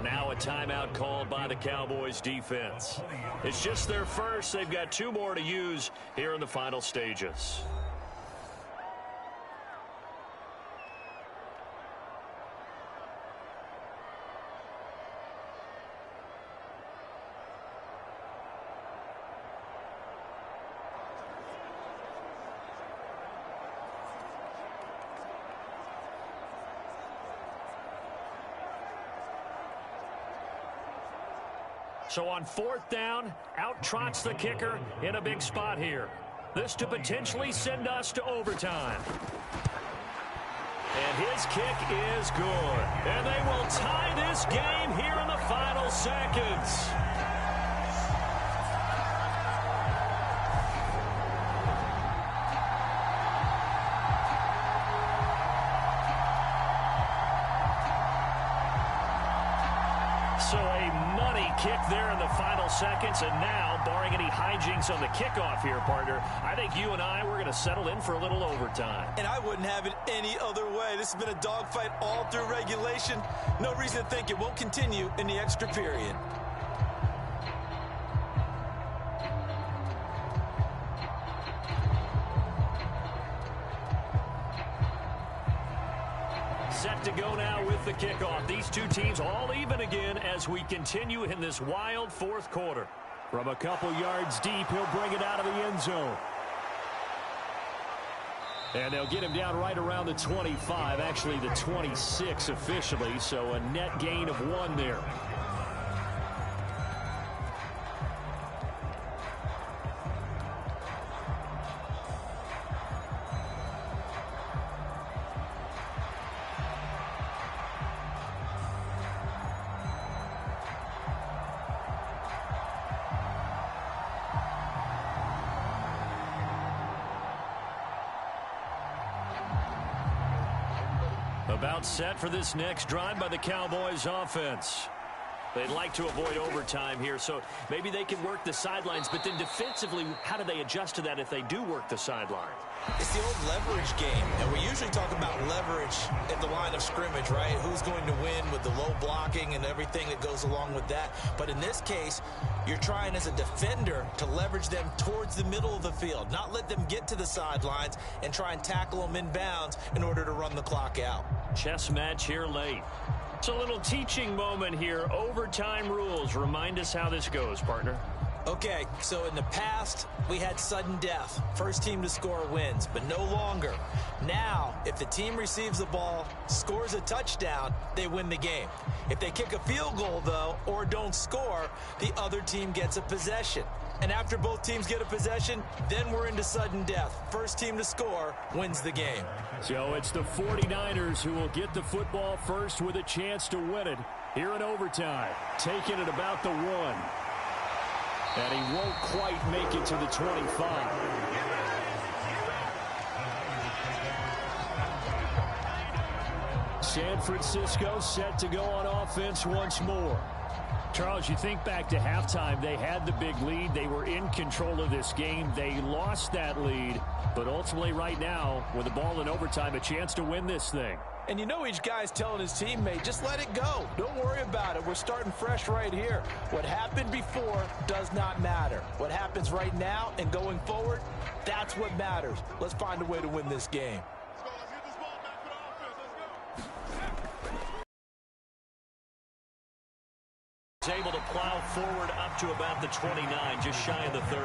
Now a timeout called by the Cowboys defense. It's just their first. They've got 2 more to use here in the final stages. So on 4th down, out trots the kicker in a big spot here. This to potentially send us to overtime. And his kick is good. And they will tie this game here in the final seconds. So a money kick there in the final seconds, and now, barring any hijinks on the kickoff here, partner, I think you and I, we're going to settle in for a little overtime. And I wouldn't have it any other way. This has been a dogfight all through regulation. No reason to think it won't continue in the extra period. Set to go now with the kickoff. These two teams all even again as we continue in this wild 4th quarter. From a couple yards deep, he'll bring it out of the end zone. And they'll get him down right around the 25, actually the 26 officially, so a net gain of 1 there. About set for this next drive by the Cowboys offense. They'd like to avoid overtime here, so maybe they can work the sidelines, but then defensively, how do they adjust to that if they do work the sideline? It's the old leverage game, and we usually talk about leverage at the line of scrimmage, right? Who's going to win with the low blocking and everything that goes along with that. But in this case, you're trying as a defender to leverage them towards the middle of the field, not let them get to the sidelines and try and tackle them in bounds in order to run the clock out. Chess match here late. It's a little teaching moment here. Overtime rules. Remind us how this goes, partner. Okay, so in the past, we had sudden death. First team to score wins, but no longer. Now, if the team receives the ball, scores a touchdown, they win the game. If they kick a field goal, though, or don't score, the other team gets a possession. And after both teams get a possession, then we're into sudden death. First team to score wins the game. So it's the 49ers who will get the football first with a chance to win it here in overtime. Taking it about the 1. And he won't quite make it to the 25. San Francisco set to go on offense once more. Charles, you think back to halftime, they had the big lead. They were in control of this game. They lost that lead. But ultimately right now, with the ball in overtime, a chance to win this thing. And you know each guy's telling his teammate, just let it go. Don't worry about it. We're starting fresh right here. What happened before does not matter. What happens right now and going forward, that's what matters. Let's find a way to win this game. He's able to plow forward up to about the 29, just shy of the 30.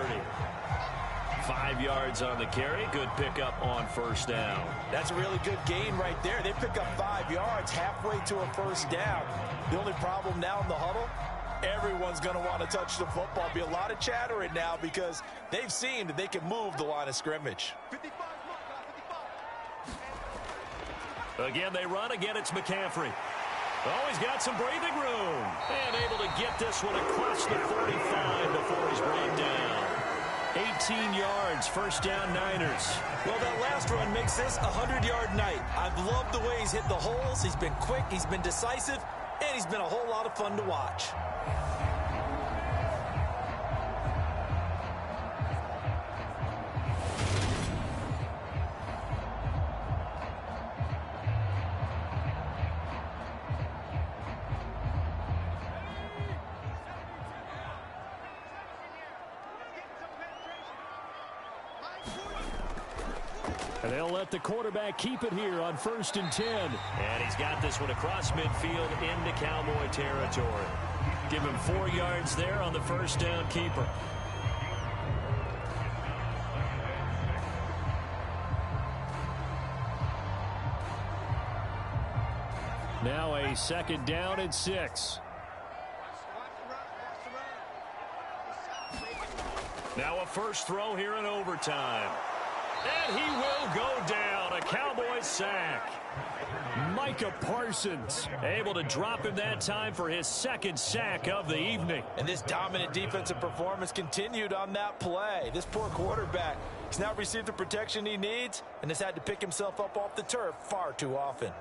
5 yards on the carry. Good pickup on first down. That's a really good gain right there. They pick up 5 yards halfway to a first down. The only problem now in the huddle, everyone's going to want to touch the football. Be a lot of chattering now because they've seen that they can move the line of scrimmage. Again, they run. Again, it's McCaffrey. Oh, he's got some breathing room. And able to get this one across the 45 before he's brought down. 18 yards, first down Niners. Well, that last run makes this a 100-yard night. I've loved the way he's hit the holes. He's been quick, he's been decisive, and he's been a whole lot of fun to watch. And they'll let the quarterback keep it here on 1st and 10. And he's got this one across midfield into Cowboy territory. Give him 4 yards there on the first down keeper. Now a 2nd down and 6. Now a first throw here in overtime. And he will go down. A Cowboys sack. Micah Parsons able to drop him that time for his 2nd sack of the evening. And this dominant defensive performance continued on that play. This poor quarterback has now received the protection he needs and has had to pick himself up off the turf far too often.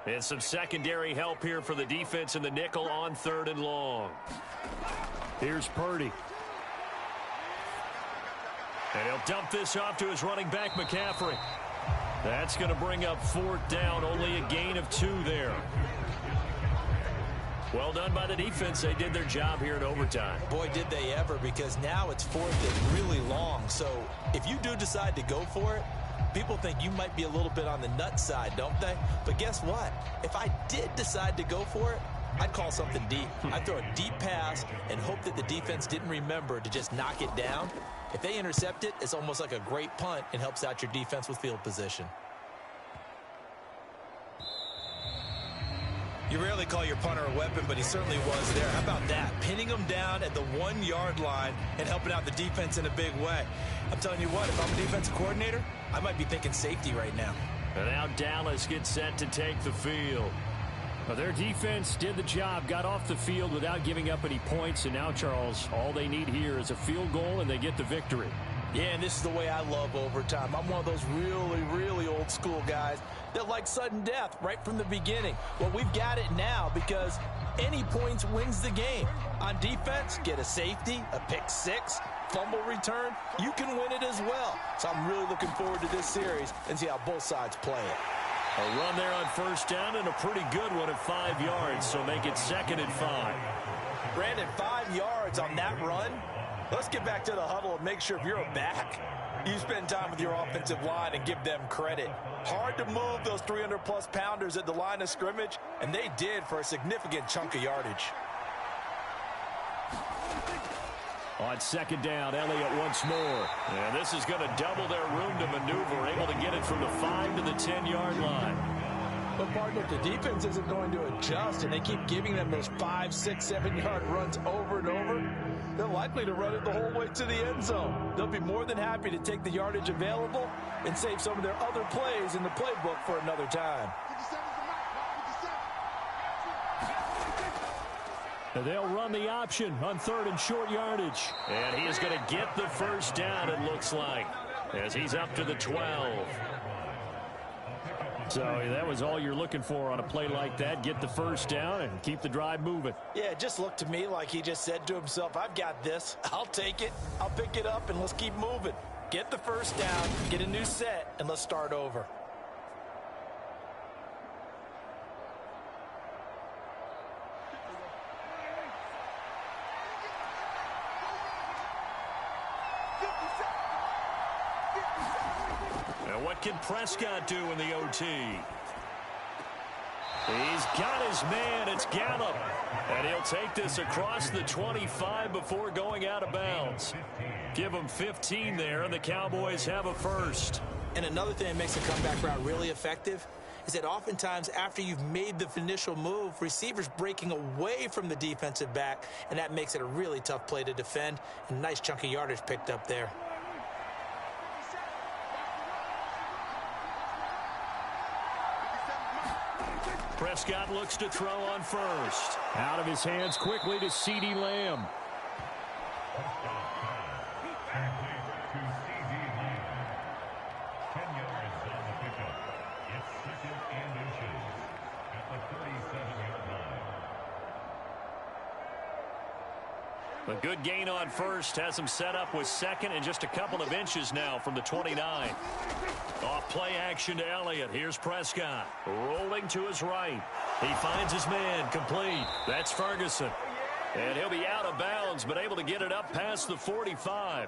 And some secondary help here for the defense in the nickel on 3rd and long. Here's Purdy. And he'll dump this off to his running back, McCaffrey. That's going to bring up 4th down. Only a gain of 2 there. Well done by the defense. They did their job here in overtime. Boy, did they ever, because now it's 4th and really long. So if you do decide to go for it, people think you might be a little bit on the nut side, don't they? But guess what? If I did decide to go for it, I'd call something deep. I'd throw a deep pass and hope that the defense didn't remember to just knock it down. If they intercept it, it's almost like a great punt and helps out your defense with field position. You rarely call your punter a weapon, but he certainly was there. How about that? Pinning him down at the 1-yard line and helping out the defense in a big way. I'm telling you what, if I'm a defensive coordinator, I might be thinking safety right now. And now Dallas gets set to take the field. Well, their defense did the job, got off the field without giving up any points, and now, Charles, all they need here is a field goal, and they get the victory. Yeah, and this is the way I love overtime. I'm one of those really, really old school guys that like sudden death right from the beginning. Well, we've got it now because any points wins the game. On defense, get a safety, a pick six, fumble return, you can win it as well. So I'm really looking forward to this series and see how both sides play it. A run there on first down and a pretty good one at 5 yards, so make it 2nd and 5. Brandon, 5 yards on that run. Let's get back to the huddle and make sure if you're a back, you spend time with your offensive line and give them credit. Hard to move those 300-plus pounders at the line of scrimmage, and they did for a significant chunk of yardage. On 2nd down, Elliott once more. And this is going to double their room to maneuver, able to get it from the 5 to the 10-yard line. But, partner, if the defense isn't going to adjust and they keep giving them those 5, 6, 7-yard runs over and over, they're likely to run it the whole way to the end zone. They'll be more than happy to take the yardage available and save some of their other plays in the playbook for another time. They'll run the option on 3rd and short yardage. And he is going to get the first down, it looks like, as he's up to the 12. So that was all you're looking for on a play like that. Get the first down and keep the drive moving. Yeah, it just looked to me like he just said to himself, I've got this. I'll take it. I'll pick it up, and let's keep moving. Get the first down, get a new set, and let's start over. What can Prescott do in the OT? He's got his man. It's Gallup. And he'll take this across the 25 before going out of bounds. Give him 15 there, and the Cowboys have a first. And another thing that makes a comeback route really effective is that oftentimes after you've made the initial move, receivers breaking away from the defensive back, and that makes it a really tough play to defend. And nice chunk of yardage picked up there. Prescott looks to throw on first. Out of his hands quickly to CeeDee Lamb. A good gain on first. Has him set up with 2nd and just a couple of inches now from the 29. Off play action to Elliott. Here's Prescott. Rolling to his right. He finds his man. Complete. That's Ferguson. And he'll be out of bounds, but able to get it up past the 45.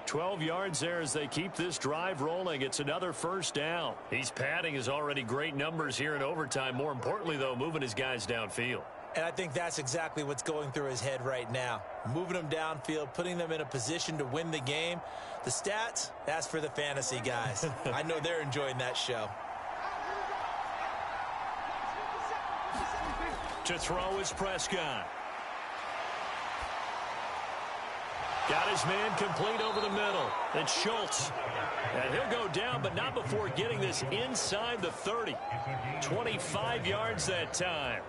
12 yards there as they keep this drive rolling. It's another first down. He's padding his already great numbers here in overtime. More importantly, though, moving his guys downfield. And I think that's exactly what's going through his head right now. Moving them downfield, putting them in a position to win the game. The stats, that's for the fantasy guys. I know they're enjoying that show. To throw is Prescott. Got his man complete over the middle. It's Schultz. And he'll go down, but not before getting this inside the 30. 25 yards that time.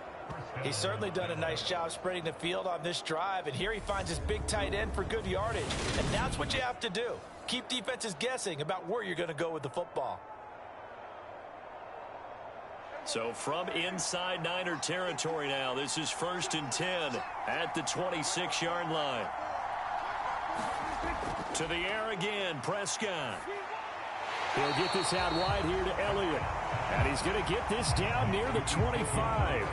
He's certainly done a nice job spreading the field on this drive, and here he finds his big tight end for good yardage. And that's what you have to do. Keep defenses guessing about where you're going to go with the football. So from inside Niner territory now, this is 1st and 10 at the 26-yard line. To the air again, Prescott. He'll get this out wide here to Elliott. And he's going to get this down near the 25.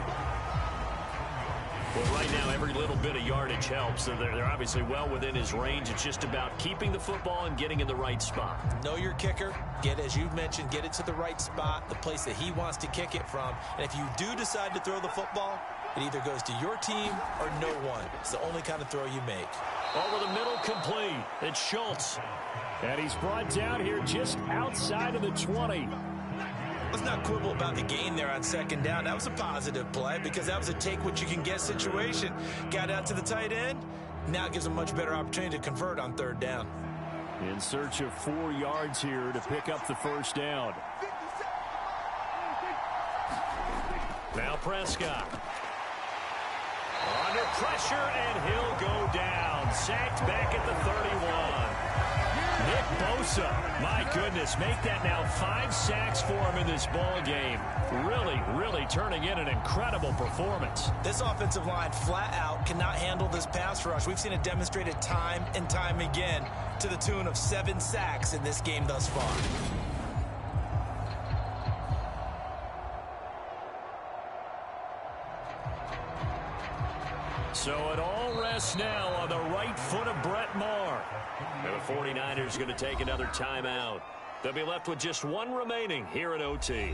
Well, right now, every little bit of yardage helps. So they're obviously well within his range. It's just about keeping the football and getting in the right spot. Know your kicker. Get, as you mentioned, get it to the right spot, the place that he wants to kick it from. And if you do decide to throw the football, it either goes to your team or no one. It's the only kind of throw you make. Over the middle, complete. It's Schultz. And he's brought down here just outside of the 20. Let's not quibble about the gain there on 2nd down. That was a positive play because that was a take-what-you-can-get situation. Got out to the tight end. Now it gives a much better opportunity to convert on 3rd down. In search of 4 yards here to pick up the first down. Now Prescott. Under pressure, and he'll go down. Sacked back at the 31. Nick Bosa, my goodness, make that now 5 sacks for him in this ball game. Really turning in an incredible performance. This offensive line flat out cannot handle this pass rush. We've seen it demonstrated time and time again to the tune of 7 sacks in this game thus far. So it all rests now on the right foot of Brett Maher. And the 49ers going to take another timeout. They'll be left with just 1 remaining here at OT.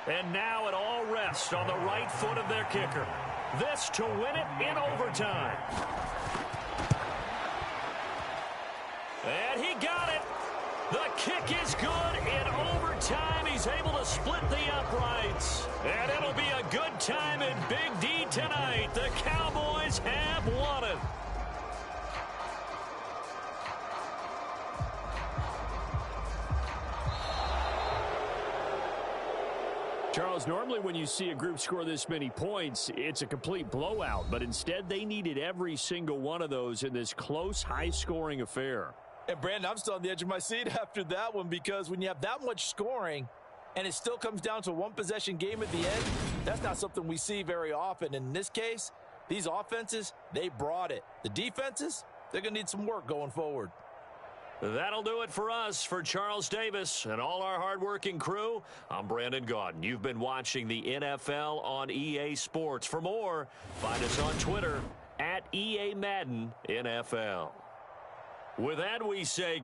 And now it all rests on the right foot of their kicker. This to win it in overtime. And he got it. The kick is good in overtime. He's able to split the uprights. And it'll be a good time in Big D tonight. The Cowboys have won it. Charles, normally when you see a group score this many points, it's a complete blowout. But instead, they needed every single one of those in this close, high-scoring affair. And, Brandon, I'm still on the edge of my seat after that one because when you have that much scoring and it still comes down to a one-possession game at the end, that's not something we see very often. And in this case, these offenses, they brought it. The defenses, they're going to need some work going forward. That'll do it for us. For Charles Davis and all our hardworking crew, I'm Brandon Gaudin. You've been watching the NFL on EA Sports. For more, find us on Twitter @EA Madden NFL. With that, we say